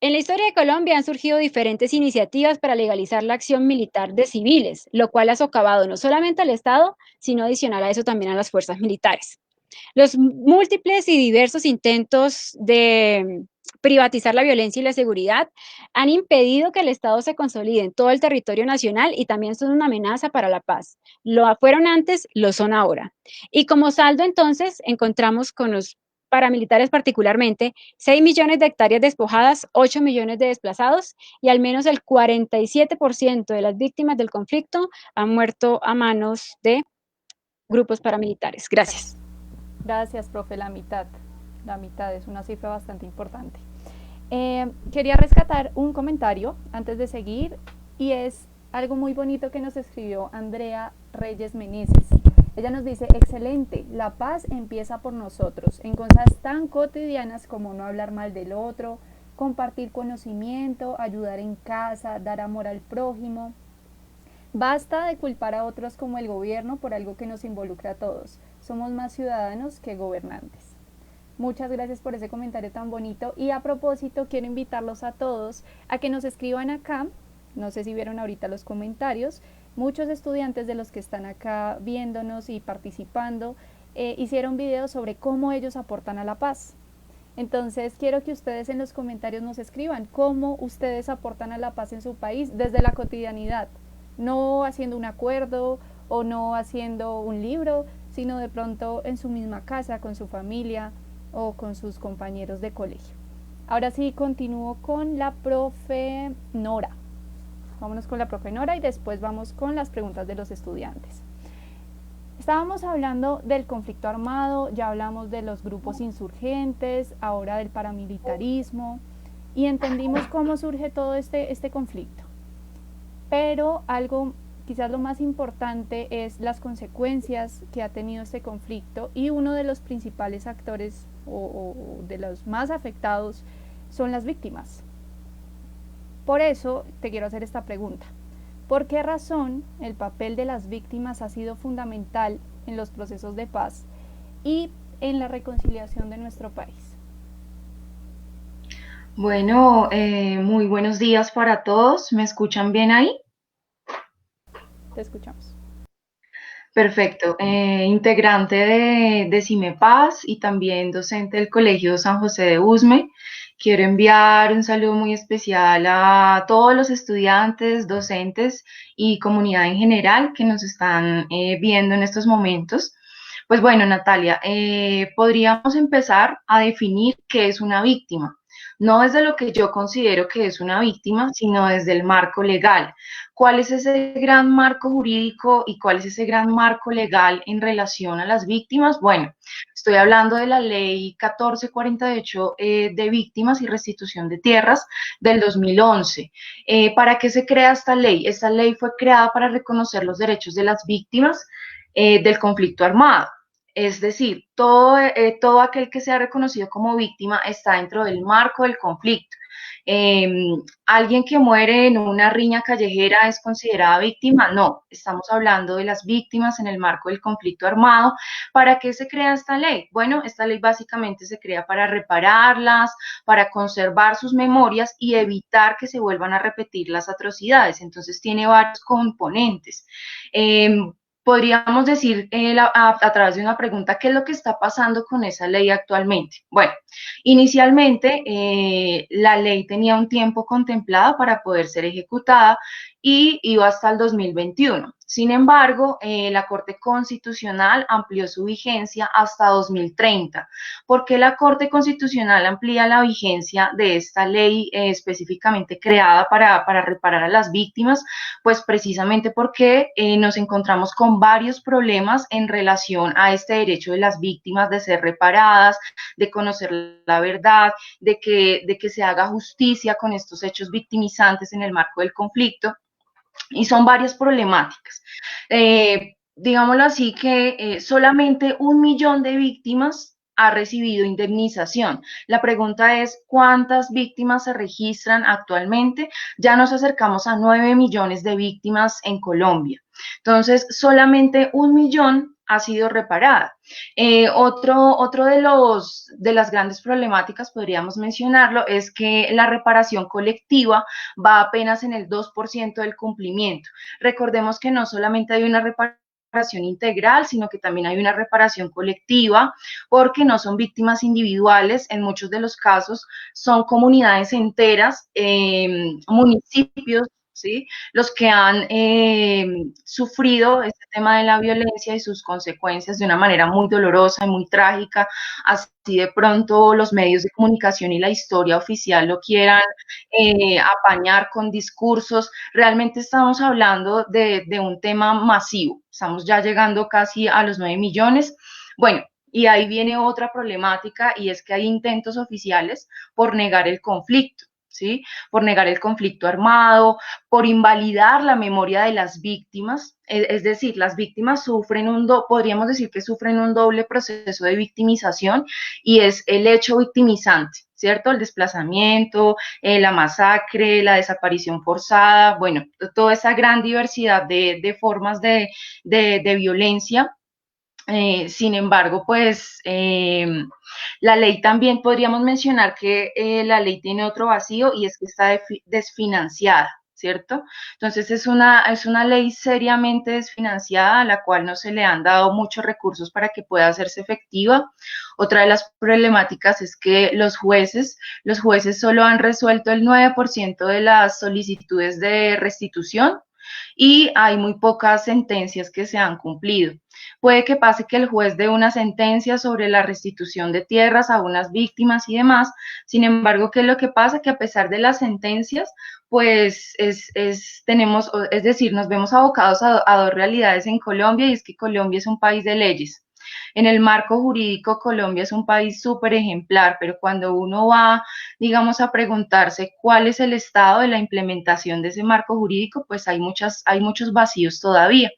en la historia de Colombia han surgido diferentes iniciativas para legalizar la acción militar de civiles, lo cual ha socavado no solamente al Estado, sino adicional a eso también a las fuerzas militares. Los múltiples y diversos intentos de privatizar la violencia y la seguridad han impedido que el Estado se consolide en todo el territorio nacional y también son una amenaza para la paz. Lo fueron antes, lo son ahora. Y como saldo entonces encontramos con los paramilitares particularmente 6 millones de hectáreas despojadas, 8 millones de desplazados y al menos el 47% de las víctimas del conflicto han muerto a manos de grupos paramilitares. Gracias. Gracias, profe, la mitad es una cifra bastante importante. Quería rescatar un comentario antes de seguir y es algo muy bonito que nos escribió Andrea Reyes Meneses. Ella nos dice, excelente, la paz empieza por nosotros, en cosas tan cotidianas como no hablar mal del otro, compartir conocimiento, ayudar en casa, dar amor al prójimo. Basta de culpar a otros como el gobierno por algo que nos involucra a todos. Somos más ciudadanos que gobernantes. Muchas gracias por ese comentario tan bonito y a propósito quiero invitarlos a todos a que nos escriban acá, no sé si vieron ahorita los comentarios, muchos estudiantes de los que están acá viéndonos y participando hicieron videos sobre cómo ellos aportan a la paz. Entonces quiero que ustedes en los comentarios nos escriban cómo ustedes aportan a la paz en su país desde la cotidianidad, no haciendo un acuerdo o no haciendo un libro, sino de pronto en su misma casa, con su familia o con sus compañeros de colegio. Ahora sí, continúo con la profe Nora. Vámonos con la profe Nora y después vamos con las preguntas de los estudiantes. Estábamos hablando del conflicto armado, ya hablamos de los grupos insurgentes, ahora del paramilitarismo y entendimos cómo surge todo este conflicto. Pero algo, quizás lo más importante, es las consecuencias que ha tenido este conflicto y uno de los principales actores o de los más afectados son las víctimas. Por eso te quiero hacer esta pregunta. ¿Por qué razón el papel de las víctimas ha sido fundamental en los procesos de paz y en la reconciliación de nuestro país? Bueno, muy buenos días para todos. ¿Me escuchan bien ahí? Te escuchamos. Perfecto. Integrante de CIMEPAS y también docente del Colegio San José de Usme. Quiero enviar un saludo muy especial a todos los estudiantes, docentes y comunidad en general que nos están viendo en estos momentos. Pues bueno, Natalia, podríamos empezar a definir qué es una víctima. No desde lo que yo considero que es una víctima, sino desde el marco legal. ¿Cuál es ese gran marco jurídico y cuál es ese gran marco legal en relación a las víctimas? Bueno, estoy hablando de la Ley 1448 de Víctimas y Restitución de Tierras del 2011. ¿Para qué se crea esta ley? Esta ley fue creada para reconocer los derechos de las víctimas del conflicto armado. Es decir, todo aquel que sea reconocido como víctima está dentro del marco del conflicto. ¿Alguien que muere en una riña callejera es considerada víctima? No, estamos hablando de las víctimas en el marco del conflicto armado. ¿Para qué se crea esta ley? Bueno, esta ley básicamente se crea para repararlas, para conservar sus memorias y evitar que se vuelvan a repetir las atrocidades. Entonces tiene varios componentes. Podríamos decir a través de una pregunta, ¿qué es lo que está pasando con esa ley actualmente? Bueno, inicialmente la ley tenía un tiempo contemplado para poder ser ejecutada y iba hasta el 2021. Sin embargo, la Corte Constitucional amplió su vigencia hasta 2030. ¿Por qué la Corte Constitucional amplía la vigencia de esta ley específicamente creada para reparar a las víctimas? Pues precisamente porque nos encontramos con varios problemas en relación a este derecho de las víctimas de ser reparadas, de conocer la verdad, de que se haga justicia con estos hechos victimizantes en el marco del conflicto. Y son varias problemáticas. Digámoslo así que solamente 1 millón de víctimas ha recibido indemnización. La pregunta es, ¿cuántas víctimas se registran actualmente? Ya nos acercamos a 9 millones de víctimas en Colombia. Entonces, solamente 1 millón ha sido reparada. Otro de las grandes problemáticas, podríamos mencionarlo, es que la reparación colectiva va apenas en el 2% del cumplimiento. Recordemos que no solamente hay una reparación integral, sino que también hay una reparación colectiva, porque no son víctimas individuales, en muchos de los casos son comunidades enteras, municipios, ¿sí? Los que han sufrido este tema de la violencia y sus consecuencias de una manera muy dolorosa y muy trágica, así de pronto los medios de comunicación y la historia oficial lo quieran apañar con discursos. Realmente estamos hablando de un tema masivo, estamos ya llegando casi a los 9 millones. Bueno, y ahí viene otra problemática, y es que hay intentos oficiales por negar el conflicto, ¿sí? Por negar el conflicto armado, por invalidar la memoria de las víctimas. Es decir, las víctimas podríamos decir que sufren un doble proceso de victimización, y es el hecho victimizante, ¿cierto? El desplazamiento, la masacre, la desaparición forzada, bueno, toda esa gran diversidad de formas de violencia. Sin embargo, pues la ley también podríamos mencionar que la ley tiene otro vacío, y es que está desfinanciada, ¿cierto? Entonces es una ley seriamente desfinanciada, a la cual no se le han dado muchos recursos para que pueda hacerse efectiva. Otra de las problemáticas es que los jueces solo han resuelto el 9% de las solicitudes de restitución, y hay muy pocas sentencias que se han cumplido. Puede que pase que el juez dé una sentencia sobre la restitución de tierras a unas víctimas y demás. Sin embargo, ¿qué es lo que pasa? Que a pesar de las sentencias, pues nos vemos abocados a dos realidades en Colombia, y es que Colombia es un país de leyes. En el marco jurídico, Colombia es un país súper ejemplar, pero cuando uno va, digamos, a preguntarse cuál es el estado de la implementación de ese marco jurídico, pues hay muchos vacíos todavía.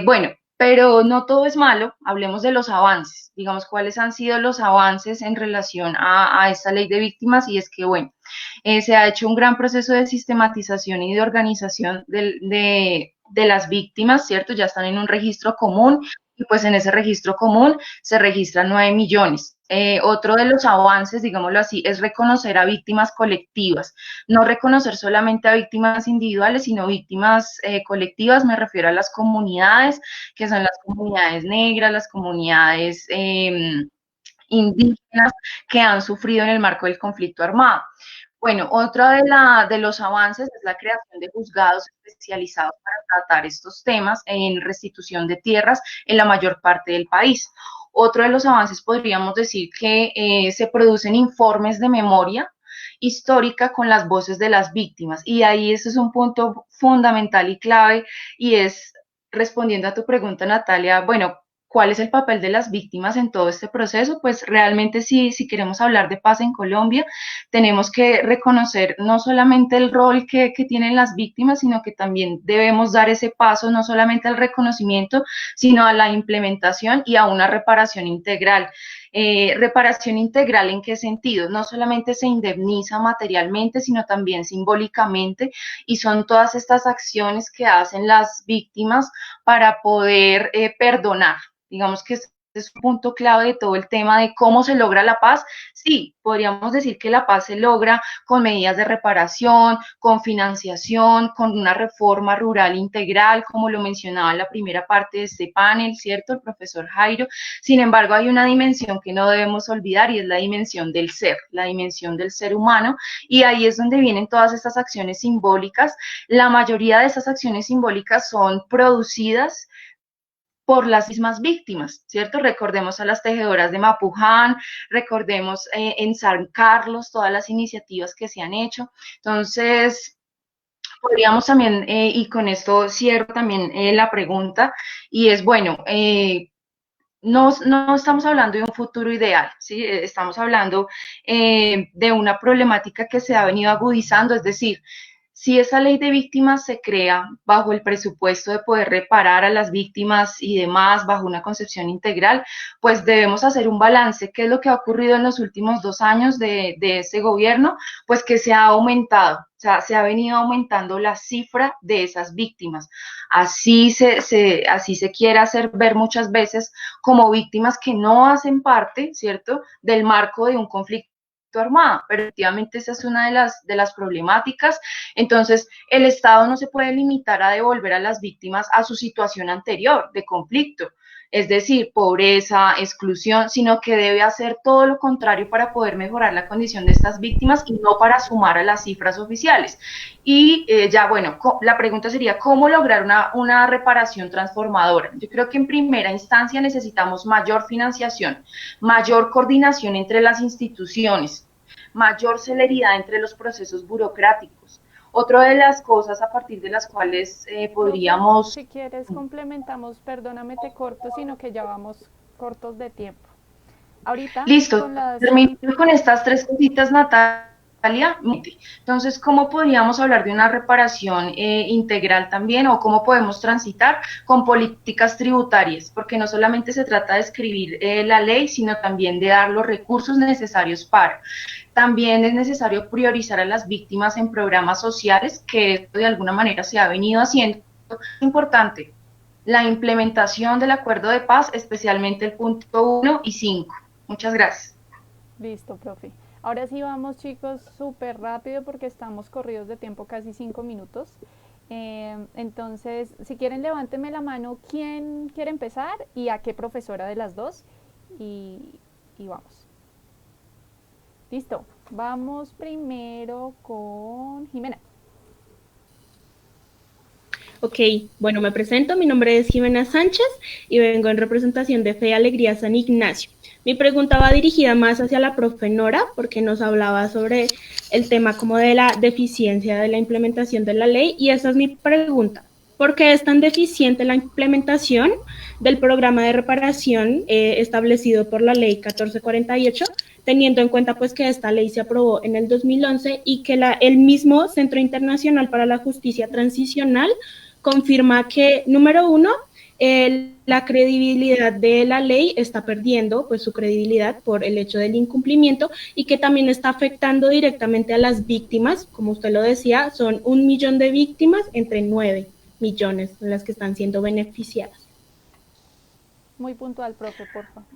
Bueno, pero no todo es malo. Hablemos de los avances, digamos, cuáles han sido los avances en relación a esta ley de víctimas, y es que, bueno, se ha hecho un gran proceso de sistematización y de organización de las víctimas, ¿cierto? Ya están en un registro común, y pues en ese registro común se registran 9 millones. Otro de los avances, digámoslo así, es reconocer a víctimas colectivas, no reconocer solamente a víctimas individuales, sino víctimas colectivas. Me refiero a las comunidades, que son las comunidades negras, las comunidades indígenas que han sufrido en el marco del conflicto armado. Bueno, otro de los avances es la creación de juzgados especializados para tratar estos temas en restitución de tierras en la mayor parte del país. Otro de los avances, podríamos decir que se producen informes de memoria histórica con las voces de las víctimas, y ahí ese es un punto fundamental y clave, y es, respondiendo a tu pregunta, Natalia, bueno, ¿cuál es el papel de las víctimas en todo este proceso? Pues realmente si queremos hablar de paz en Colombia, tenemos que reconocer no solamente el rol que tienen las víctimas, sino que también debemos dar ese paso no solamente al reconocimiento, sino a la implementación y a una reparación integral. ¿Reparación integral en qué sentido? No solamente se indemniza materialmente, sino también simbólicamente, y son todas estas acciones que hacen las víctimas para poder perdonar. Digamos que es un punto clave de todo el tema de cómo se logra la paz. Sí, podríamos decir que la paz se logra con medidas de reparación, con financiación, con una reforma rural integral, como lo mencionaba en la primera parte de este panel, ¿cierto? El profesor Jairo. Sin embargo, hay una dimensión que no debemos olvidar y es la dimensión del ser, la dimensión del ser humano, y ahí es donde vienen todas estas acciones simbólicas. La mayoría de esas acciones simbólicas son producidas por las mismas víctimas, ¿cierto? Recordemos a las tejedoras de Mapuján, recordemos en San Carlos todas las iniciativas que se han hecho. Entonces, podríamos también, y con esto cierro también la pregunta, y es, bueno, no estamos hablando de un futuro ideal, ¿sí? Estamos hablando de una problemática que se ha venido agudizando, es decir, si esa ley de víctimas se crea bajo el presupuesto de poder reparar a las víctimas y demás, bajo una concepción integral, pues debemos hacer un balance. ¿Qué es lo que ha ocurrido en los últimos 2 años de ese gobierno? Pues que se ha aumentado, o sea, se ha venido aumentando la cifra de esas víctimas. Así se quiere hacer ver muchas veces como víctimas que no hacen parte, ¿cierto?, del marco de un conflicto armada, pero efectivamente esa es una de las problemáticas. Entonces el Estado no se puede limitar a devolver a las víctimas a su situación anterior de conflicto, es decir, pobreza, exclusión, sino que debe hacer todo lo contrario para poder mejorar la condición de estas víctimas y no para sumar a las cifras oficiales. Y ya, bueno, la pregunta sería, ¿cómo lograr una reparación transformadora? Yo creo que en primera instancia necesitamos mayor financiación, mayor coordinación entre las instituciones, mayor celeridad entre los procesos burocráticos. Otra de las cosas a partir de las cuales podríamos... Si quieres complementamos, perdóname te corto, sino que ya vamos cortos de tiempo. Ahorita... Listo, termino con estas 3 cositas, Natalia. Entonces, ¿cómo podríamos hablar de una reparación integral también, o cómo podemos transitar con políticas tributarias? Porque no solamente se trata de escribir la ley, sino también de dar los recursos necesarios para. También es necesario priorizar a las víctimas en programas sociales, que de alguna manera se ha venido haciendo. Es importante la implementación del acuerdo de paz, especialmente el punto 1 y 5. Muchas gracias. Listo, profe. Ahora sí vamos, chicos, súper rápido porque estamos corridos de tiempo, casi 5 minutos. Entonces, si quieren, levánteme la mano quién quiere empezar y a qué profesora de las dos, y vamos. Listo, vamos primero con Jimena. Ok, bueno, me presento, mi nombre es Jimena Sánchez y vengo en representación de Fe y Alegría San Ignacio. Mi pregunta va dirigida más hacia la profe Nora, porque nos hablaba sobre el tema como de la deficiencia de la implementación de la ley, y esa es mi pregunta. ¿Por qué es tan deficiente la implementación del programa de reparación establecido por la ley 1448, teniendo en cuenta pues que esta ley se aprobó en el 2011 y que el mismo Centro Internacional para la Justicia Transicional confirma que, número 1, la credibilidad de la ley está perdiendo pues su credibilidad por el hecho del incumplimiento, y que también está afectando directamente a las víctimas? Como usted lo decía, son 1 millón de víctimas entre 9 millones en las que están siendo beneficiadas. Muy puntual, profe, por favor.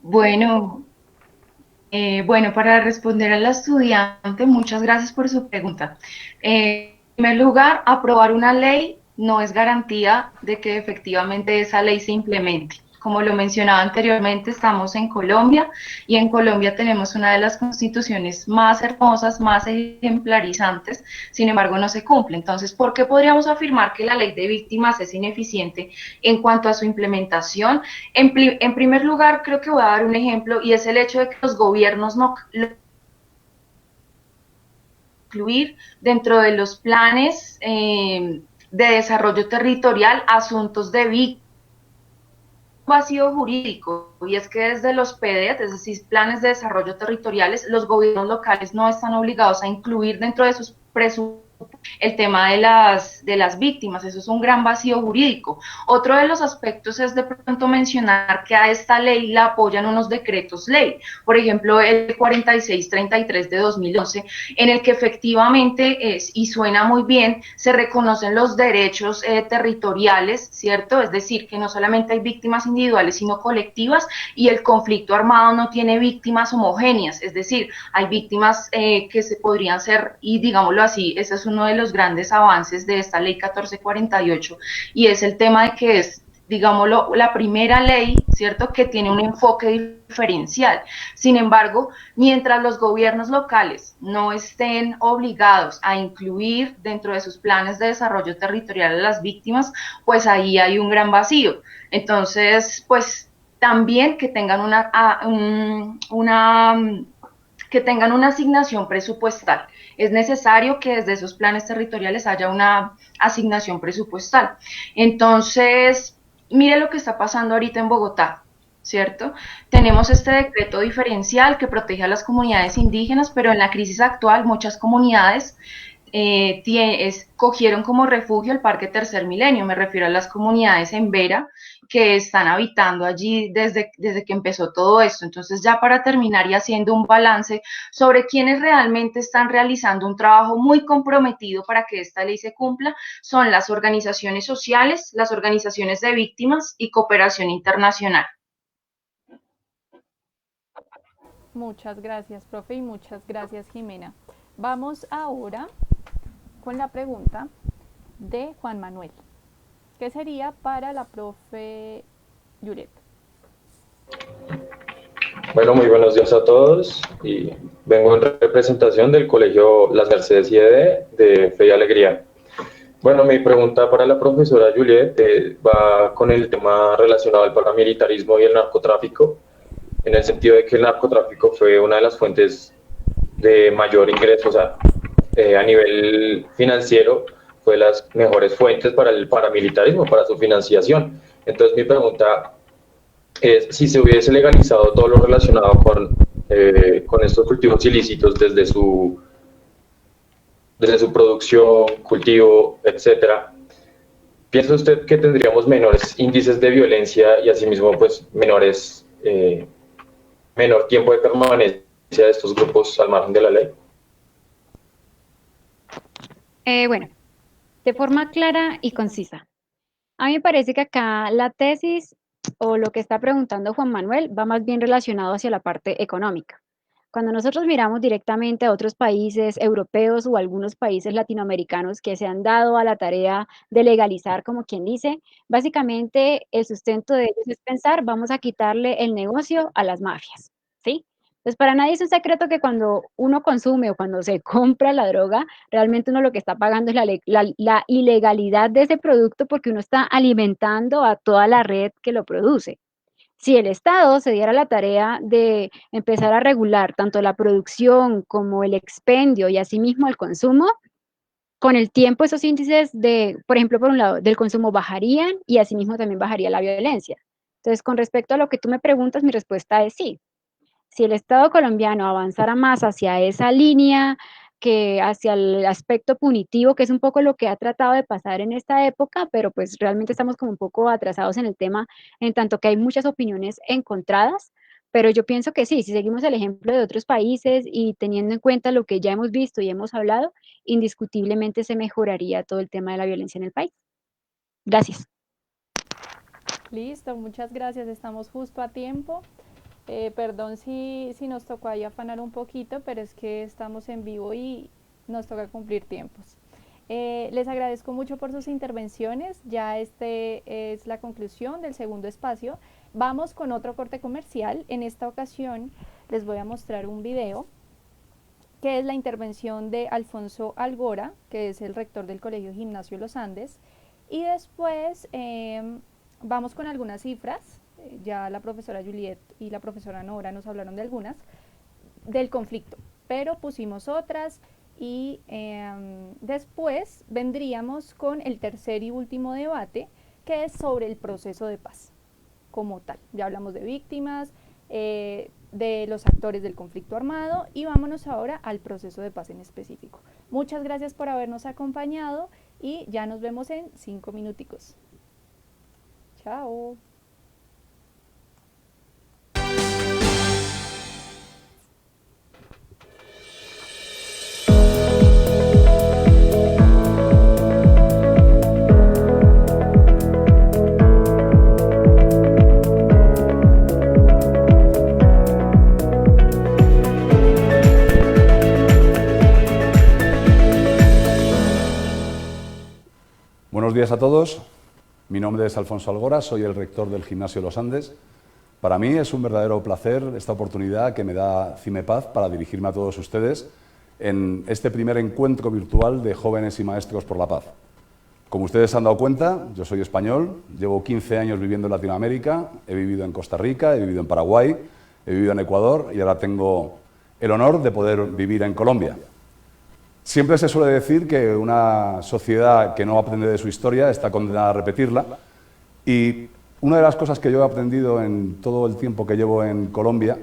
Bueno, para responder a la estudiante, muchas gracias por su pregunta. En primer lugar, aprobar una ley no es garantía de que efectivamente esa ley se implemente. Como lo mencionaba anteriormente, estamos en Colombia, y en Colombia tenemos una de las constituciones más hermosas, más ejemplarizantes, sin embargo no se cumple. Entonces, ¿por qué podríamos afirmar que la ley de víctimas es ineficiente en cuanto a su implementación? En primer lugar, creo que voy a dar un ejemplo, y es el hecho de que los gobiernos no incluir dentro de los planes de desarrollo territorial asuntos de víctimas vacío jurídico, y es que desde los PDET, es decir, planes de desarrollo territoriales, los gobiernos locales no están obligados a incluir dentro de sus presupuestos el tema de las víctimas. Eso es un gran vacío jurídico. Otro de los aspectos es de pronto mencionar que a esta ley la apoyan unos decretos ley, por ejemplo el 4633 de 2011, en el que efectivamente es, y suena muy bien, se reconocen los derechos territoriales, ¿cierto? Es decir, que no solamente hay víctimas individuales, sino colectivas, y el conflicto armado no tiene víctimas homogéneas, es decir, hay víctimas que se podrían ser, y digámoslo así, ese es uno de los grandes avances de esta ley 1448, y es el tema de que es, digámoslo, la primera ley, ¿cierto?, que tiene un enfoque diferencial. Sin embargo, mientras los gobiernos locales no estén obligados a incluir dentro de sus planes de desarrollo territorial a las víctimas, pues ahí hay un gran vacío. Entonces, pues también que tengan que tengan una asignación presupuestal. Es necesario que desde esos planes territoriales haya una asignación presupuestal. Entonces, mire lo que está pasando ahorita en Bogotá, ¿cierto? Tenemos este decreto diferencial que protege a las comunidades indígenas, pero en la crisis actual muchas comunidades cogieron como refugio el Parque Tercer Milenio. Me refiero a las comunidades en Vera, que están habitando allí desde que empezó todo esto. Entonces, ya para terminar y haciendo un balance sobre quienes realmente están realizando un trabajo muy comprometido para que esta ley se cumpla, son las organizaciones sociales, las organizaciones de víctimas y cooperación internacional. Muchas gracias, profe, y muchas gracias, Jimena. Vamos ahora con la pregunta de Juan Manuel, que sería para la profe Juliet. Bueno, muy buenos días a todos, y vengo en representación del Colegio Las Mercedes IED de Fe y Alegría. Bueno, mi pregunta para la profesora Juliet va con el tema relacionado al paramilitarismo y el narcotráfico, en el sentido de que el narcotráfico fue una de las fuentes de mayor ingreso, o sea, a nivel financiero, fue las mejores fuentes para el paramilitarismo, para su financiación. Entonces mi pregunta es, si se hubiese legalizado todo lo relacionado con estos cultivos ilícitos desde su producción, cultivo, etcétera, ¿piensa usted que tendríamos menores índices de violencia y asimismo pues menor tiempo de permanencia de estos grupos al margen de la ley? Bueno, de forma clara y concisa. A mí me parece que acá la tesis o lo que está preguntando Juan Manuel va más bien relacionado hacia la parte económica. Cuando nosotros miramos directamente a otros países europeos o algunos países latinoamericanos que se han dado a la tarea de legalizar, como quien dice, básicamente el sustento de ellos es pensar, vamos a quitarle el negocio a las mafias, ¿sí? Pues para nadie es un secreto que cuando uno consume o cuando se compra la droga, realmente uno lo que está pagando es la ilegalidad de ese producto, porque uno está alimentando a toda la red que lo produce. Si el Estado se diera la tarea de empezar a regular tanto la producción como el expendio y asimismo el consumo, con el tiempo esos índices por ejemplo, por un lado, del consumo bajarían y asimismo también bajaría la violencia. Entonces, con respecto a lo que tú me preguntas, mi respuesta es sí. Si el Estado colombiano avanzara más hacia esa línea, que hacia el aspecto punitivo, que es un poco lo que ha tratado de pasar en esta época, pero pues realmente estamos como un poco atrasados en el tema, en tanto que hay muchas opiniones encontradas, pero yo pienso que sí, si seguimos el ejemplo de otros países y teniendo en cuenta lo que ya hemos visto y hemos hablado, indiscutiblemente se mejoraría todo el tema de la violencia en el país. Gracias. Listo, muchas gracias, estamos justo a tiempo. Perdón si nos tocó ahí afanar un poquito, pero es que estamos en vivo y nos toca cumplir tiempos. Les agradezco mucho por sus intervenciones. Ya es la conclusión del segundo espacio. Vamos con otro corte comercial. En esta ocasión les voy a mostrar un video que es la intervención de Alfonso Algora, que es el rector del Colegio Gimnasio Los Andes, y después vamos con algunas cifras. Ya la profesora Juliet y la profesora Nora nos hablaron de algunas, del conflicto, pero pusimos otras y después vendríamos con el tercer y último debate, que es sobre el proceso de paz. como tal. Ya hablamos de víctimas, de los actores del conflicto armado y vámonos ahora al proceso de paz en específico. Muchas gracias por habernos acompañado y ya nos vemos en 5 minuticos. Chao. Buenos días a todos. Mi nombre es Alfonso Algora, soy el rector del Gimnasio Los Andes. Para mí es un verdadero placer esta oportunidad que me da CIMEPAZ para dirigirme a todos ustedes en este primer encuentro virtual de jóvenes y maestros por la paz. Como ustedes se han dado cuenta, yo soy español, llevo 15 años viviendo en Latinoamérica, he vivido en Costa Rica, he vivido en Paraguay, he vivido en Ecuador y ahora tengo el honor de poder vivir en Colombia. Siempre se suele decir que una sociedad que no aprende de su historia está condenada a repetirla, y una de las cosas que yo he aprendido en todo el tiempo que llevo en Colombia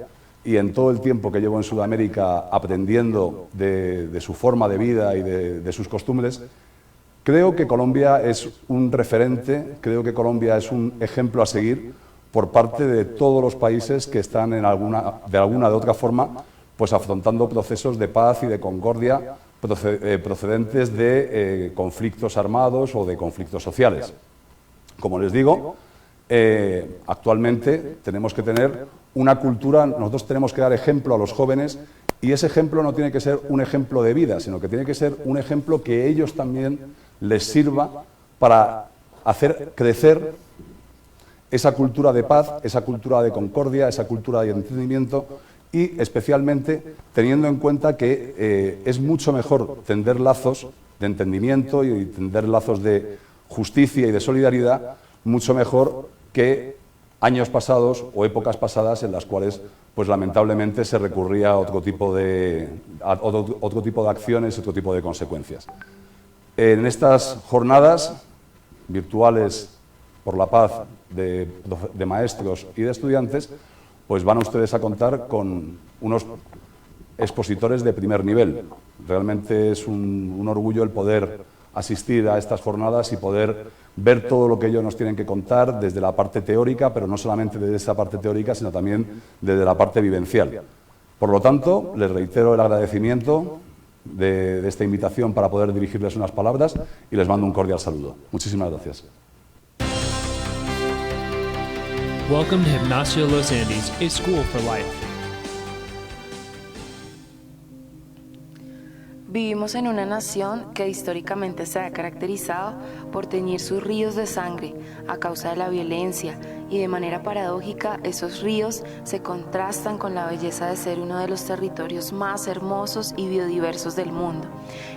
y en todo el tiempo que llevo en Sudamérica aprendiendo de su forma de vida y de sus costumbres, creo que Colombia es un referente, creo que Colombia es un ejemplo a seguir por parte de todos los países que están de alguna de otra forma pues afrontando procesos de paz y de concordia procedentes de conflictos armados o de conflictos sociales. Como les digo, actualmente tenemos que tener una cultura, nosotros tenemos que dar ejemplo a los jóvenes, y ese ejemplo no tiene que ser un ejemplo de vida, sino que tiene que ser un ejemplo que ellos también les sirva para hacer crecer esa cultura de paz, esa cultura de concordia, esa cultura de entendimiento, y especialmente teniendo en cuenta que es mucho mejor tender lazos de entendimiento y tender lazos de justicia y de solidaridad, mucho mejor que años pasados o épocas pasadas en las cuales pues lamentablemente se recurría a otro tipo de acciones, otro tipo de consecuencias. En estas jornadas virtuales por la paz de maestros y de estudiantes, pues van ustedes a contar con unos expositores de primer nivel. Realmente es un orgullo el poder asistir a estas jornadas y poder ver todo lo que ellos nos tienen que contar desde la parte teórica, pero no solamente desde esa parte teórica, sino también desde la parte vivencial. Por lo tanto, les reitero el agradecimiento de esta invitación para poder dirigirles unas palabras y les mando un cordial saludo. Muchísimas gracias. Welcome to Gimnasio Los Andes, a school for life. Vivimos en una nación que históricamente se ha caracterizado por teñir sus ríos de sangre a causa de la violencia, y de manera paradójica esos ríos se contrastan con la belleza de ser uno de los territorios más hermosos y biodiversos del mundo.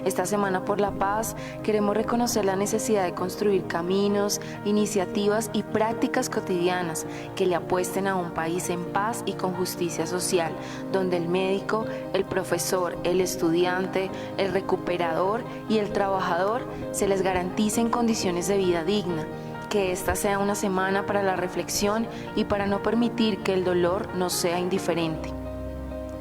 Esta Semana por la Paz queremos reconocer la necesidad de construir caminos, iniciativas y prácticas cotidianas que le apuesten a un país en paz y con justicia social, donde el médico, el profesor, el estudiante, el recuperador y el trabajador se les garanticen condiciones de vida digna. Que esta sea una semana para la reflexión y para no permitir que el dolor nos sea indiferente.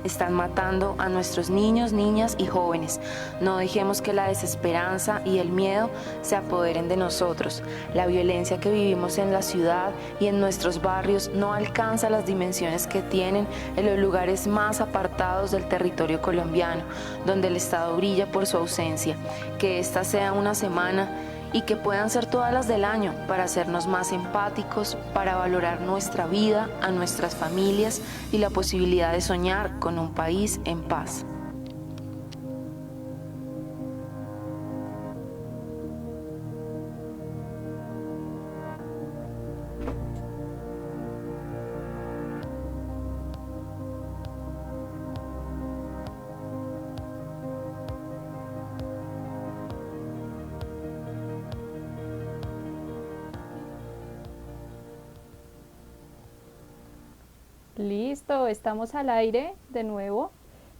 Están matando a nuestros niños, niñas y jóvenes. No dejemos que la desesperanza y el miedo se apoderen de nosotros. La violencia que vivimos en la ciudad y en nuestros barrios no alcanza las dimensiones que tienen en los lugares más apartados del territorio colombiano, donde el Estado brilla por su ausencia. Que esta sea una semana y que puedan ser todas las del año para hacernos más empáticos, para valorar nuestra vida, a nuestras familias y la posibilidad de soñar con un país en paz. Listo, estamos al aire de nuevo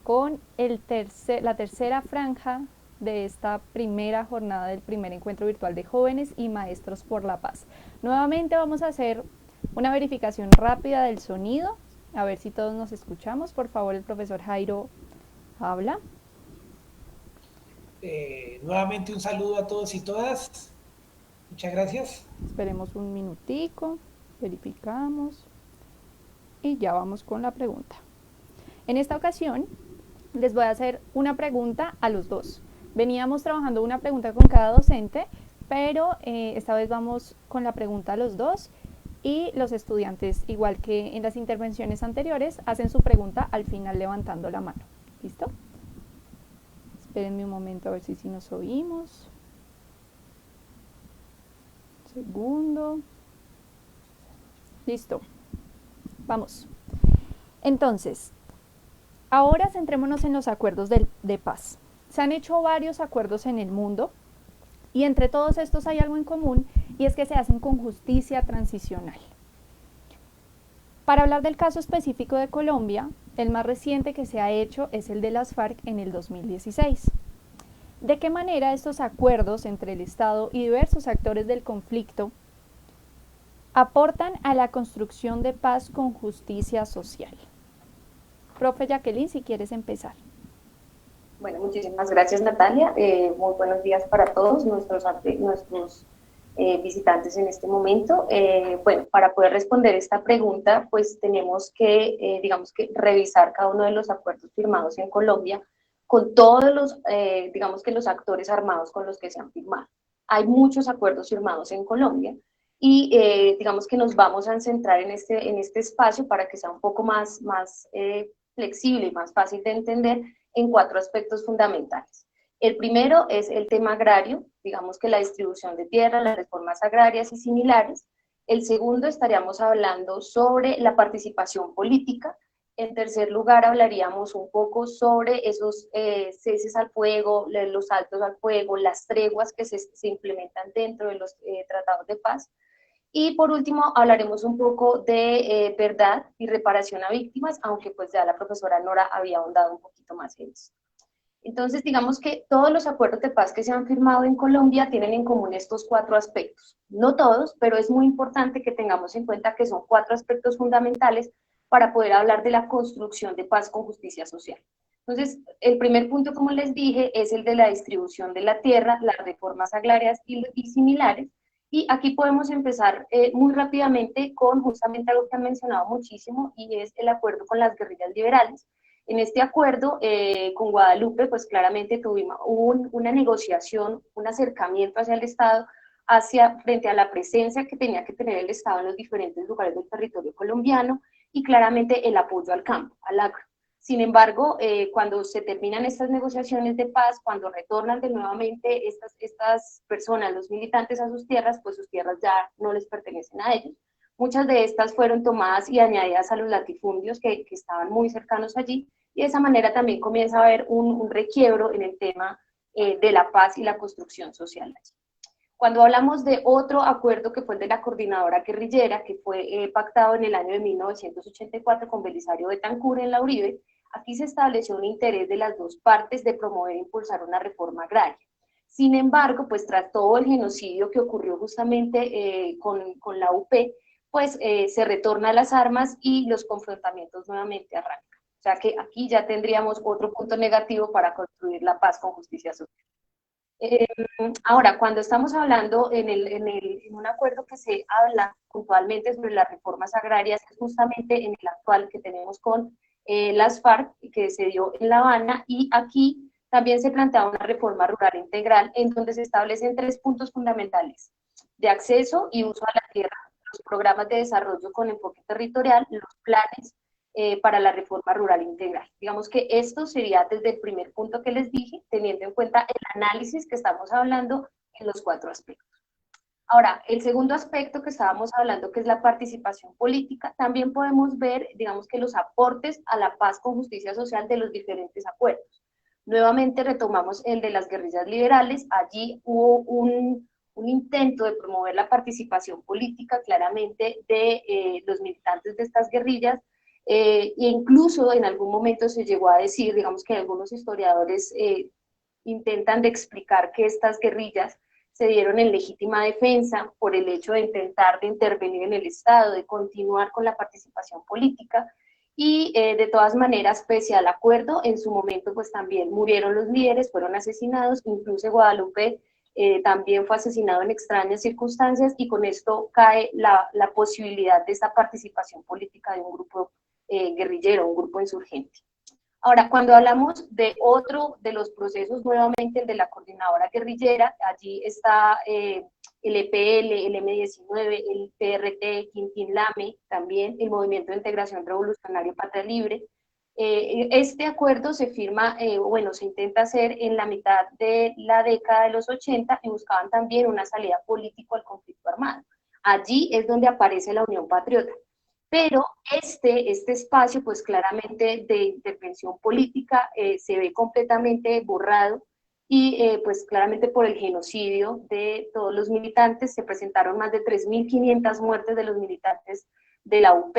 con la tercera franja de esta primera jornada del primer encuentro virtual de jóvenes y maestros por la paz. Nuevamente vamos a hacer Una verificación rápida del sonido, a ver si todos nos escuchamos. Por favor, el profesor Jairo habla. Nuevamente un saludo a todos y todas. Muchas gracias. Esperemos un minutico, verificamos y ya vamos con la pregunta. En esta ocasión les voy a hacer una pregunta a los dos. Veníamos trabajando una pregunta con cada docente, pero esta vez vamos con la pregunta a los dos y los estudiantes, igual que en las intervenciones anteriores, hacen su pregunta al final levantando la mano. ¿Listo? Espérenme un momento a ver si nos oímos. Segundo. Listo. Vamos. Entonces, ahora centrémonos en los acuerdos de paz. Se han hecho varios acuerdos en el mundo y entre todos estos hay algo en común y es que se hacen con justicia transicional. Para hablar del caso específico de Colombia, el más reciente que se ha hecho es el de las FARC en el 2016. ¿De qué manera estos acuerdos entre el Estado y diversos actores del conflicto aportan a la construcción de paz con justicia social? Profe Jacqueline, si quieres empezar. Bueno, muchísimas gracias, Natalia. Muy buenos días para todos nuestros visitantes en este momento. Bueno, para poder responder esta pregunta, pues tenemos que, digamos que, revisar cada uno de los acuerdos firmados en Colombia con todos los, digamos que los actores armados con los que se han firmado. Hay muchos acuerdos firmados en Colombia y digamos que nos vamos a centrar en este espacio para que sea un poco más flexible y más fácil de entender en 4 aspectos fundamentales. El primero es el tema agrario, digamos que la distribución de tierra, las reformas agrarias y similares. El segundo estaríamos hablando sobre la participación política. En tercer lugar hablaríamos un poco sobre esos ceses al fuego, los altos al fuego, las treguas que se implementan dentro de los tratados de paz. Y por último hablaremos un poco de verdad y reparación a víctimas, aunque pues ya la profesora Nora había ahondado un poquito más en eso. Entonces, digamos que todos los acuerdos de paz que se han firmado en Colombia tienen en común estos 4 aspectos. No todos, pero es muy importante que tengamos en cuenta que son 4 aspectos fundamentales para poder hablar de la construcción de paz con justicia social. Entonces, el primer punto, como les dije, es el de la distribución de la tierra, las reformas agrarias y similares. Y aquí podemos empezar muy rápidamente con justamente algo que han mencionado muchísimo y es el acuerdo con las guerrillas liberales. En este acuerdo con Guadalupe, pues claramente tuvimos una negociación, un acercamiento hacia el Estado, frente a la presencia que tenía que tener el Estado en los diferentes lugares del territorio colombiano y claramente el apoyo al campo, al agro. Sin embargo, cuando se terminan estas negociaciones de paz, cuando retornan de nuevamente estas personas, los militantes a sus tierras, pues sus tierras ya no les pertenecen a ellos. Muchas de estas fueron tomadas y añadidas a los latifundios que estaban muy cercanos allí, y de esa manera también comienza a haber un requiebro en el tema de la paz y la construcción social allí. Cuando hablamos de otro acuerdo que fue el de la coordinadora guerrillera, que fue pactado en el año de 1984 con Belisario Betancur en la Uribe, aquí se estableció un interés de las dos partes de promover e impulsar una reforma agraria. Sin embargo, pues tras todo el genocidio que ocurrió justamente con la UP, pues se retorna a las armas y los confrontamientos nuevamente arrancan. O sea que aquí ya tendríamos otro punto negativo para construir la paz con justicia social. Ahora, cuando estamos hablando en un acuerdo que se habla puntualmente sobre las reformas agrarias, que es justamente en el actual que tenemos con las FARC, que se dio en La Habana, y aquí también se plantea una reforma rural integral en donde se establecen 3 puntos fundamentales: de acceso y uso a la tierra, los programas de desarrollo con enfoque territorial, los planes para la reforma rural integral. Digamos que esto sería desde el primer punto que les dije, teniendo en cuenta el análisis que estamos hablando en los 4 aspectos. Ahora, el segundo aspecto que estábamos hablando, que es la participación política, también podemos ver, digamos que los aportes a la paz con justicia social de los diferentes acuerdos. Nuevamente retomamos el de las guerrillas liberales. Allí hubo un intento de promover la participación política claramente de los militantes de estas guerrillas, e incluso en algún momento se llegó a decir, digamos que algunos historiadores intentan de explicar que estas guerrillas se dieron en legítima defensa por el hecho de intentar de intervenir en el Estado, de continuar con la participación política, y de todas maneras, pese al acuerdo, en su momento pues también murieron los líderes, fueron asesinados, incluso Guadalupe también fue asesinado en extrañas circunstancias, y con esto cae la posibilidad de esta participación política de un grupo guerrillero, un grupo insurgente. Ahora, cuando hablamos de otro de los procesos, nuevamente el de la coordinadora guerrillera, allí está el EPL, el M-19, el PRT, Quintín Lame, también el Movimiento de Integración Revolucionario Patria Libre. Este acuerdo se firma, se intenta hacer en la mitad de la década de los 80 y buscaban también una salida política al conflicto armado. Allí es donde aparece la Unión Patriota. Pero este espacio, pues claramente de intervención política, se ve completamente borrado y pues claramente por el genocidio de todos los militantes. Se presentaron más de 3.500 muertes de los militantes de la UP,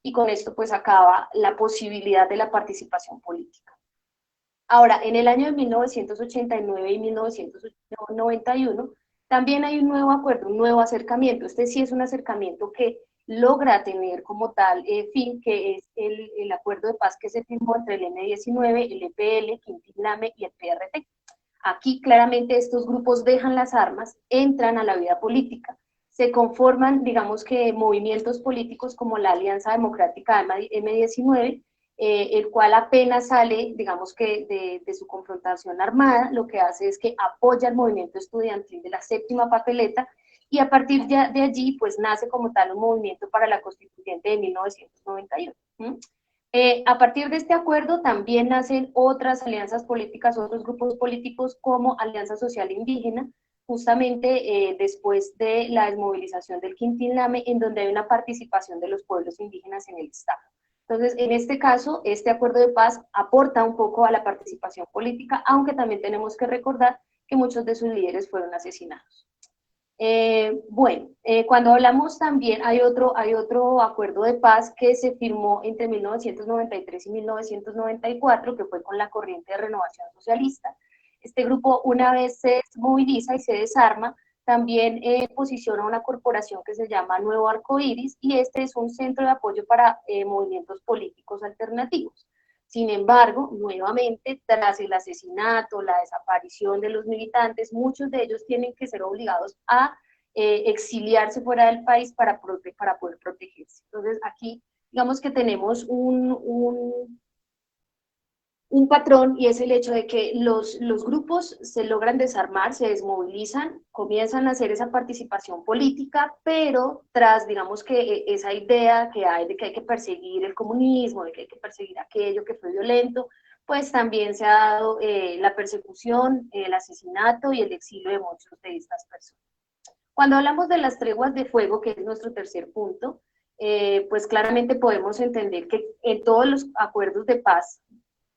y con esto pues acaba la posibilidad de la participación política. Ahora, en el año de 1989 y 1991, también hay un nuevo acuerdo, un nuevo acercamiento. Este sí es un acercamiento que logra tener como tal fin, que es el acuerdo de paz que se firmó entre el M-19, el EPL, Quintín Lame y el PRT. Aquí claramente estos grupos dejan las armas, entran a la vida política, se conforman, digamos que movimientos políticos como la Alianza Democrática M-19, el cual apenas sale, digamos que de su confrontación armada, lo que hace es que apoya el movimiento estudiantil de la séptima papeleta, y a partir de allí pues nace como tal un movimiento para la constituyente de 1991. A partir de este acuerdo también nacen otras alianzas políticas, otros grupos políticos como Alianza Social Indígena, justamente después de la desmovilización del Quintín Lame, en donde hay una participación de los pueblos indígenas en el Estado. Entonces, en este caso, este acuerdo de paz aporta un poco a la participación política, aunque también tenemos que recordar que muchos de sus líderes fueron asesinados. Cuando hablamos también, hay otro acuerdo de paz que se firmó entre 1993 y 1994, que fue con la Corriente de Renovación Socialista. Este grupo, una vez se moviliza y se desarma, también posiciona una corporación que se llama Nuevo Arcoíris, y este es un centro de apoyo para movimientos políticos alternativos. Sin embargo, nuevamente, tras el asesinato, la desaparición de los militantes, muchos de ellos tienen que ser obligados a exiliarse fuera del país para poder protegerse. Entonces, aquí, digamos que tenemos un patrón, y es el hecho de que los grupos se logran desarmar, se desmovilizan, comienzan a hacer esa participación política, pero tras, digamos que esa idea que hay de que hay que perseguir el comunismo, de que hay que perseguir aquello que fue violento, pues también se ha dado la persecución, el asesinato y el exilio de muchos de estas personas. Cuando hablamos de las treguas de fuego, que es nuestro tercer punto, pues claramente podemos entender que en todos los acuerdos de paz,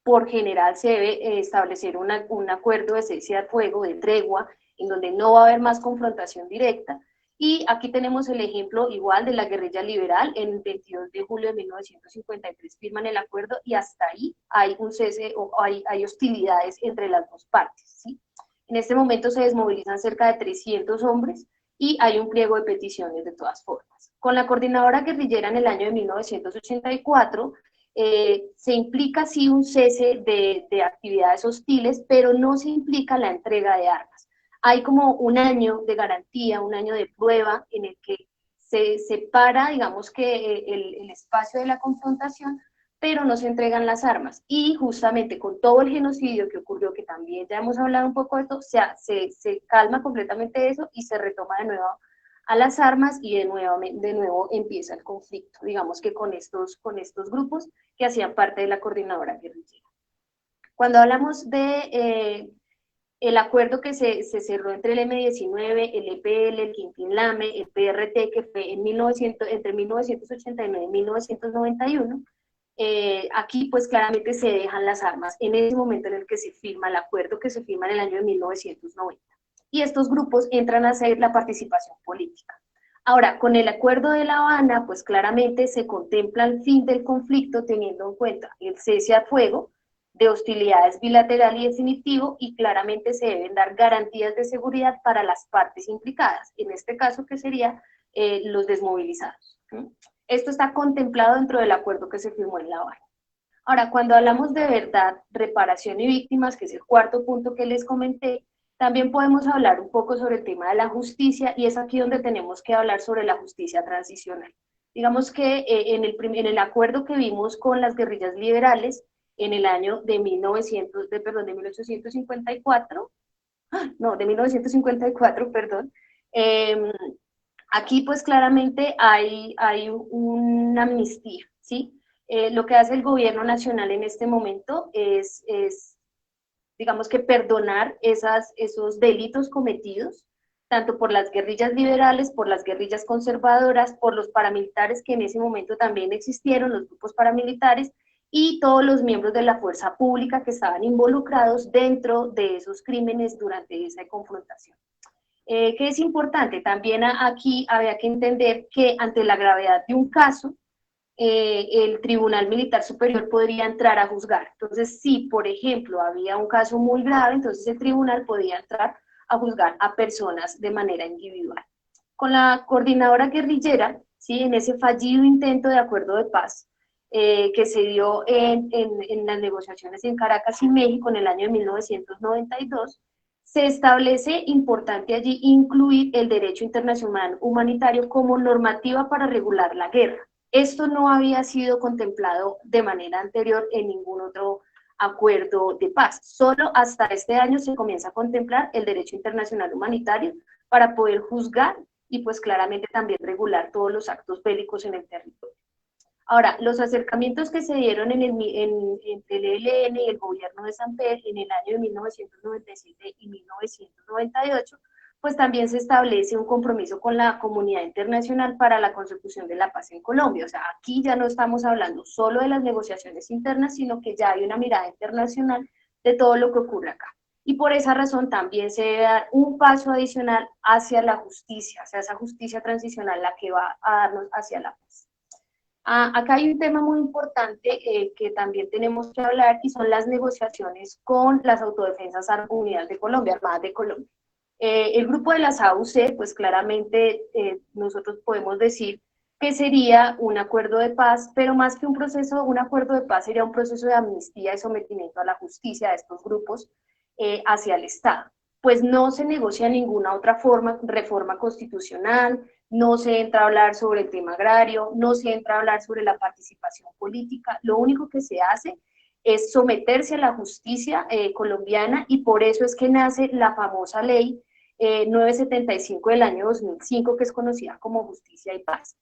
por general se debe establecer un acuerdo de cese al fuego, de tregua, en donde no va a haber más confrontación directa. Y aquí tenemos el ejemplo igual de la guerrilla liberal. En el 22 de julio de 1953 firman el acuerdo, y hasta ahí hay un cese, o hay hostilidades entre las dos partes, ¿sí? En este momento se desmovilizan cerca de 300 hombres y hay un pliego de peticiones de todas formas. Con la coordinadora guerrillera en el año de 1984, se implica sí un cese de actividades hostiles, pero no se implica la entrega de armas. Hay como un año de garantía, un año de prueba en el que se separa, digamos que el espacio de la confrontación, pero no se entregan las armas. Y justamente con todo el genocidio que ocurrió, que también ya hemos hablado un poco de esto, se calma completamente eso y se retoma de nuevo a las armas, y de nuevo empieza el conflicto, digamos que con estos grupos que hacían parte de la coordinadora guerrillera. Cuando hablamos de el acuerdo que se cerró entre el M-19, el EPL, el Quintín Lame, el PRT, que fue entre 1989 y 1991, aquí pues claramente se dejan las armas en ese momento en el que se firma el acuerdo, que se firma en el año de 1990. Y estos grupos entran a hacer la participación política. Ahora, con el acuerdo de La Habana, pues claramente se contempla el fin del conflicto, teniendo en cuenta el cese al fuego de hostilidades bilateral y definitivo, y claramente se deben dar garantías de seguridad para las partes implicadas, en este caso que sería los desmovilizados. Esto está contemplado dentro del acuerdo que se firmó en La Habana. Ahora, cuando hablamos de verdad, reparación y víctimas, que es el cuarto punto que les comenté, también podemos hablar un poco sobre el tema de la justicia, y es aquí donde tenemos que hablar sobre la justicia transicional. Digamos que en el acuerdo que vimos con las guerrillas liberales en el año de 1854, aquí pues claramente hay una amnistía, ¿sí? Lo que hace el gobierno nacional en este momento es digamos que perdonar esos delitos cometidos, tanto por las guerrillas liberales, por las guerrillas conservadoras, por los paramilitares que en ese momento también existieron, los grupos paramilitares, y todos los miembros de la fuerza pública que estaban involucrados dentro de esos crímenes durante esa confrontación. ¿Qué es importante? También aquí había que entender que ante la gravedad de un caso, el Tribunal Militar Superior podría entrar a juzgar. Entonces, si por ejemplo había un caso muy grave, entonces el tribunal podía entrar a juzgar a personas de manera individual. Con la coordinadora guerrillera, ¿sí? En ese fallido intento de acuerdo de paz que se dio en las negociaciones en Caracas y México en el año de 1992, se establece importante allí incluir el derecho internacional humanitario como normativa para regular la guerra. Esto no había sido contemplado de manera anterior en ningún otro acuerdo de paz. Solo hasta este año se comienza a contemplar el derecho internacional humanitario para poder juzgar y pues claramente también regular todos los actos bélicos en el territorio. Ahora, los acercamientos que se dieron entre el ELN y el gobierno de Samper en el año de 1997 y 1998, pues también se establece un compromiso con la comunidad internacional para la consecución de la paz en Colombia. O sea, aquí ya no estamos hablando solo de las negociaciones internas, sino que ya hay una mirada internacional de todo lo que ocurre acá. Y por esa razón también se debe dar un paso adicional hacia la justicia, hacia esa justicia transicional, la que va a darnos hacia la paz. Acá hay un tema muy importante que también tenemos que hablar, y son las negociaciones con las autodefensas unidas de Colombia, Armadas de Colombia. El grupo de las AUC, pues claramente nosotros podemos decir que sería un acuerdo de paz, pero más que un acuerdo de paz sería un proceso de amnistía y sometimiento a la justicia de estos grupos hacia el Estado. Pues no se negocia ninguna otra reforma constitucional, no se entra a hablar sobre el tema agrario, no se entra a hablar sobre la participación política, lo único que se hace es someterse a la justicia colombiana, y por eso es que nace la famosa ley 975 del año 2005, que es conocida como Justicia y Paz.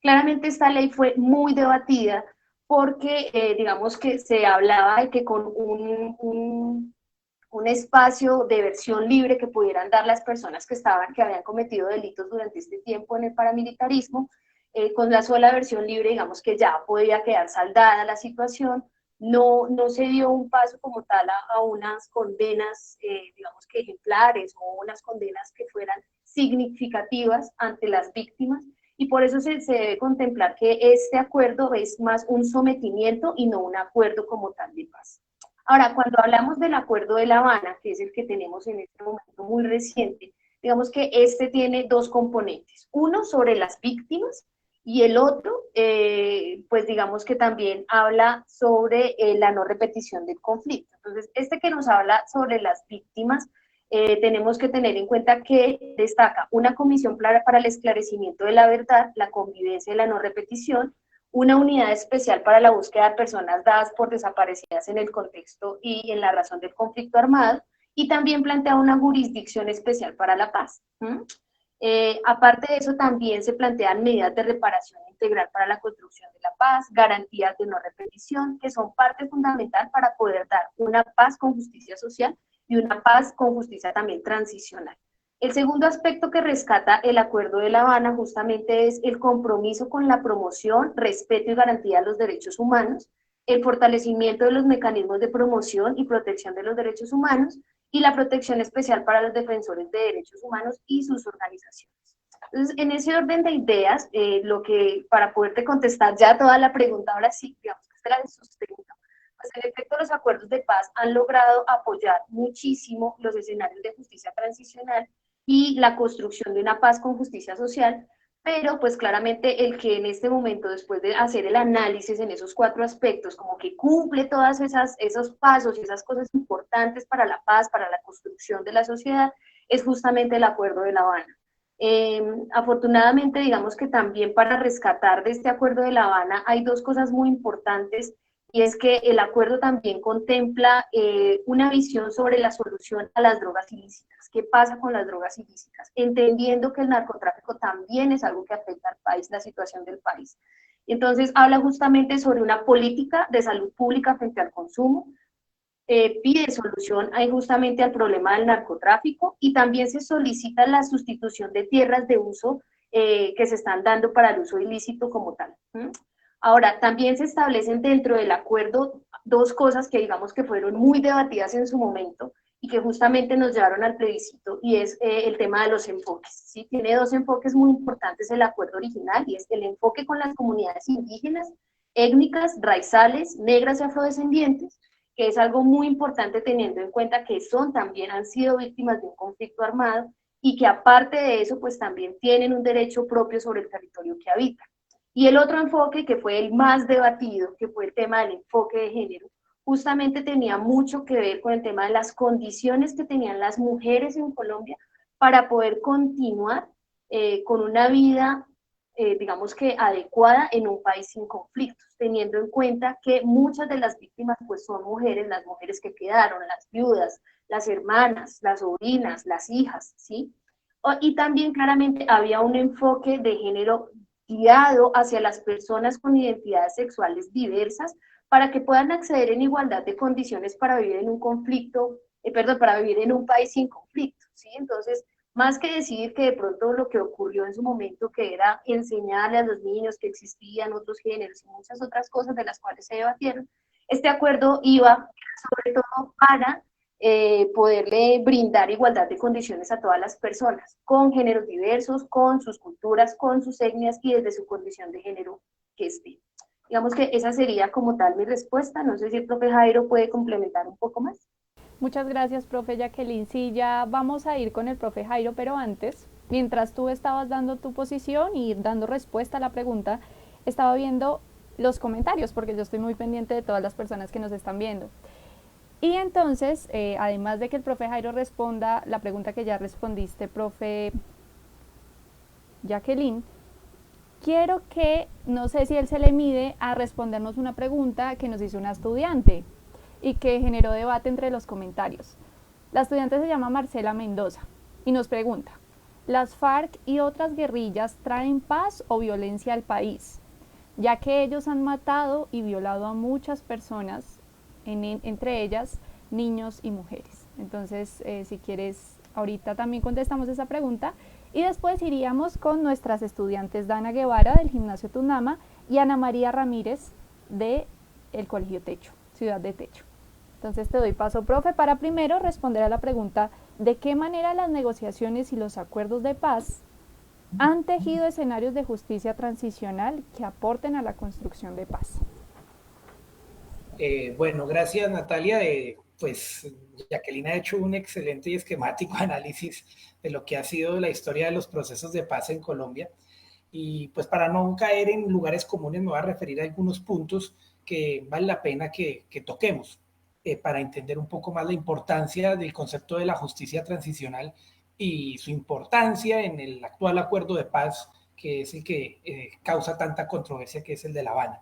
Claramente esta ley fue muy debatida porque digamos que se hablaba de que con un espacio de versión libre que pudieran dar las personas que habían cometido delitos durante este tiempo en el paramilitarismo, con la sola versión libre, digamos que ya podía quedar saldada la situación. No se dio un paso como tal a unas condenas, digamos que ejemplares, o unas condenas que fueran significativas ante las víctimas, y por eso se debe contemplar que este acuerdo es más un sometimiento y no un acuerdo como tal de paz. Ahora, cuando hablamos del acuerdo de La Habana, que es el que tenemos en este momento muy reciente, digamos que este tiene dos componentes, uno sobre las víctimas, y el otro, pues digamos que también habla sobre la no repetición del conflicto. Entonces, este que nos habla sobre las víctimas, tenemos que tener en cuenta que destaca una comisión para el esclarecimiento de la verdad, la convivencia y la no repetición, una unidad especial para la búsqueda de personas dadas por desaparecidas en el contexto y en la razón del conflicto armado, y también plantea una jurisdicción especial para la paz. Aparte de eso, también se plantean medidas de reparación integral para la construcción de la paz, garantías de no repetición, que son parte fundamental para poder dar una paz con justicia social y una paz con justicia también transicional. El segundo aspecto que rescata el Acuerdo de La Habana justamente es el compromiso con la promoción, respeto y garantía de los derechos humanos, el fortalecimiento de los mecanismos de promoción y protección de los derechos humanos, y la protección especial para los defensores de derechos humanos y sus organizaciones. Entonces, en ese orden de ideas, para poderte contestar ya toda la pregunta, ahora sí, digamos que esta la sustento, pues en efecto los acuerdos de paz han logrado apoyar muchísimo los escenarios de justicia transicional y la construcción de una paz con justicia social, pero pues claramente el que en este momento, después de hacer el análisis en esos 4 aspectos, como que cumple todas esos pasos y esas cosas importantes para la paz, para la construcción de la sociedad, es justamente el Acuerdo de La Habana. Afortunadamente, digamos que también para rescatar de este Acuerdo de La Habana hay 2 cosas muy importantes, y es que el acuerdo también contempla una visión sobre la solución a las drogas ilícitas. ¿Qué pasa con las drogas ilícitas? Entendiendo que el narcotráfico también es algo que afecta al país, la situación del país. Entonces, habla justamente sobre una política de salud pública frente al consumo, pide solución ahí justamente al problema del narcotráfico, y también se solicita la sustitución de tierras de uso que se están dando para el uso ilícito como tal. Ahora, también se establecen dentro del acuerdo 2 cosas que digamos que fueron muy debatidas en su momento y que justamente nos llevaron al plebiscito, y es el tema de los enfoques, ¿sí? Tiene 2 enfoques muy importantes el acuerdo original, y es el enfoque con las comunidades indígenas, étnicas, raizales, negras y afrodescendientes, que es algo muy importante teniendo en cuenta que también han sido víctimas de un conflicto armado, y que aparte de eso, pues también tienen un derecho propio sobre el territorio que habitan. Y el otro enfoque, que fue el más debatido, que fue el tema del enfoque de género, justamente tenía mucho que ver con el tema de las condiciones que tenían las mujeres en Colombia para poder continuar con una vida, digamos que adecuada en un país sin conflictos, teniendo en cuenta que muchas de las víctimas pues son mujeres, las mujeres que quedaron, las viudas, las hermanas, las sobrinas, las hijas, ¿sí? Y también claramente había un enfoque de género guiado hacia las personas con identidades sexuales diversas para que puedan acceder en igualdad de condiciones para vivir en un para vivir en un país sin conflicto, ¿sí? Entonces, más que decir que de pronto lo que ocurrió en su momento, que era enseñarle a los niños que existían otros géneros y muchas otras cosas de las cuales se debatieron, este acuerdo iba sobre todo para poderle brindar igualdad de condiciones a todas las personas, con géneros diversos, con sus culturas, con sus etnias y desde su condición de género que esté. Digamos que esa sería como tal mi respuesta. No sé si el profe Jairo puede complementar un poco más. Muchas gracias, profe Jacqueline. Sí, ya vamos a ir con el profe Jairo, pero antes, mientras tú estabas dando tu posición y dando respuesta a la pregunta, estaba viendo los comentarios, porque yo estoy muy pendiente de todas las personas que nos están viendo. Y entonces, además de que el profe Jairo responda la pregunta que ya respondiste, profe Jacqueline, quiero que, no sé si él se le mide a respondernos una pregunta que nos hizo una estudiante y que generó debate entre los comentarios. La estudiante se llama Marcela Mendoza y nos pregunta: ¿las FARC y otras guerrillas traen paz o violencia al país? Ya que ellos han matado y violado a muchas personas, entre ellas niños y mujeres. Entonces, si quieres, ahorita también contestamos esa pregunta y después iríamos con nuestras estudiantes Dana Guevara del Gimnasio Tundama y Ana María Ramírez del Colegio Techo, Ciudad de Techo. Entonces te doy paso, profe, para primero responder a la pregunta: ¿de qué manera las negociaciones y los acuerdos de paz han tejido escenarios de justicia transicional que aporten a la construcción de paz? Bueno, gracias Natalia. Pues Jacqueline ha hecho un excelente y esquemático análisis de lo que ha sido la historia de los procesos de paz en Colombia. Y pues para no caer en lugares comunes me voy a referir a algunos puntos que vale la pena que toquemos para entender un poco más la importancia del concepto de la justicia transicional y su importancia en el actual acuerdo de paz, que es el que causa tanta controversia, que es el de La Habana.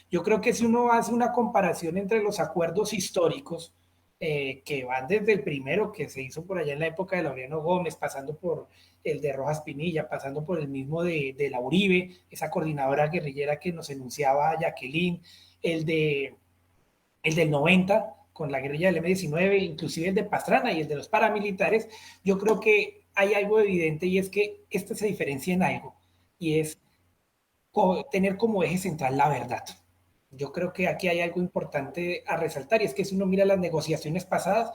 Yo creo que si uno hace una comparación entre los acuerdos históricos que van desde el primero que se hizo por allá en la época de Laureano Gómez, pasando por el de Rojas Pinilla, pasando por el mismo de la Uribe, esa coordinadora guerrillera que nos enunciaba Jacqueline, el del 90 con la guerrilla del M-19, inclusive el de Pastrana y el de los paramilitares, yo creo que hay algo evidente, y es que este se diferencia en algo, y es tener como eje central la verdad. Yo creo que aquí hay algo importante a resaltar, y es que si uno mira las negociaciones pasadas,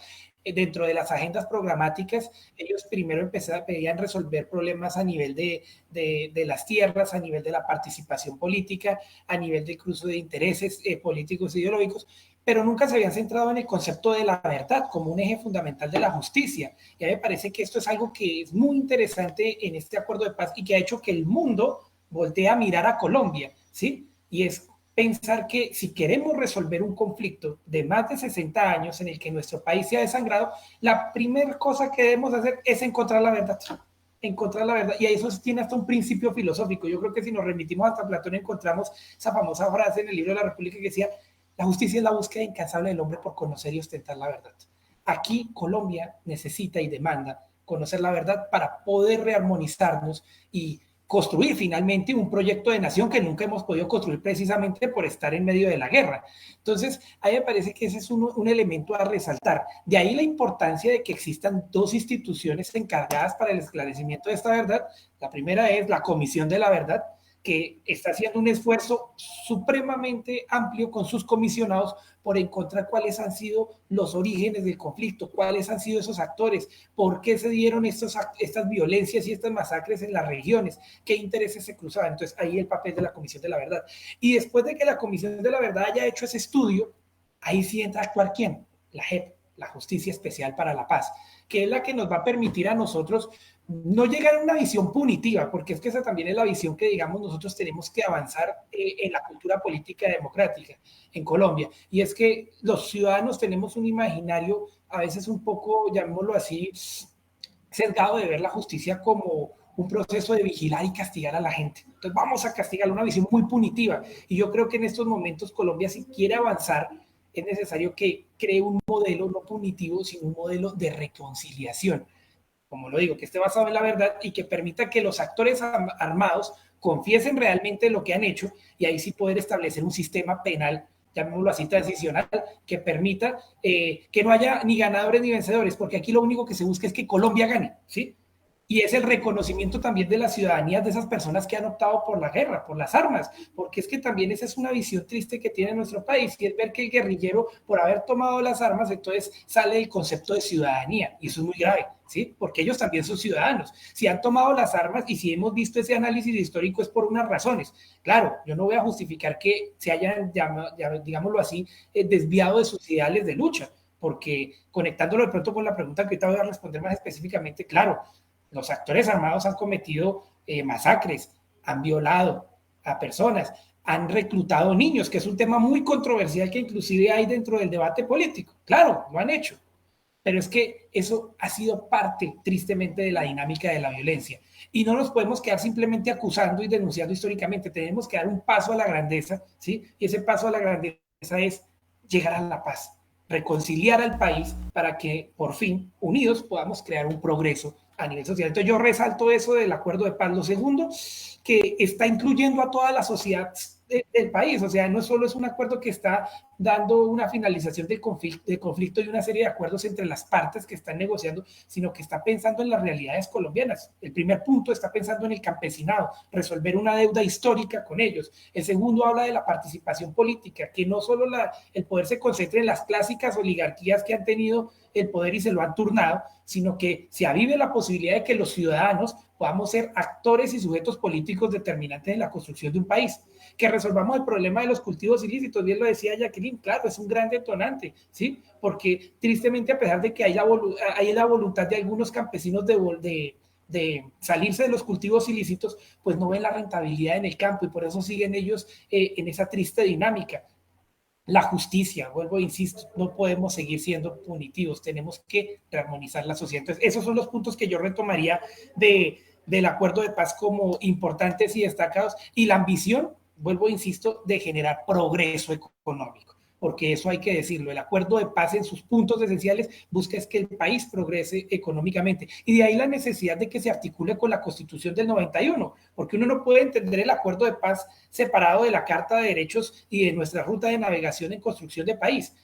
dentro de las agendas programáticas, ellos primero pedían resolver problemas a nivel de las tierras, a nivel de la participación política, a nivel del cruce de intereses políticos e ideológicos, pero nunca se habían centrado en el concepto de la verdad como un eje fundamental de la justicia. Y a mí me parece que esto es algo que es muy interesante en este acuerdo de paz y que ha hecho que el mundo voltee a mirar a Colombia, ¿sí? Y es pensar que si queremos resolver un conflicto de más de 60 años en el que nuestro país se ha desangrado, la primera cosa que debemos hacer es encontrar la verdad. Encontrar la verdad, y eso tiene hasta un principio filosófico. Yo creo que si nos remitimos hasta Platón encontramos esa famosa frase en el libro de la República que decía: la justicia es la búsqueda incansable del hombre por conocer y ostentar la verdad. Aquí Colombia necesita y demanda conocer la verdad para poder rearmonizarnos y construir finalmente un proyecto de nación que nunca hemos podido construir precisamente por estar en medio de la guerra. Entonces, a mí me parece que ese es un elemento a resaltar. De ahí la importancia de que existan dos instituciones encargadas para el esclarecimiento de esta verdad. La primera es la Comisión de la Verdad, que está haciendo un esfuerzo supremamente amplio con sus comisionados por encontrar cuáles han sido los orígenes del conflicto, cuáles han sido esos actores, por qué se dieron estas violencias y estas masacres en las regiones, qué intereses se cruzaban. Entonces, ahí el papel de la Comisión de la Verdad. Y después de que la Comisión de la Verdad haya hecho ese estudio, ahí sí entra a actuar ¿quién? La JEP, la Justicia Especial para la Paz, que es la que nos va a permitir a nosotros no llegar a una visión punitiva, porque es que esa también es la visión que, digamos, nosotros tenemos que avanzar en la cultura política democrática en Colombia, y es que los ciudadanos tenemos un imaginario a veces un poco, llamémoslo así, sesgado de ver la justicia como un proceso de vigilar y castigar a la gente. Entonces vamos a castigar, una visión muy punitiva, y yo creo que en estos momentos Colombia, si quiere avanzar, es necesario que cree un modelo no punitivo, sino un modelo de reconciliación, como lo digo, que esté basado en la verdad y que permita que los actores armados confiesen realmente lo que han hecho, y ahí sí poder establecer un sistema penal, llamémoslo así, transicional, que permita que no haya ni ganadores ni vencedores, porque aquí lo único que se busca es que Colombia gane, ¿sí? Y es el reconocimiento también de la ciudadanía de esas personas que han optado por la guerra, por las armas, porque es que también esa es una visión triste que tiene nuestro país, y es ver que el guerrillero, por haber tomado las armas, entonces sale el concepto de ciudadanía, y eso es muy grave, ¿sí? Porque ellos también son ciudadanos. Si han tomado las armas, y si hemos visto ese análisis histórico, es por unas razones. Claro, yo no voy a justificar que se hayan, digámoslo así, desviado de sus ideales de lucha, porque conectándolo de pronto con la pregunta que ahorita voy a responder más específicamente, claro, los actores armados han cometido masacres, han violado a personas, han reclutado niños, que es un tema muy controversial que inclusive hay dentro del debate político. Claro, lo han hecho, pero es que eso ha sido parte, tristemente, de la dinámica de la violencia. Y no nos podemos quedar simplemente acusando y denunciando históricamente, tenemos que dar un paso a la grandeza, ¿sí? Y ese paso a la grandeza es llegar a la paz, reconciliar al país para que, por fin, unidos, podamos crear un progreso a nivel social. Entonces yo resalto eso del acuerdo de paz. Lo segundo, que está incluyendo a toda la sociedad del país, o sea, no solo es un acuerdo que está dando una finalización del conflicto y una serie de acuerdos entre las partes que están negociando, sino que está pensando en las realidades colombianas. El primer punto está pensando en el campesinado, resolver una deuda histórica con ellos. El segundo habla de la participación política, que no solo el poder se concentre en las clásicas oligarquías que han tenido el poder y se lo han turnado, sino que se avive la posibilidad de que los ciudadanos podamos ser actores y sujetos políticos determinantes en la construcción de un país, que resolvamos el problema de los cultivos ilícitos. Bien lo decía Jacqueline, claro, es un gran detonante, ¿sí? Porque tristemente, a pesar de que hay la voluntad de algunos campesinos de salirse de los cultivos ilícitos, pues no ven la rentabilidad en el campo, y por eso siguen ellos en esa triste dinámica. La justicia, vuelvo e insisto, no podemos seguir siendo punitivos, tenemos que rearmonizar la sociedad. Entonces, esos son los puntos que yo retomaría del acuerdo de paz como importantes y destacados, y la ambición, vuelvo e insisto, de generar progreso económico, porque eso hay que decirlo, el acuerdo de paz en sus puntos esenciales busca es que el país progrese económicamente, y de ahí la necesidad de que se articule con la Constitución del 91, porque uno no puede entender el acuerdo de paz separado de la Carta de Derechos y de nuestra ruta de navegación en construcción de país.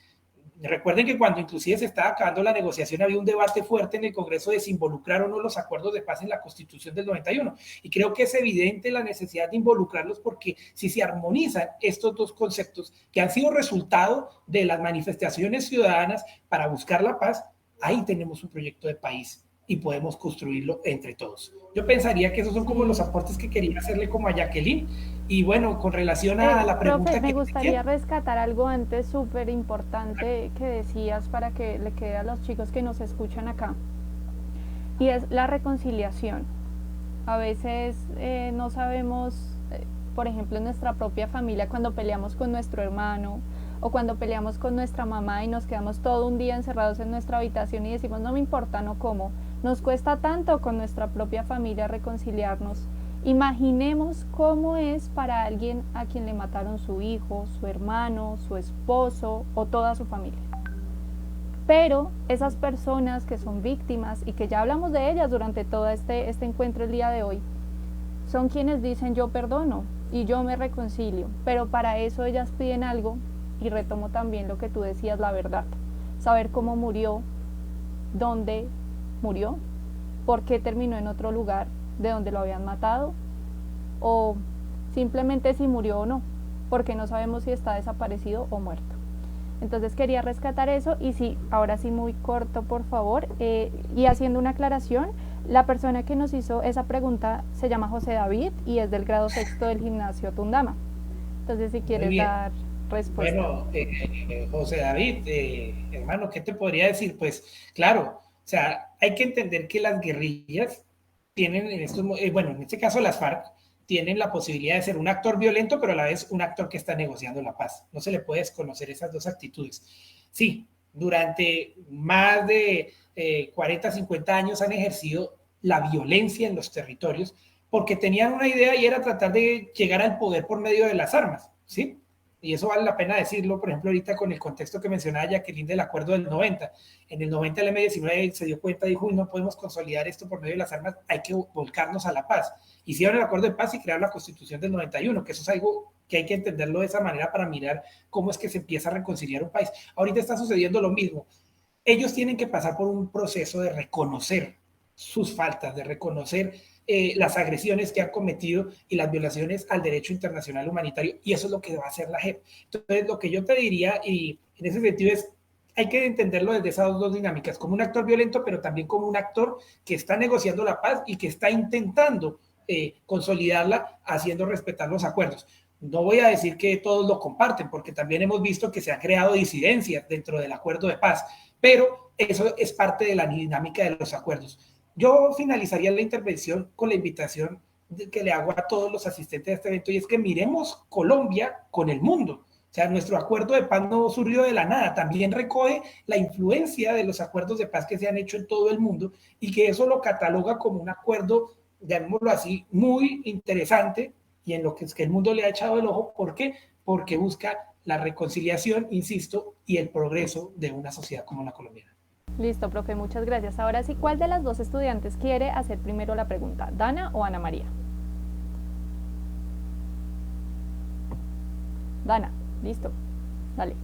Recuerden que cuando inclusive se estaba acabando la negociación había un debate fuerte en el Congreso de si involucrar o no los acuerdos de paz en la Constitución del 91, y creo que es evidente la necesidad de involucrarlos, porque si se armonizan estos dos conceptos que han sido resultado de las manifestaciones ciudadanas para buscar la paz, ahí tenemos un proyecto de país y podemos construirlo entre todos. Yo pensaría que esos son como los aportes que quería hacerle como a Jacqueline. Y bueno, con relación a la pregunta profe, me que gustaría rescatar algo antes súper importante que decías para que le quede a los chicos que nos escuchan acá, y es la reconciliación. A veces no sabemos, por ejemplo, en nuestra propia familia, cuando peleamos con nuestro hermano o cuando peleamos con nuestra mamá y nos quedamos todo un día encerrados en nuestra habitación y decimos no me importa, no como. Nos cuesta tanto con nuestra propia familia reconciliarnos. Imaginemos cómo es para alguien a quien le mataron su hijo, su hermano, su esposo o toda su familia. Pero esas personas que son víctimas y que ya hablamos de ellas durante todo este encuentro el día de hoy, son quienes dicen yo perdono y yo me reconcilio, pero para eso ellas piden algo, y retomo también lo que tú decías, la verdad, saber cómo murió, dónde murió, por qué terminó en otro lugar de donde lo habían matado, o simplemente si murió o no, porque no sabemos si está desaparecido o muerto. Entonces quería rescatar eso. Y sí, ahora sí muy corto por favor, y haciendo una aclaración, la persona que nos hizo esa pregunta se llama José David y es del grado sexto del gimnasio Tundama. Entonces si quieres dar respuesta. Bueno, José David, hermano, ¿qué te podría decir? Pues claro, o sea, hay que entender que las guerrillas tienen en estos, bueno, en este caso las FARC, tienen la posibilidad de ser un actor violento, pero a la vez un actor que está negociando la paz. No se le puede desconocer esas dos actitudes. Sí, durante más de 40, 50 años han ejercido la violencia en los territorios porque tenían una idea y era tratar de llegar al poder por medio de las armas, ¿sí? Y eso vale la pena decirlo, por ejemplo, ahorita con el contexto que mencionaba Jacqueline del acuerdo del 90. En el 90 el M-19 se dio cuenta y dijo, no podemos consolidar esto por medio de las armas, hay que volcarnos a la paz. Hicieron el acuerdo de paz y crearon la Constitución del 91, que eso es algo que hay que entenderlo de esa manera para mirar cómo es que se empieza a reconciliar un país. Ahorita está sucediendo lo mismo. Ellos tienen que pasar por un proceso de reconocer sus faltas, de reconocer las agresiones que han cometido y las violaciones al derecho internacional humanitario, y eso es lo que va a hacer la JEP. Entonces, lo que yo te diría, y en ese sentido es, hay que entenderlo desde esas dos dinámicas, como un actor violento, pero también como un actor que está negociando la paz y que está intentando consolidarla, haciendo respetar los acuerdos. No voy a decir que todos lo comparten, porque también hemos visto que se han creado disidencias dentro del acuerdo de paz, pero eso es parte de la dinámica de los acuerdos. Yo finalizaría la intervención con la invitación que le hago a todos los asistentes de este evento, y es que miremos Colombia con el mundo. O sea, nuestro acuerdo de paz no surgió de la nada, también recoge la influencia de los acuerdos de paz que se han hecho en todo el mundo y que eso lo cataloga como un acuerdo, llamémoslo así, muy interesante y en lo que es que el mundo le ha echado el ojo. ¿Por qué? Porque busca la reconciliación, insisto, y el progreso de una sociedad como la colombiana. Listo, profe, muchas gracias. Ahora sí, ¿cuál de las dos estudiantes quiere hacer primero la pregunta? ¿Dana o Ana María? Dana, listo, dale.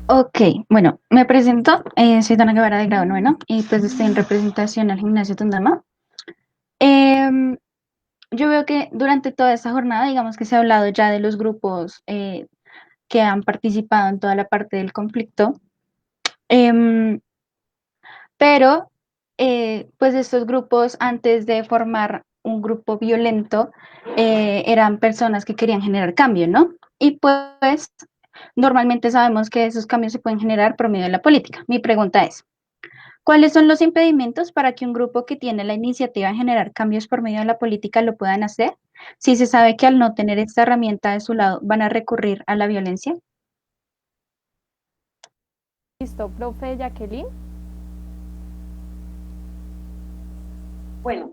Ok, bueno, me presento, soy Dana Guevara de grado 9 y pues estoy en representación al gimnasio Tundama. Yo veo que durante toda esta jornada, digamos que se ha hablado ya de los grupos que han participado en toda la parte del conflicto. Pero pues estos grupos, antes de formar un grupo violento, eran personas que querían generar cambio, ¿no? Y pues normalmente sabemos que esos cambios se pueden generar por medio de la política. Mi pregunta es, ¿cuáles son los impedimentos para que un grupo que tiene la iniciativa de generar cambios por medio de la política lo puedan hacer, si se sabe que al no tener esta herramienta de su lado van a recurrir a la violencia? Listo, profe Jacqueline. Bueno,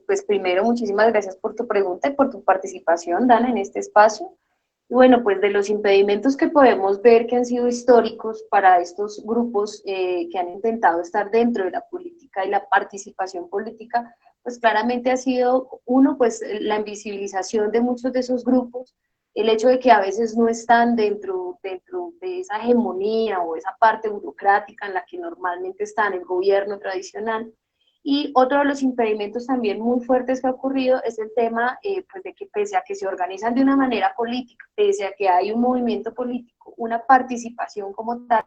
pues primero muchísimas gracias por tu pregunta y por tu participación, Dana, en este espacio. Y bueno, pues de los impedimentos que podemos ver que han sido históricos para estos grupos que han intentado estar dentro de la política y la participación política, pues claramente ha sido, uno, pues la invisibilización de muchos de esos grupos, el hecho de que a veces no están dentro de esa hegemonía o esa parte burocrática en la que normalmente están el gobierno tradicional. Y otro de los impedimentos también muy fuertes que ha ocurrido es el tema pues de que pese a que se organizan de una manera política, pese a que hay un movimiento político, una participación como tal,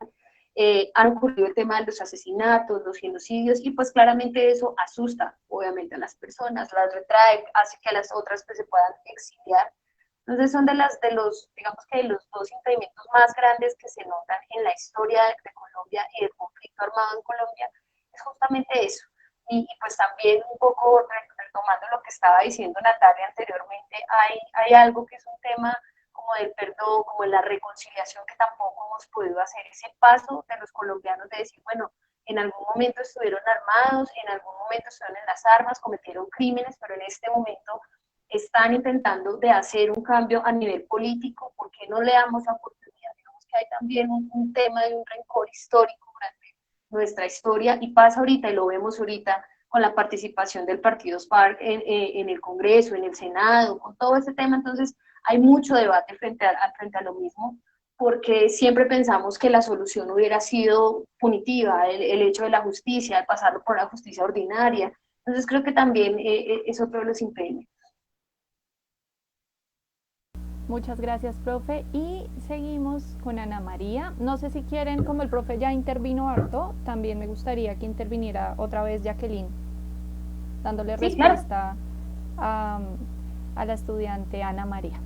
han ocurrido el tema de los asesinatos, los genocidios, y pues claramente eso asusta obviamente a las personas, las retrae, hace que a las otras pues se puedan exiliar. Entonces son digamos que de los dos impedimentos más grandes que se notan en la historia de Colombia y del conflicto armado en Colombia, es justamente eso. Y pues también un poco retomando lo que estaba diciendo Natalia anteriormente, hay algo que es un tema como del perdón, como de la reconciliación que tampoco hemos podido hacer, ese paso de los colombianos de decir, bueno, en algún momento estuvieron armados, en algún momento estuvieron en las armas, cometieron crímenes, pero en este momento están intentando de hacer un cambio a nivel político. ¿Por qué no le damos la oportunidad? Digamos que hay también un tema de un rencor histórico durante nuestra historia, y pasa ahorita, y lo vemos ahorita con la participación del partido SPARC en el Congreso, en el Senado, con todo este tema. Entonces hay mucho debate frente a lo mismo, porque siempre pensamos que la solución hubiera sido punitiva, el hecho de la justicia, de pasarlo por la justicia ordinaria. Entonces creo que también es otro de los impedimentos. Muchas gracias, profe. Y seguimos con Ana María. No sé si quieren, como el profe ya intervino harto, también me gustaría que interviniera otra vez Jacqueline, dándole respuesta a la estudiante Ana María.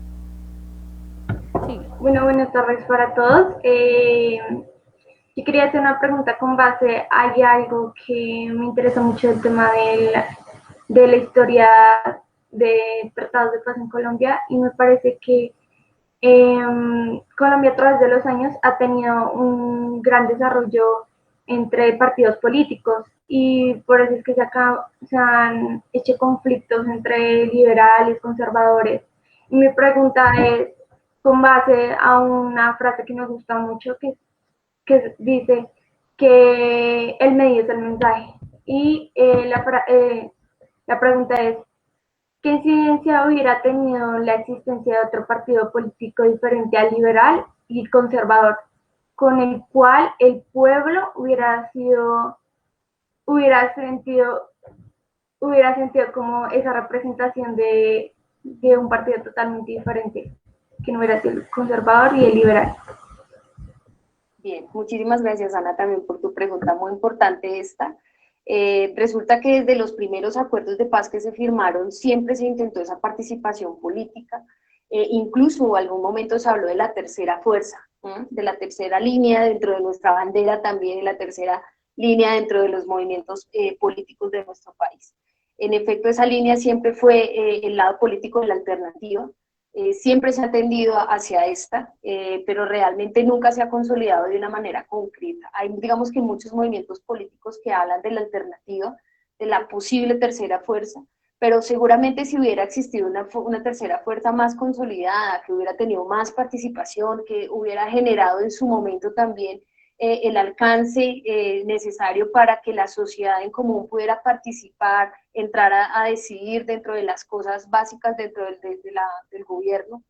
Sí. Bueno, buenas tardes para todos. Yo quería hacer una pregunta con base, hay algo que me interesa mucho, el tema de la historia de tratados de paz en Colombia, y me parece que Colombia a través de los años ha tenido un gran desarrollo entre partidos políticos, y por eso es que se han hecho conflictos entre liberales, conservadores. Y mi pregunta es, con base a una frase que me gusta mucho, que dice que el medio es el mensaje, y la pregunta es, ¿qué incidencia hubiera tenido la existencia de otro partido político diferente al liberal y conservador, con el cual el pueblo hubiera sentido como esa representación de un partido totalmente diferente, que no hubiera sido el conservador y el liberal? Bien, muchísimas gracias, Ana, también por tu pregunta, muy importante esta. Resulta que desde los primeros acuerdos de paz que se firmaron siempre se intentó esa participación política, incluso en algún momento se habló de la tercera fuerza, de la tercera línea dentro de nuestra bandera, también de la tercera línea dentro de los movimientos políticos de nuestro país. En efecto, esa línea siempre fue el lado político de la alternativa, siempre se ha tendido hacia esta, pero realmente nunca se ha consolidado de una manera concreta. Hay, digamos que muchos movimientos políticos que hablan de la alternativa, de la posible tercera fuerza, pero seguramente si hubiera existido una tercera fuerza más consolidada, que hubiera tenido más participación, que hubiera generado en su momento también el alcance necesario para que la sociedad en común pudiera participar, entrar a decidir dentro de las cosas básicas dentro del gobierno,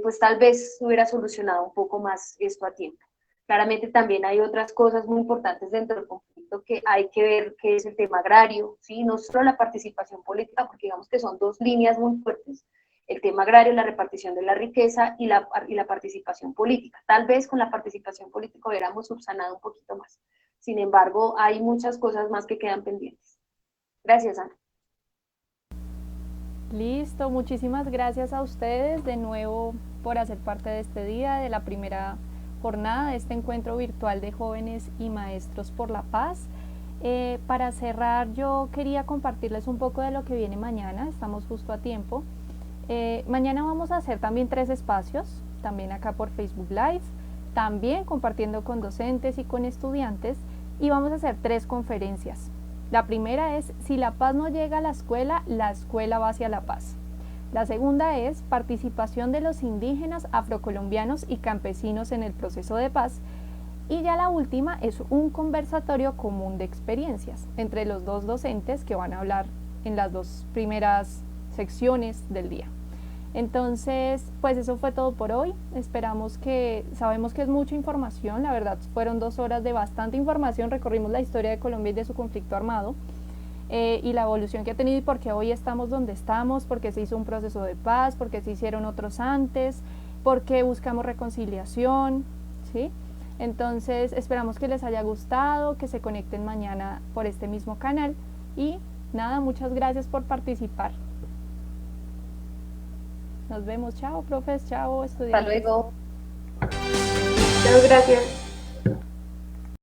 pues tal vez hubiera solucionado un poco más esto a tiempo. Claramente también hay otras cosas muy importantes dentro del conflicto que hay que ver, que es el tema agrario, ¿sí? No solo la participación política, porque digamos que son dos líneas muy fuertes, el tema agrario, la repartición de la riqueza y la participación política. Tal vez con la participación política hubiéramos subsanado un poquito más. Sin embargo, hay muchas cosas más que quedan pendientes. Gracias, Ana. Listo, muchísimas gracias a ustedes de nuevo por hacer parte de este día, de la primera jornada de este encuentro virtual de jóvenes y maestros por la paz. Para cerrar, yo quería compartirles un poco de lo que viene mañana, estamos justo a tiempo. Mañana vamos a hacer también 3 espacios, también acá por Facebook Live, también compartiendo con docentes y con estudiantes, y vamos a hacer 3 conferencias. La primera es, si la paz no llega a la escuela va hacia la paz. La segunda es, participación de los indígenas, afrocolombianos y campesinos en el proceso de paz. Y ya la última es un conversatorio común de experiencias entre los 2 docentes que van a hablar en las 2 primeras secciones del día. Entonces, pues eso fue todo por hoy. Sabemos que es mucha información, la verdad fueron 2 horas de bastante información, recorrimos la historia de Colombia y de su conflicto armado, y la evolución que ha tenido y por qué hoy estamos donde estamos, porque se hizo un proceso de paz, porque se hicieron otros antes, porque buscamos reconciliación, ¿sí? Entonces esperamos que les haya gustado, que se conecten mañana por este mismo canal y nada, muchas gracias por participar. Nos vemos, chao profes, chao estudiantes. Hasta luego. Muchas gracias.